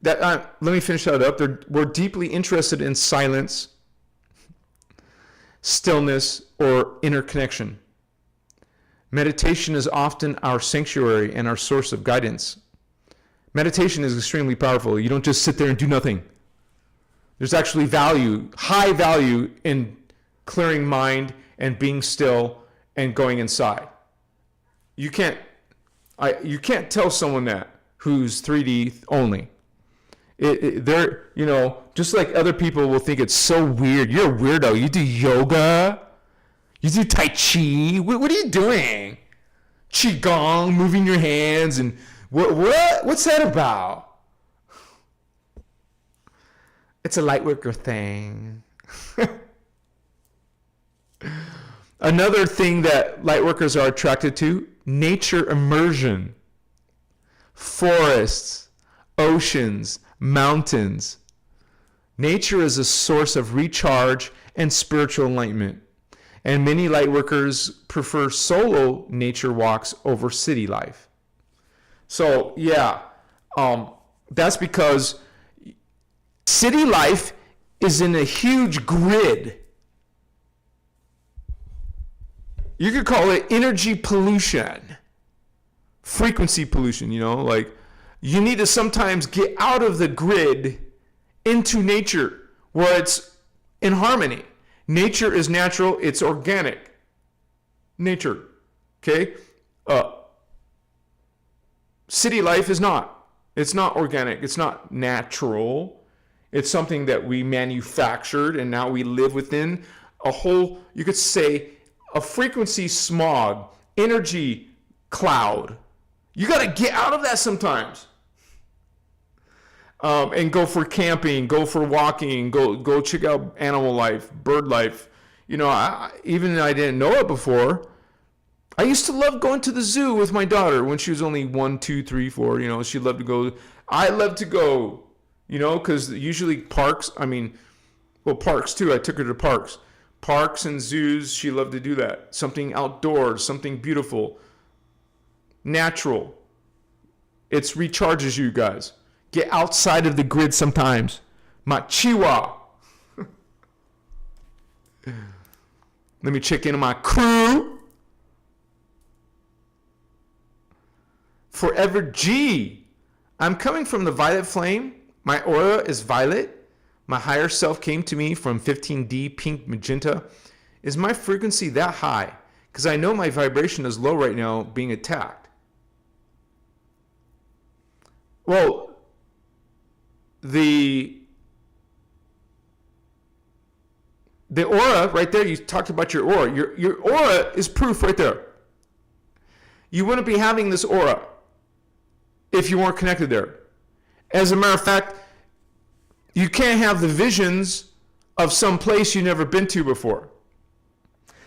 let me finish that up. We're deeply interested in silence, stillness, or inner connection. Meditation is often our sanctuary and our source of guidance. Meditation is extremely powerful. You don't just sit there and do nothing. There's actually value, high value, in clearing mind and being still and going inside. You can't tell someone that who's 3D only. They're, just like other people will think it's so weird. You're a weirdo. You do yoga. You do Tai Chi. What are you doing? Qigong, moving your hands, and what's that about? It's a lightworker thing. Another thing that lightworkers are attracted to, nature immersion. Forests, oceans, mountains. Nature is a source of recharge and spiritual enlightenment. And many lightworkers prefer solo nature walks over city life. So, yeah, that's because city life is in a huge grid. You could call it energy pollution, frequency pollution, like you need to sometimes get out of the grid into nature where it's in harmony. Nature is natural, it's organic. Nature, okay? City life is not. It's not organic, it's not natural. It's something that we manufactured and now we live within a whole, you could say, a frequency smog, energy cloud. You got to get out of that sometimes. And go for camping, go for walking, go check out animal life, bird life. I didn't know it before. I used to love going to the zoo with my daughter when she was only 1, 2, 3, 4. She loved to go. I love to go, because usually parks too. I took her to parks. Parks and zoos, she loved to do that. Something outdoors, something beautiful, natural. It recharges you guys. Get outside of the grid sometimes. Machiwa. Let me check in on my crew. Forever G. I'm coming from the violet flame. My aura is violet. My higher self came to me from 15D pink magenta. Is my frequency that high? Because I know my vibration is low right now being attacked. Well, the aura right there, you talked about your aura. Your aura is proof right there. You wouldn't be having this aura if you weren't connected there. As a matter of fact, you can't have the visions of some place you've never been to before.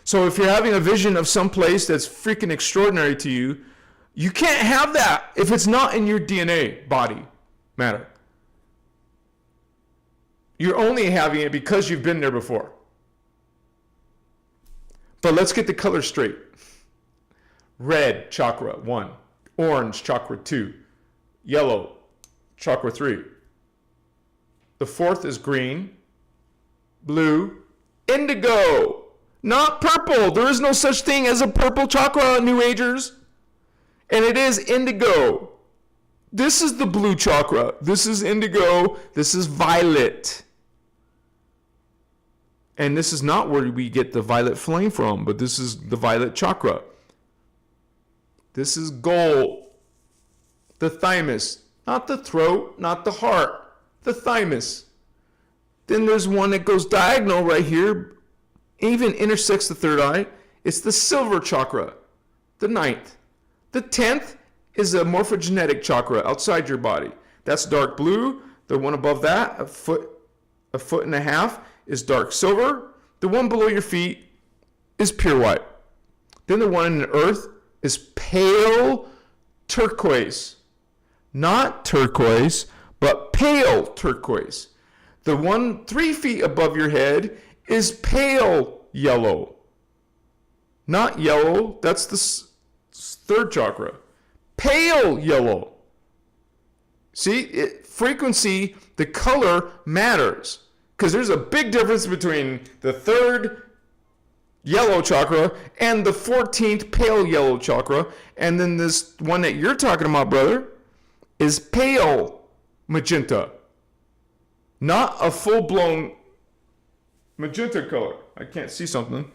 So if you're having a vision of some place that's freaking extraordinary to you, you can't have that if it's not in your DNA, body, matter. You're only having it because you've been there before. But let's get the color straight. Red, chakra 1. Orange, chakra 2. Yellow, chakra 3. The fourth is green, blue, indigo, not purple. There is no such thing as a purple chakra, New Agers. And it is indigo. This is the blue chakra. This is indigo. This is violet. And this is not where we get the violet flame from, but this is the violet chakra. This is gold. The thymus, not the throat, not the heart. The thymus. Then there's one that goes diagonal right here, even intersects the third eye. It's the silver chakra, the 9th. The 10th is a morphogenetic chakra outside your body. that's dark blue. The one above that, a foot and a half, is dark silver. The one below your feet is pure white. Then the one in the earth is pale turquoise. Not turquoise, but pale turquoise. The one 3 feet above your head is pale yellow. Not yellow, that's the third chakra. Pale yellow. See, frequency, the color matters. Because there's a big difference between the third yellow chakra and the 14th pale yellow chakra. And then this one that you're talking about, brother, is pale magenta. Not a full-blown magenta color. I can't see something,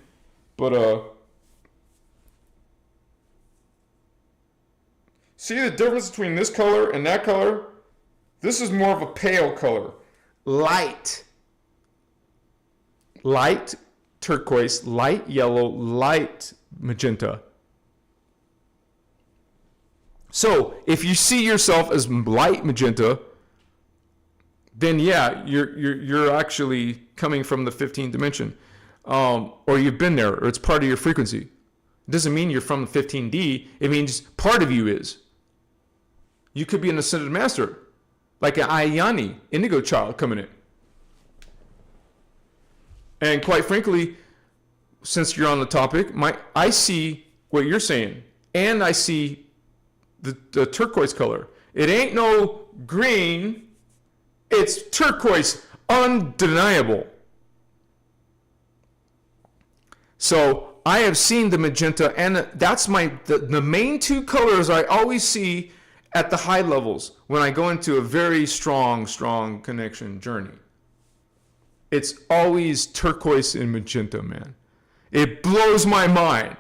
but see the difference between this color and that color? This is more of a pale color. Light turquoise, light yellow, light magenta. So if you see yourself as light magenta, then yeah, you're actually coming from the 15th dimension, or you've been there, or it's part of your frequency. It doesn't mean you're from the 15D. It means part of you is. You could be an ascended master, like an Ayani, indigo child coming in. And quite frankly, since you're on the topic, I see what you're saying, and I see the turquoise color. It ain't no green. It's turquoise, undeniable. So I have seen the magenta, and that's the main two colors I always see at the high levels when I go into a very strong connection journey. It's always turquoise and magenta, man. It blows my mind.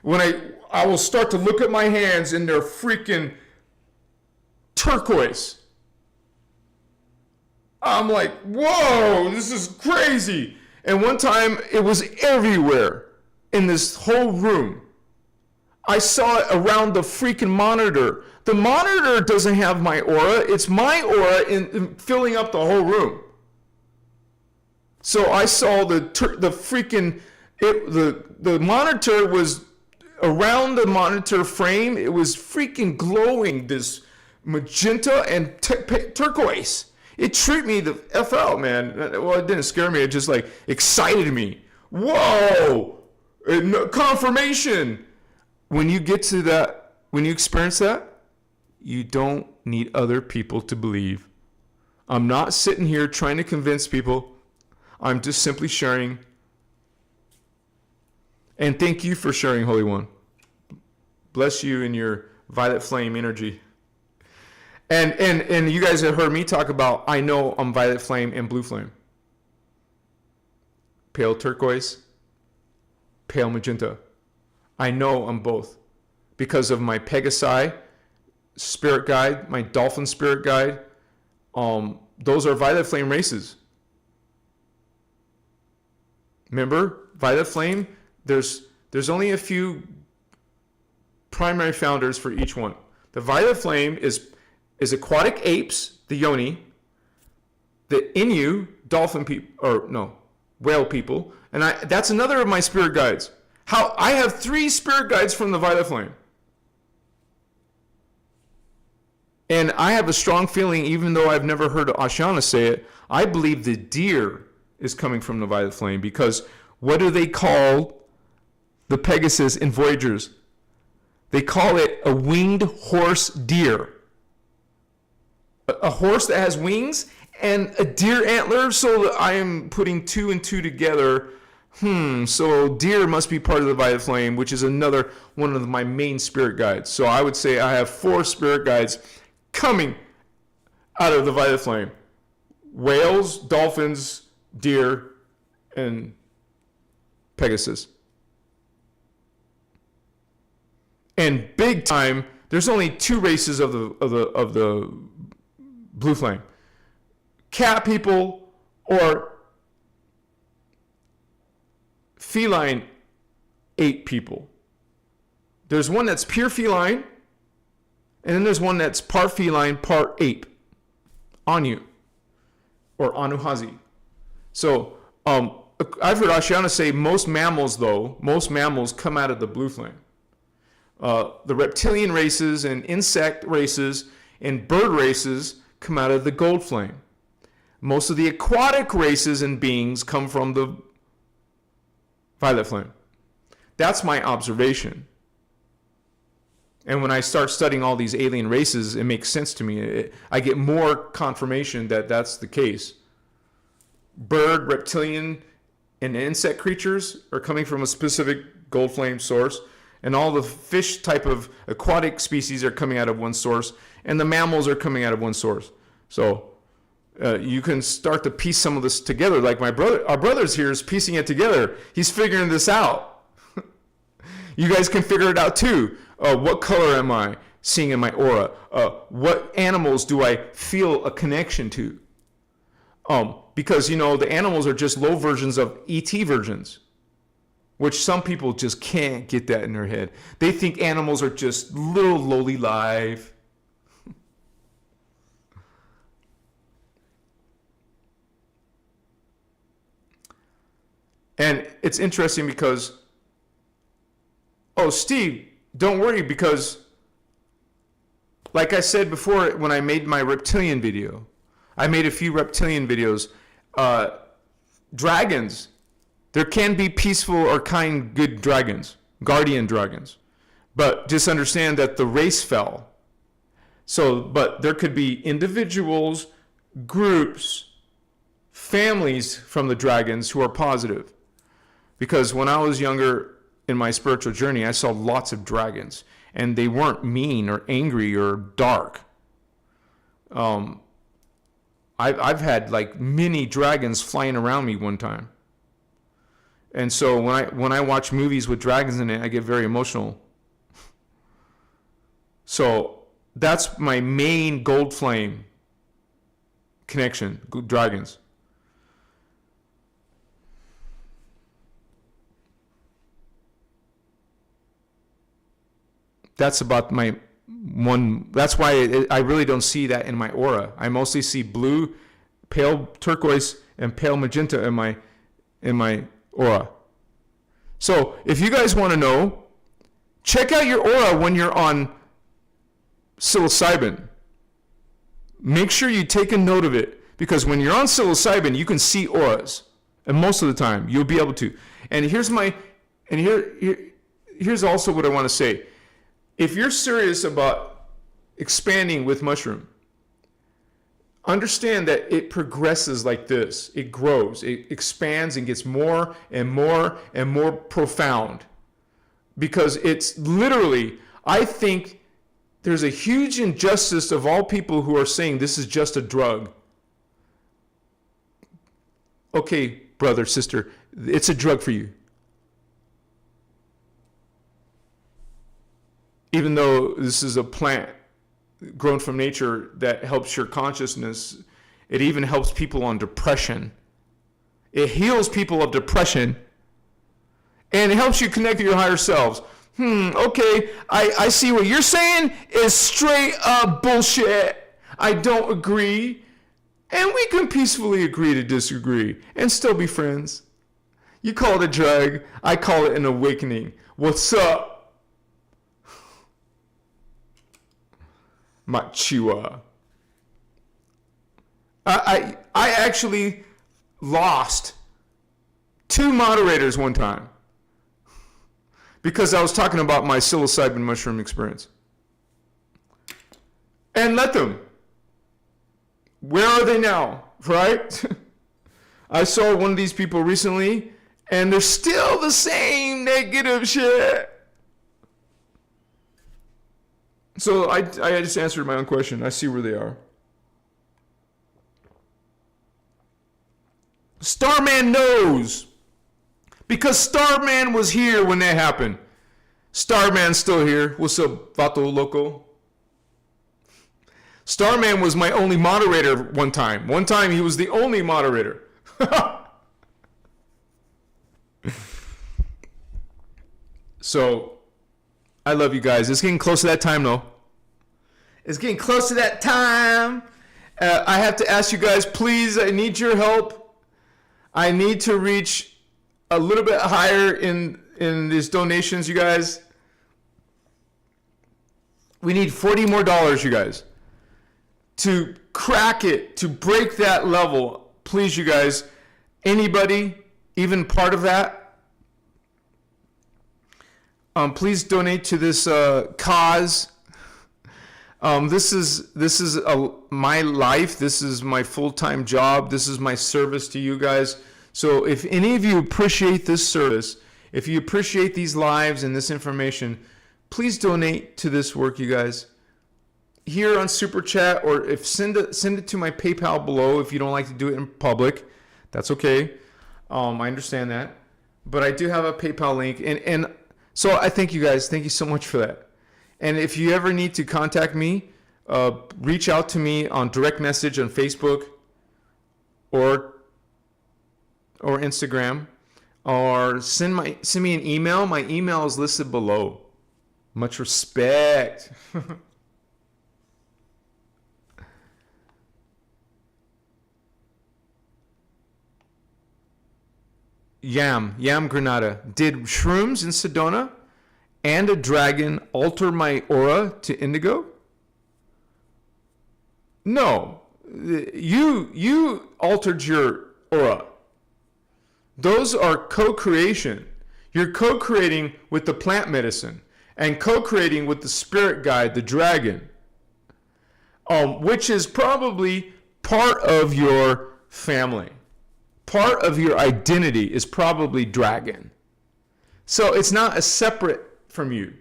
When I will start to look at my hands and they're freaking turquoise. I'm like, whoa, this is crazy. And one time it was everywhere in this whole room. I saw it around the freaking monitor. The monitor doesn't have my aura. It's my aura in filling up the whole room. So I saw the monitor was around the monitor frame. It was freaking glowing, this magenta and turquoise. It tripped me the F out, man. Well, it didn't scare me. It just like excited me. Whoa! Confirmation. When you get to that, when you experience that, you don't need other people to believe. I'm not sitting here trying to convince people. I'm just simply sharing. And thank you for sharing, Holy One. Bless you in your violet flame energy. And you guys have heard me talk about, I know I'm violet flame and blue flame. Pale turquoise, pale magenta. I know I'm both because of my Pegasi spirit guide, my dolphin spirit guide. Those are violet flame races. Remember, violet flame, there's only a few primary founders for each one. The violet flame is aquatic apes, the yoni, the Inu, dolphin people, or no, whale people, and that's another of my spirit guides. I have 3 spirit guides from the violet flame. And I have a strong feeling, even though I've never heard Ashana say it, I believe the deer is coming from the violet flame, because what do they call the Pegasus in Voyagers? They call it a winged horse deer. A horse that has wings and a deer antler, so I am putting 2 and 2 together. So deer must be part of the violet flame, which is another one of my main spirit guides. So I would say I have 4 spirit guides coming out of the violet flame. Whales, dolphins, deer, and Pegasus. And big time, there's only 2 races of the blue flame. Cat people or feline ape people. There's one that's pure feline, and then there's one that's part feline, part ape. Anu or Anuhazi. So I've heard Ashiana say most mammals come out of the blue flame. The reptilian races and insect races and bird races come out of the gold flame. Most of the aquatic races and beings come from the violet flame. That's my observation. And when I start studying all these alien races, it makes sense to me. I get more confirmation that that's the case. Bird, reptilian, and insect creatures are coming from a specific gold flame source. And all the fish type of aquatic species are coming out of one source. And the mammals are coming out of one source. So you can start to piece some of this together. Like our brother's here is piecing it together. He's figuring this out. You guys can figure it out too. What color am I seeing in my aura? What animals do I feel a connection to? Because, the animals are just low versions of ET versions, which some people just can't get that in their head. They think animals are just little lowly live. And it's interesting because, Steve, don't worry, because like I said before, when I made my reptilian video, I made a few reptilian videos. Dragons, there can be peaceful or kind, good dragons, guardian dragons. But just understand that the race fell. But there could be individuals, groups, families from the dragons who are positive. Because when I was younger in my spiritual journey, I saw lots of dragons. And they weren't mean or angry or dark. I've had like many dragons flying around me one time. And so when I watch movies with dragons in it, I get very emotional. So that's my main gold flame connection, dragons. That's about my one. That's why I really don't see that in my aura. I mostly see blue, pale turquoise, and pale magenta in my aura. So if you guys want to know, check out your aura when you're on psilocybin. Make sure you take a note of it, because when you're on psilocybin, you can see auras, and most of the time you'll be able to. And here's also what I want to say. If you're serious about expanding with mushroom, understand that it progresses like this. It grows, it expands and gets more and more and more profound. Because it's literally, I think there's a huge injustice of all people who are saying this is just a drug. Okay, brother, sister, it's a drug for you. Even though this is a plant grown from nature that helps your consciousness, it even helps people on depression. It heals people of depression, and it helps you connect to your higher selves. Okay, I see what you're saying is straight up bullshit. I don't agree. And we can peacefully agree to disagree and still be friends. You call it a drug, I call it an awakening. What's up? Machua. I actually lost 2 moderators one time because I was talking about my psilocybin mushroom experience. And let them. Where are they now? Right? I saw one of these people recently, and they're still the same negative shit. So I just answered my own question. I see where they are. Starman knows. Because Starman was here when that happened. Starman's still here. What's up, Vato Loco? Starman was my only moderator one time. One time he was the only moderator. So, I love you guys. It's getting close to that time, though. It's getting close to that time. I have to ask you guys, please, I need your help. I need to reach a little bit higher in these donations, you guys. We need $40 more, you guys, to crack it, to break that level. Please, you guys, anybody, even part of that, please donate to this cause. This is my life. This is my full-time job. This is my service to you guys. So if any of you appreciate this service, if you appreciate these lives and this information, please donate to this work, you guys. Here on Super Chat, or if send it to my PayPal below if you don't like to do it in public. That's okay. I understand that. But I do have a PayPal link. And so I thank you guys. Thank you so much for that. And if you ever need to contact me, reach out to me on direct message on Facebook or Instagram, or send me an email. My email is listed below. Much respect. Yam Granada. Did shrooms in Sedona and a dragon alter my aura to indigo? No. You altered your aura. Those are co-creation. You're co-creating with the plant medicine and co-creating with the spirit guide, the dragon, which is probably part of your family. Part of your identity is probably dragon. So it's not a separate from you.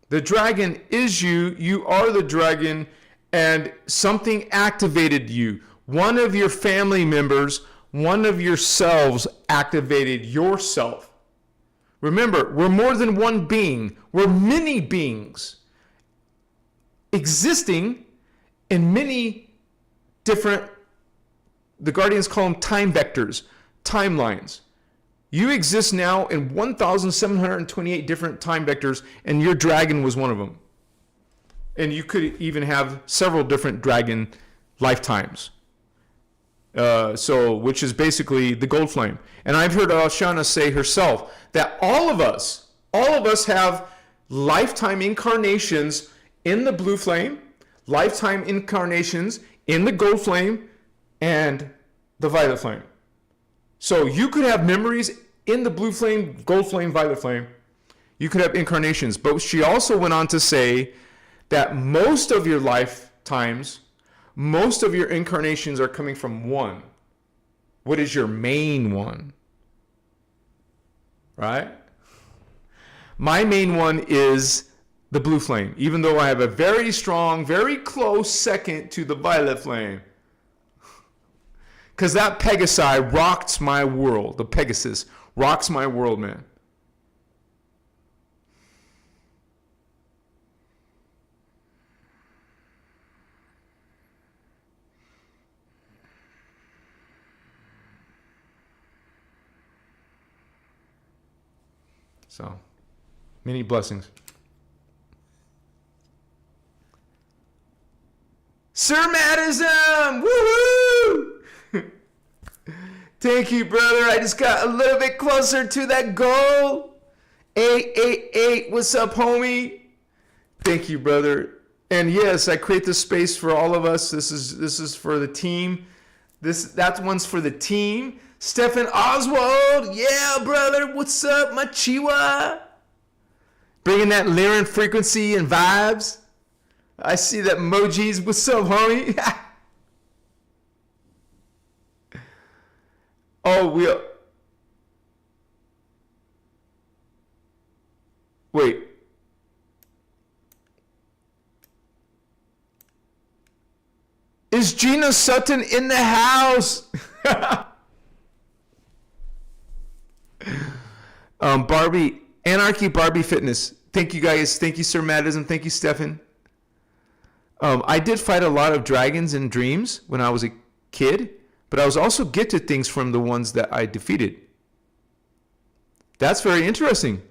The dragon is you. You are the dragon, and something activated you. One of your family members, one of your selves activated yourself. Remember, we're more than one being. We're many beings existing in many different, the Guardians call them time vectors, timelines. You exist now in 1,728 different time vectors, and your dragon was one of them. And you could even have several different dragon lifetimes. Which is basically the gold flame. And I've heard Ashana say herself that all of us have lifetime incarnations in the blue flame, lifetime incarnations in the gold flame, and the violet flame. So you could have memories in the blue flame, gold flame, violet flame. You could have incarnations. But she also went on to say that most of your lifetimes, most of your incarnations are coming from one. What is your main one? Right? My main one is the blue flame, even though I have a very strong, very close second to the violet flame. Because that Pegasi rocked my world. The Pegasus rocks my world, man. So, many blessings. Sir Madism! Woohoo! Thank you, brother. I just got a little bit closer to that goal. 888. What's up, homie? Thank you, brother. And yes, I create this space for all of us. This is for the team. That one's for the team. Stephen Oswald. Yeah, brother. What's up, my Chiwa? Bringing that Lyran frequency and vibes. I see that emojis. What's up, homie? Oh, wait. Is Gina Sutton in the house? Barbie, Anarchy Barbie Fitness. Thank you guys. Thank you, Sir Madism. Thank you, Stefan. I did fight a lot of dragons in dreams when I was a kid. But I was also gifted things from the ones that I defeated. That's very interesting.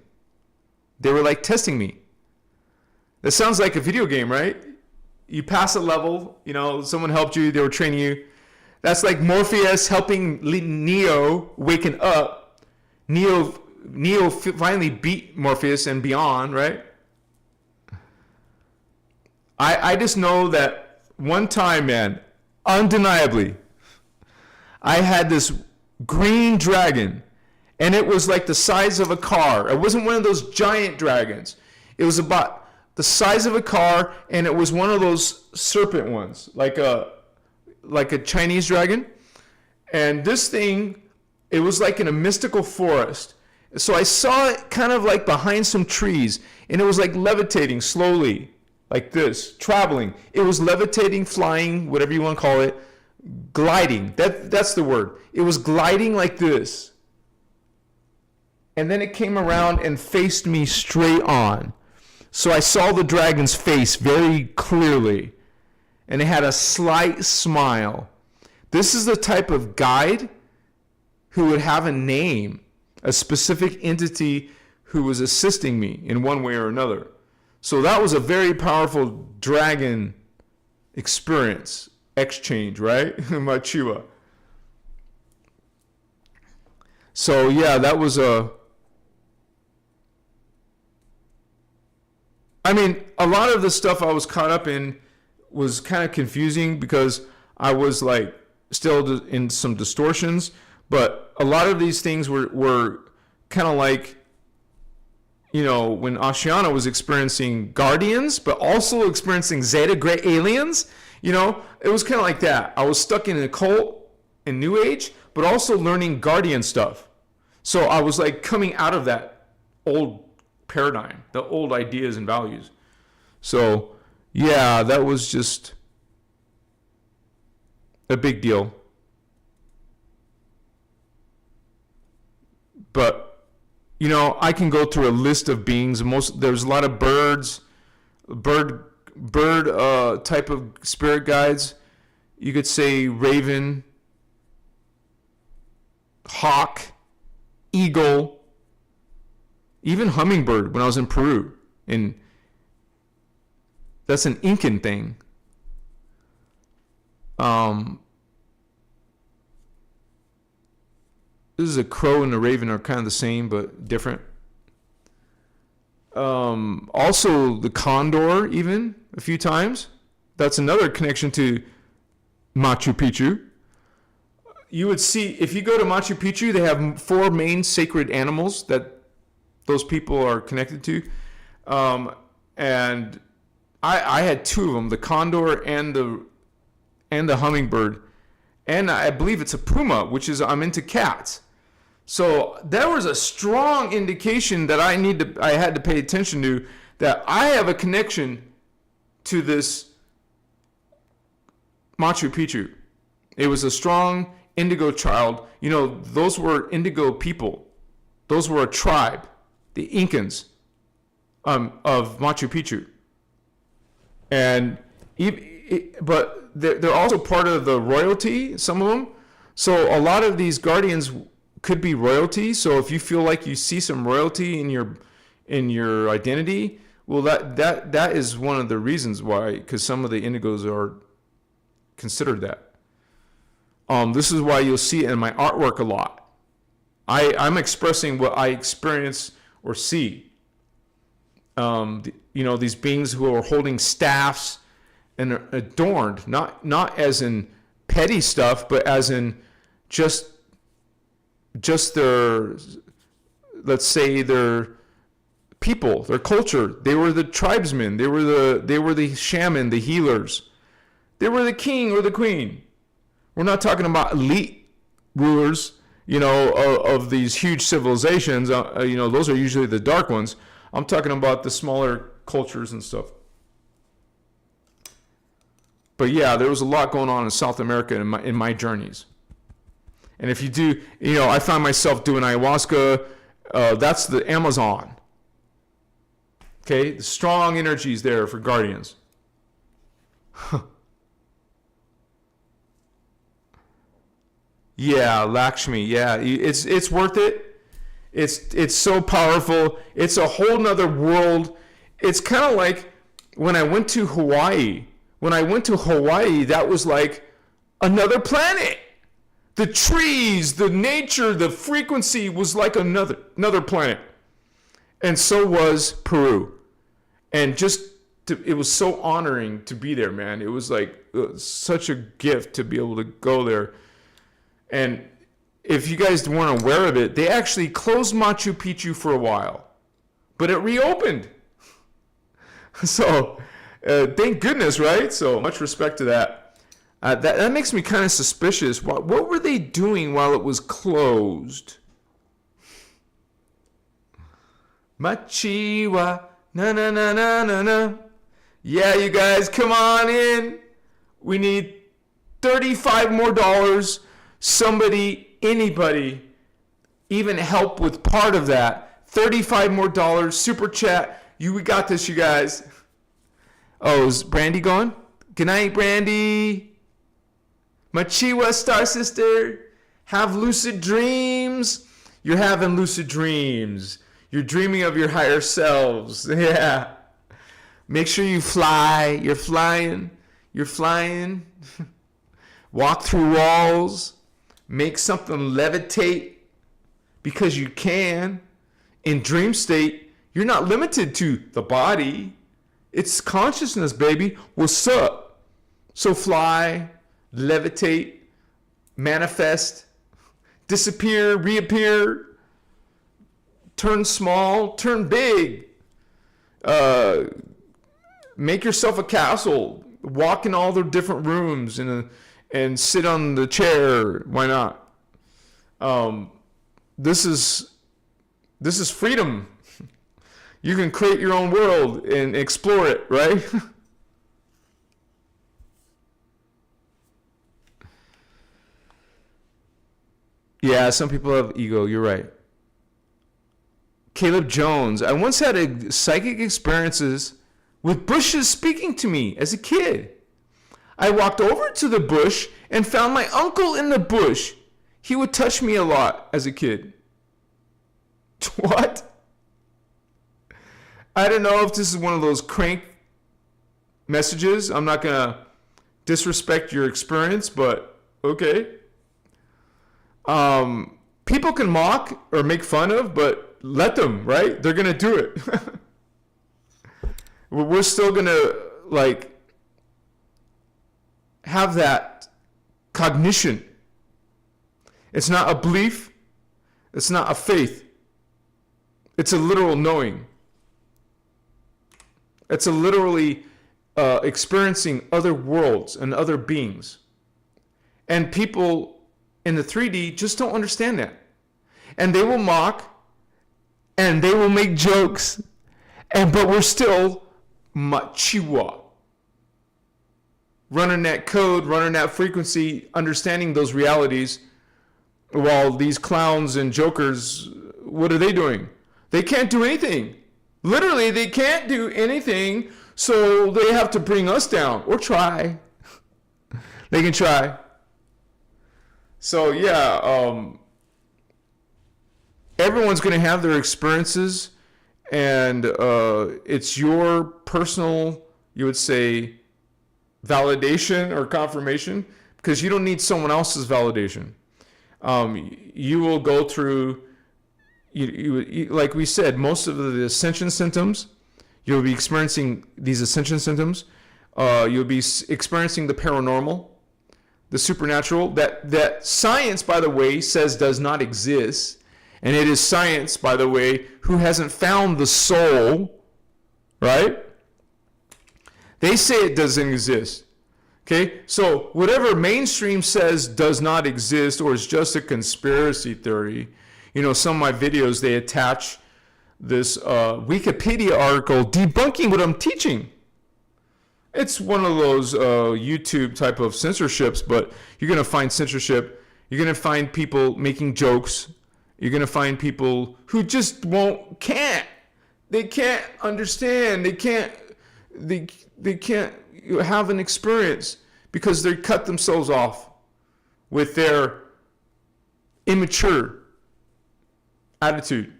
They were like testing me. That sounds like a video game, right? you pass a level, you know, someone helped you, they were training you. That's like Morpheus helping Neo waken up. Neo finally beat Morpheus and beyond, right? I just know that one time, man, undeniably, I had this green dragon, and it was like the size of a car. It wasn't one of those giant dragons. It was about the size of a car, and it was one of those serpent ones, like a Chinese dragon. And this thing, it was like in a mystical forest. So I saw it kind of like behind some trees, and it was like levitating slowly, like this, traveling. It was levitating, flying, whatever you want to call it, gliding. That's the word. It was gliding like this. And then it came around and faced me straight on. So I saw the dragon's face very clearly, and it had a slight smile. This is the type of guide who would have a name, a specific entity who was assisting me in one way or another. So that was a very powerful dragon experience, exchange, right? Machiwa. So yeah, that was I mean, a lot of the stuff I was caught up in was kind of confusing because I was like still in some distortions, but a lot of these things were kind of like, you know, when Asciana was experiencing guardians, but also experiencing Zeta Gray aliens, you know, it was kind of like that. I was stuck in an occult in New Age, but also learning guardian stuff. So I was like coming out of that old paradigm, the old ideas and values. So yeah, that was just a big deal. But you know, I can go through a list of beings. There's a lot of bird type of spirit guides. You could say raven, hawk, eagle, even hummingbird when I was in Peru. And that's an Incan thing. This is a crow and a raven are kind of the same but different. Also the condor, even a few times. That's another connection to Machu Picchu. You would see, if you go to Machu Picchu, they have 4 main sacred animals that those people are connected to. And I had 2 of them, the condor and the hummingbird. And I believe it's a puma, which is, I'm into cats. So there was a strong indication that I had to pay attention to, that I have a connection to this Machu Picchu. It was a strong Indigo child. You know, those were Indigo people. Those were a tribe, the Incans of Machu Picchu. And but they're also part of the royalty, some of them. So a lot of these guardians could be royalty. So if you feel like you see some royalty in your identity, well, that is one of the reasons why, because some of the Indigos are considered that. This is why you'll see it in my artwork a lot. I'm expressing what I experience or see. You know, these beings who are holding staffs and are adorned, not as in petty stuff, but as in just their, let's say, their people, their culture. They were the tribesmen. They were the shaman, the healers. They were the king or the queen. We're not talking about elite rulers, you know, of these huge civilizations. You know, those are usually the dark ones. I'm talking about the smaller cultures and stuff. But yeah, there was a lot going on in South America in my journeys. And if you do, you know, I found myself doing ayahuasca. That's the Amazon. Okay, the strong energies there for guardians. Yeah, Lakshmi. Yeah, it's worth it. It's so powerful. It's a whole nother world. It's kind of like when I went to Hawaii When I went to Hawaii, that was like another planet. The trees, the nature, the frequency was like another planet. And so was Peru. And it was so honoring to be there, man. It was like such a gift to be able to go there. And if you guys weren't aware of it, they actually closed Machu Picchu for a while, but it reopened. So thank goodness, right? So much respect to that. That makes me kind of suspicious. What were they doing while it was closed? Machiwa, na na na na na na. Yeah, you guys, come on in. We need $35 more. Somebody, anybody, even help with part of that. $35 more. Super chat. We got this, you guys. Oh, is Brandy gone? Good night, Brandy. Machiwa, Star Sister. Have lucid dreams. You're having lucid dreams. You're dreaming of your higher selves. Yeah. Make sure you fly. You're flying. You're flying. Walk through walls. Make something levitate because you can. In dream state, you're not limited to the body. It's consciousness, baby. What's up? So fly, levitate, manifest, disappear, reappear, turn small, turn big. Make yourself a castle. Walk in all the different rooms and sit on the chair. Why not? This is freedom. You can create your own world and explore it, right? Yeah, some people have ego. You're right. Caleb Jones. I once had psychic experiences with bushes speaking to me as a kid. I walked over to the bush and found my uncle in the bush. He would touch me a lot as a kid. What? I don't know if this is one of those crank messages. I'm not going to disrespect your experience, but okay. People can mock or make fun of, but let them, right? They're going to do it. We're still going to, have that cognition. It's not a belief. It's not a faith. It's a literal knowing. It's a literally experiencing other worlds and other beings. And people in the 3D just don't understand that. And they will mock and they will make jokes. But we're still machiwa. Running that code, running that frequency, understanding those realities, while these clowns and jokers, what are they doing? They can't do anything. Literally, they can't do anything, so they have to bring us down, or try. They can try. So yeah, everyone's going to have their experiences, and it's your personal, you would say, validation or confirmation, because you don't need someone else's validation. You will go through, you, like we said, most of the ascension symptoms, you'll be experiencing these ascension symptoms. You'll be experiencing the paranormal, the supernatural, that science, by the way, says does not exist. And it is science, by the way, who hasn't found the soul, right? They say it doesn't exist. Okay, so whatever mainstream says does not exist or is just a conspiracy theory, some of my videos, they attach this Wikipedia article debunking what I'm teaching. It's one of those YouTube type of censorships, but you're going to find censorship. You're going to find people making jokes. You're going to find people who just can't. They can't understand. They can't have an experience because they cut themselves off with their immature attitude.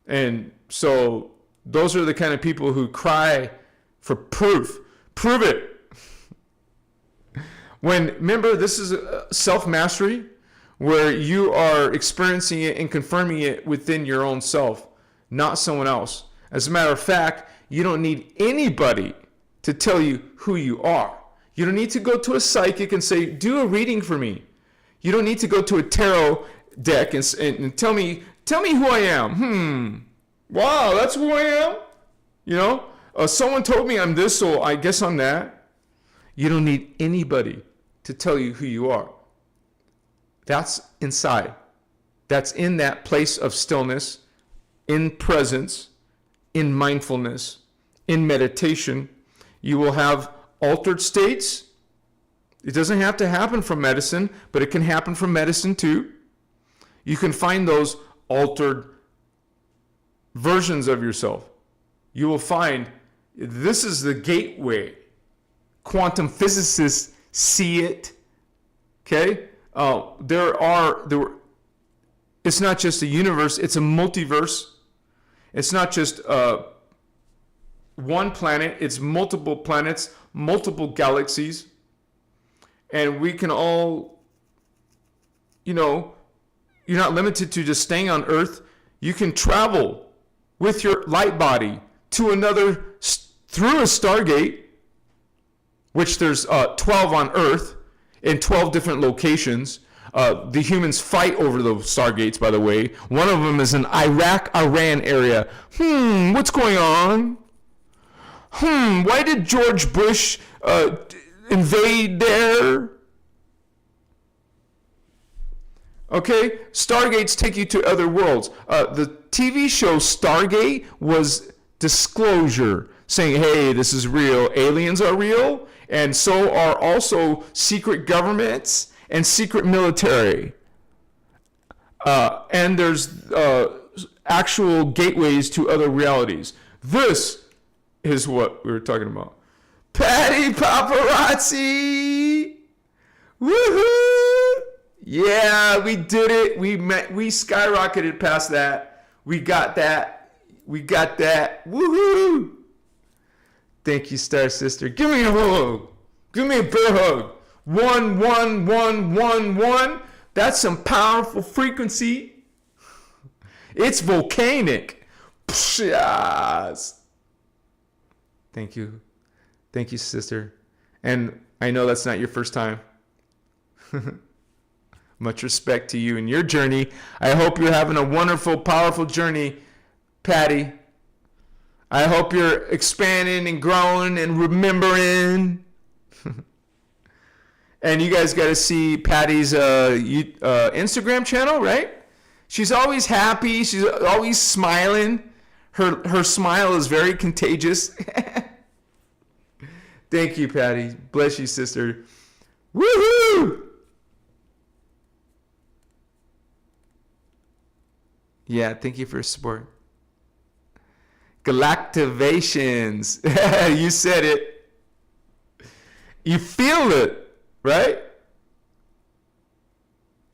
And so those are the kind of people who cry for proof. Prove it. Remember, this is self-mastery, where you are experiencing it and confirming it within your own self, not someone else. As a matter of fact, you don't need anybody to tell you who you are. You don't need to go to a psychic and say, do a reading for me. You don't need to go to a tarot deck and tell me who I am. Wow, that's who I am? You know, someone told me I'm this, so I guess I'm that. You don't need anybody to tell you who you are. That's inside. That's in that place of stillness, in presence, in mindfulness, in meditation. You will have altered states. It doesn't have to happen from medicine, but it can happen from medicine too. You can find those altered versions of yourself. You will find this is the gateway. Quantum physicists see it. Okay? It's not just a universe, it's a multiverse. It's not just one planet, it's multiple planets, multiple galaxies. And we can all, you're not limited to just staying on Earth. You can travel with your light body to through a Stargate, which there's 12 on Earth in 12 different locations. The humans fight over those Stargates, by the way. One of them is in Iraq-Iran area. What's going on? Why did George Bush invade there? Okay, Stargates take you to other worlds. The TV show Stargate was disclosure, saying, hey, this is real. Aliens are real, and so are also secret governments and secret military. And there's actual gateways to other realities. This is what we were talking about. Patty Paparazzi! Woohoo! Yeah, we did it. We skyrocketed past that. We got that. Woohoo! Thank you, Star Sister. Give me a hug. Give me a bear hug. 1, 1, 1, 1, 1. That's some powerful frequency. It's volcanic. Yes. Thank you. Thank you, sister. And I know that's not your first time. Much respect to you and your journey. I hope you're having a wonderful, powerful journey, Patty. I hope you're expanding and growing and remembering. And you guys got to see Patty's Instagram channel, right? She's always happy. She's always smiling. Her smile is very contagious. Thank you, Patty. Bless you, sister. Woohoo! Yeah, thank you for your support. Galactivations. You said it. You feel it, right?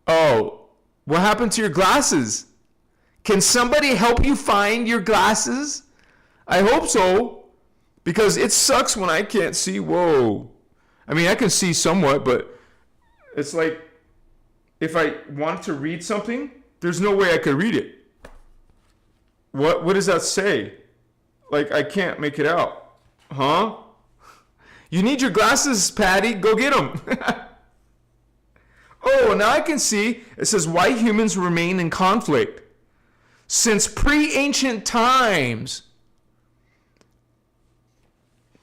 Oh, what happened to your glasses? Can somebody help you find your glasses? I hope so. Because it sucks when I can't see. Whoa. I mean, I can see somewhat, but it's like if I want to read something, there's no way I could read it. What does that say? Like, I can't make it out. Huh? You need your glasses, Patty. Go get them. Oh, now I can see. It says, why humans remain in conflict. Since pre-ancient times.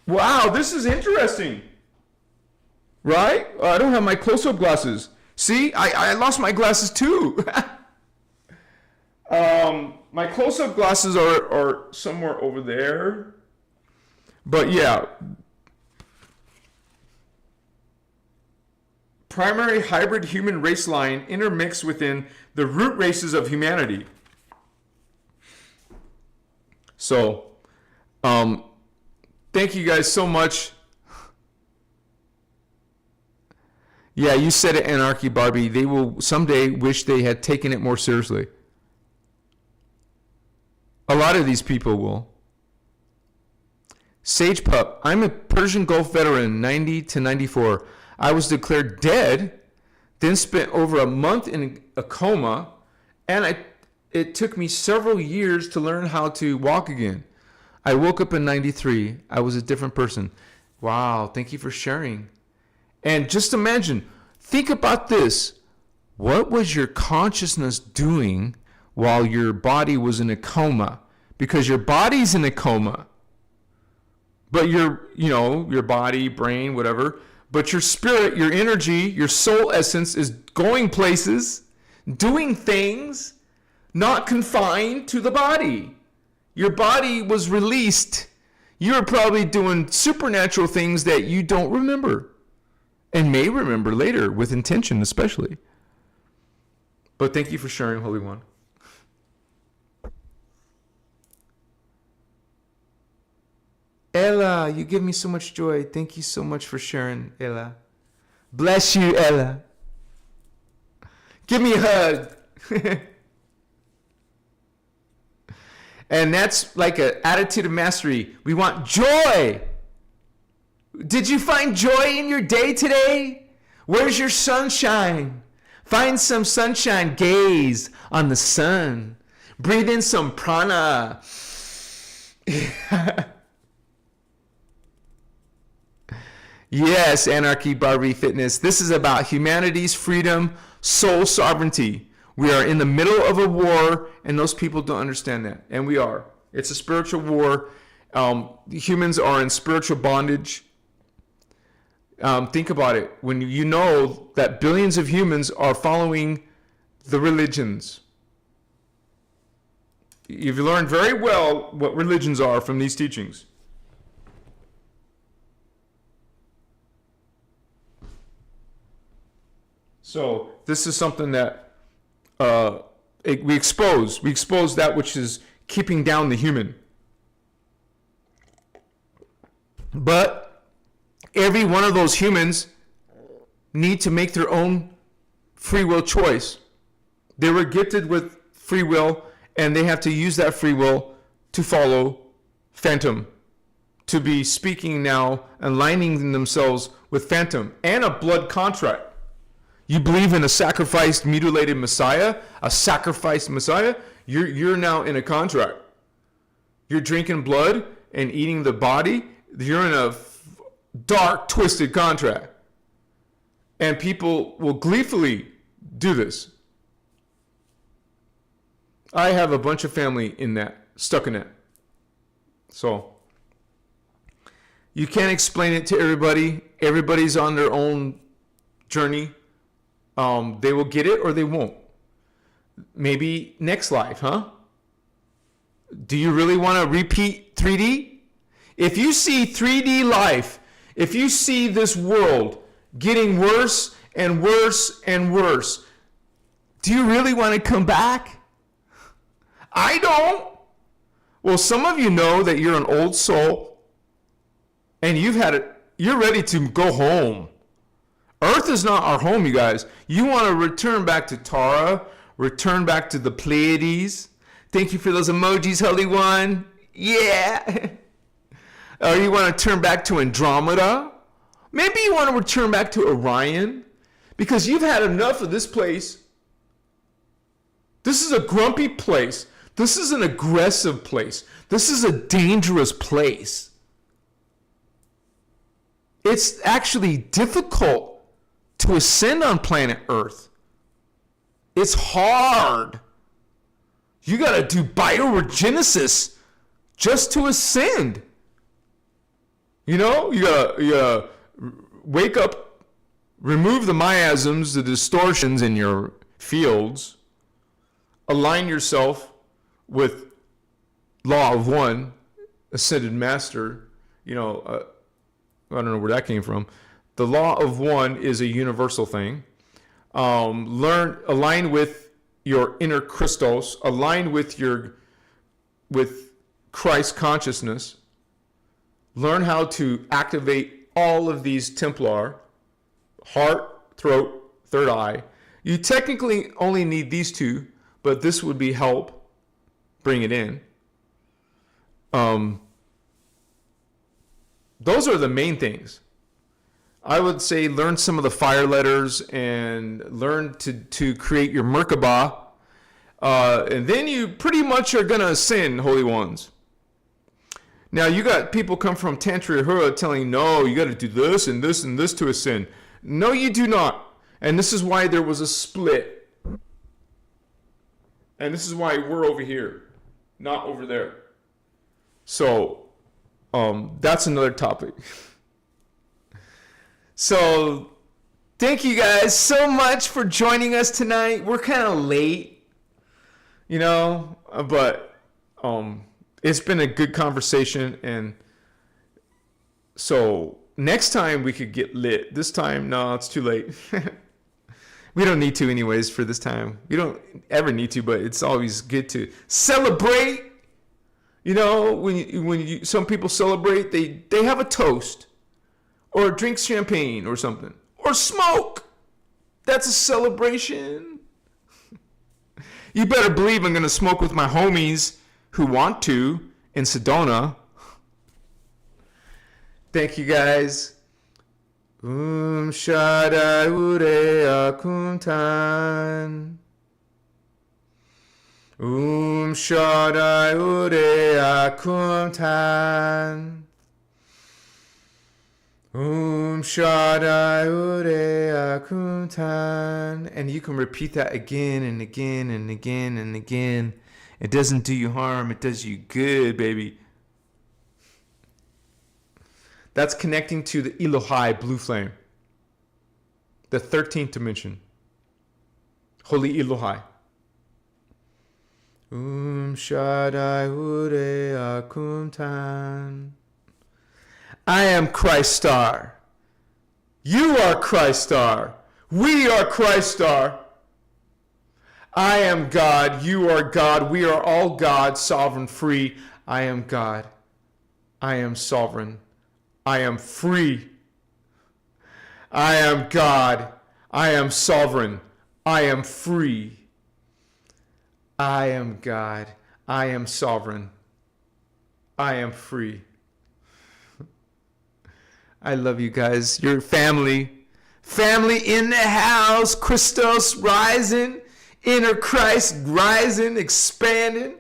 Wow, this is interesting. Right? I don't have my close-up glasses. See, I lost my glasses too. My close-up glasses are somewhere over there. But yeah. Primary hybrid human race line intermixed within the root races of humanity. So, thank you guys so much. Yeah, you said it, Anarchy Barbie. They will someday wish they had taken it more seriously. A lot of these people will. Sage Pup, I'm a Persian Gulf veteran, 90 to 94. I was declared dead, then spent over a month in a coma, and it took me several years to learn how to walk again. I woke up in 93. I was a different person. Wow, thank you for sharing. And just imagine, think about this. What was your consciousness doing while your body was in a coma? Because your body's in a coma. But your body, brain, whatever, but your spirit, your energy, your soul essence is going places, doing things, not confined to the body. Your body was released. You're probably doing supernatural things that you don't remember and may remember later with intention, especially. But thank you for sharing, Holy One. Ella, you give me so much joy. Thank you so much for sharing, Ella. Bless you, Ella. Give me a hug. And that's like an attitude of mastery. We want joy. Did you find joy in your day today? Where's your sunshine? Find some sunshine. Gaze on the sun. Breathe in some prana. Yes, Anarchy Barbie Fitness. This is about humanity's freedom, soul sovereignty. We are in the middle of a war, and those people don't understand that. And we are. It's a spiritual war. Humans are in spiritual bondage. Think about it. When you know that billions of humans are following the religions. You've learned very well what religions are from these teachings. So this is something that we expose. We expose that which is keeping down the human. But every one of those humans need to make their own free will choice. They were gifted with free will, and they have to use that free will to follow Phantom, to be speaking now, aligning themselves with Phantom, and a blood contract. You believe in a sacrificed, mutilated Messiah, a sacrificed Messiah, you're now in a contract. You're drinking blood and eating the body, you're in a dark, twisted contract. And people will gleefully do this. I have a bunch of family in that, stuck in that. So, you can't explain it to everybody. Everybody's on their own journey. They will get it or they won't. Maybe next life, huh? Do you really want to repeat 3D? If you see 3D life, if you see this world getting worse and worse and worse, do you really want to come back? I don't. Well, some of you know that you're an old soul and you're ready to go home. Earth is not our home, you guys. You want to return back to Tara, return back to the Pleiades. Thank you for those emojis, Holy One. Yeah. Or you want to turn back to Andromeda. Maybe you want to return back to Orion, because you've had enough of this place. This is a grumpy place. This is an aggressive place. This is a dangerous place. It's actually difficult to ascend on planet Earth. It's hard. You got to do bioregenesis just to ascend. You know, you gotta wake up, remove the miasms, the distortions in your fields, align yourself with Law of One, Ascended Master. I don't know where that came from. The Law of One is a universal thing. Align with your innerchristos, align with Christ consciousness. Learn how to activate all of these Templar, heart, throat, third eye. You technically only need these two, but this would be help. Bring it in. Those are the main things. I would say learn some of the fire letters and learn to create your Merkabah. And then you pretty much are going to ascend, Holy Ones. Now, you got people come from Tantra Hura telling you, no, you got to do this and this and this to ascend. No, you do not. And this is why there was a split. And this is why we're over here, not over there. So, that's another topic. So, thank you guys so much for joining us tonight. We're kind of late, but it's been a good conversation. And so, next time we could get lit. This time, no, it's too late. We don't need to anyways for this time. We don't ever need to, but it's always good to celebrate. When some people celebrate, they have a toast. Or drink champagne or something. Or smoke. That's a celebration. You better believe I'm going to smoke with my homies who want to in Sedona. Thank you guys. Shaddai Ure Akuntan. Shaddai Ure Akuntan. Shaddai Ure Akuntan. And you can repeat that again and again and again and again. It doesn't do you harm, it does you good, baby. That's connecting to the Elohai blue flame. The 13th dimension. Holy Elohai. Shaddai Ure Akuntan. I am Christar. You are Christar. We are Christar. I am God. You are God. We are all God, sovereign, free. I am God. I am sovereign. I am free. I am God. I am sovereign. I am free. I am God. I am sovereign. I am free. I love you guys. You're family. Family in the house. Christos rising. Inner Christ rising, expanding.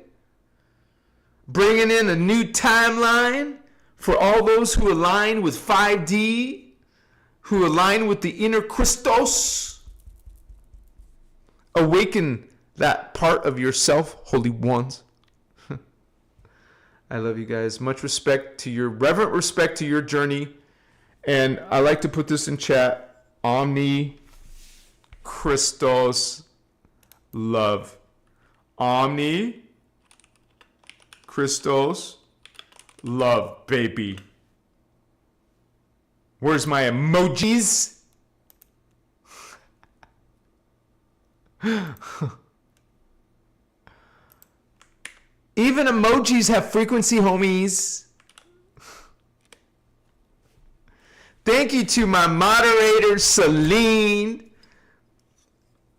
Bringing in a new timeline for all those who align with 5D. Who align with the innerchristos. Awaken that part of yourself, holy ones. I love you guys. Much respect to your, reverent respect to your journey. And I like to put this in chat. Omnichristos love. Omnichristos love, baby. Where's my emojis? Even emojis have frequency, homies. Thank you to my moderators, Celine,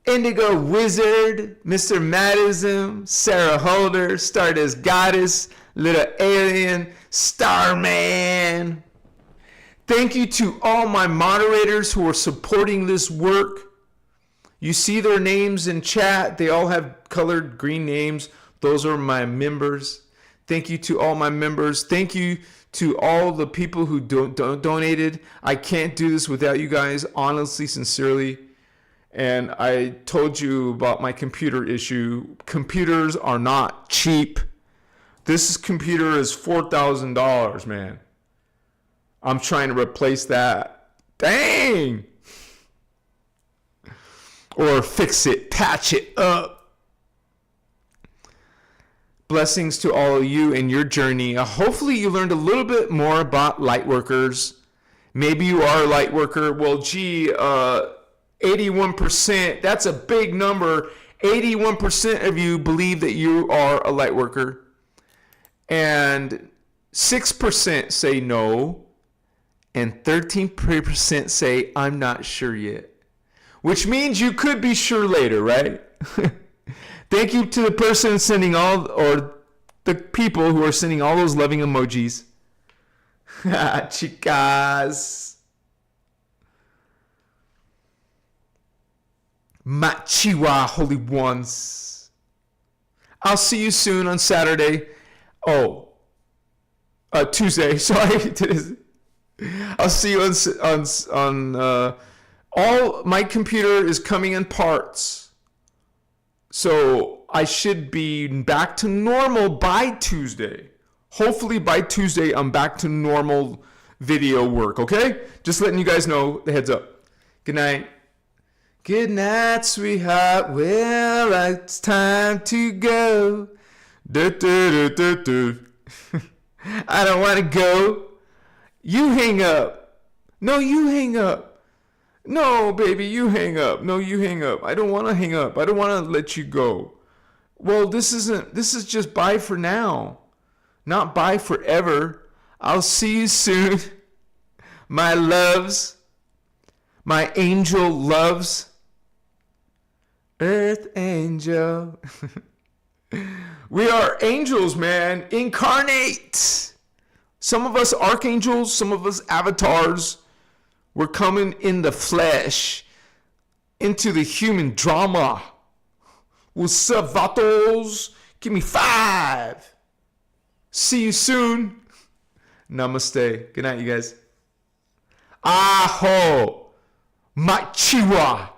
Indigo Wizard, Mr. Madism, Sarah Holder, Stardust Goddess, Little Alien, Starman. Thank you to all my moderators who are supporting this work. You see their names in chat. They all have colored green names. Those are my members. Thank you to all my members. Thank you to all the people who donated. I can't do this without you guys, honestly, sincerely. And I told you about my computer issue. Computers are not cheap. This computer is $4,000, man. I'm trying to replace that. Dang! Or fix it, patch it up. Blessings to all of you in your journey. Hopefully you learned a little bit more about Lightworkers. Maybe you are a Lightworker. Well, gee, 81%, that's a big number. 81% of you believe that you are a Lightworker. And 6% say no. And 13% say, I'm not sure yet. Which means you could be sure later, right? Thank you to the person sending all, or the people who are sending all those loving emojis. Chicas. Machiwa, holy ones. I'll see you soon on Saturday. Oh, Tuesday. Sorry. I'll see you on all my computer is coming in parts. So I should be back to normal by Tuesday. Hopefully by Tuesday I'm back to normal video work, okay? Just letting you guys know, the heads up. Good night. Good night, sweetheart. Well, it's time to go. I don't want to go. You hang up. No, you hang up. No, baby, you hang up. No, you hang up. I don't want to hang up. I don't want to let you go. Well, this is just bye for now. Not bye forever. I'll see you soon. My loves. My angel loves. Earth angel. We are angels, man. Incarnate. Some of us archangels, some of us avatars. We're coming in the flesh into the human drama. What's up, vatos? Give me 5. See you soon. Namaste. Good night, you guys. Aho. Machiwa.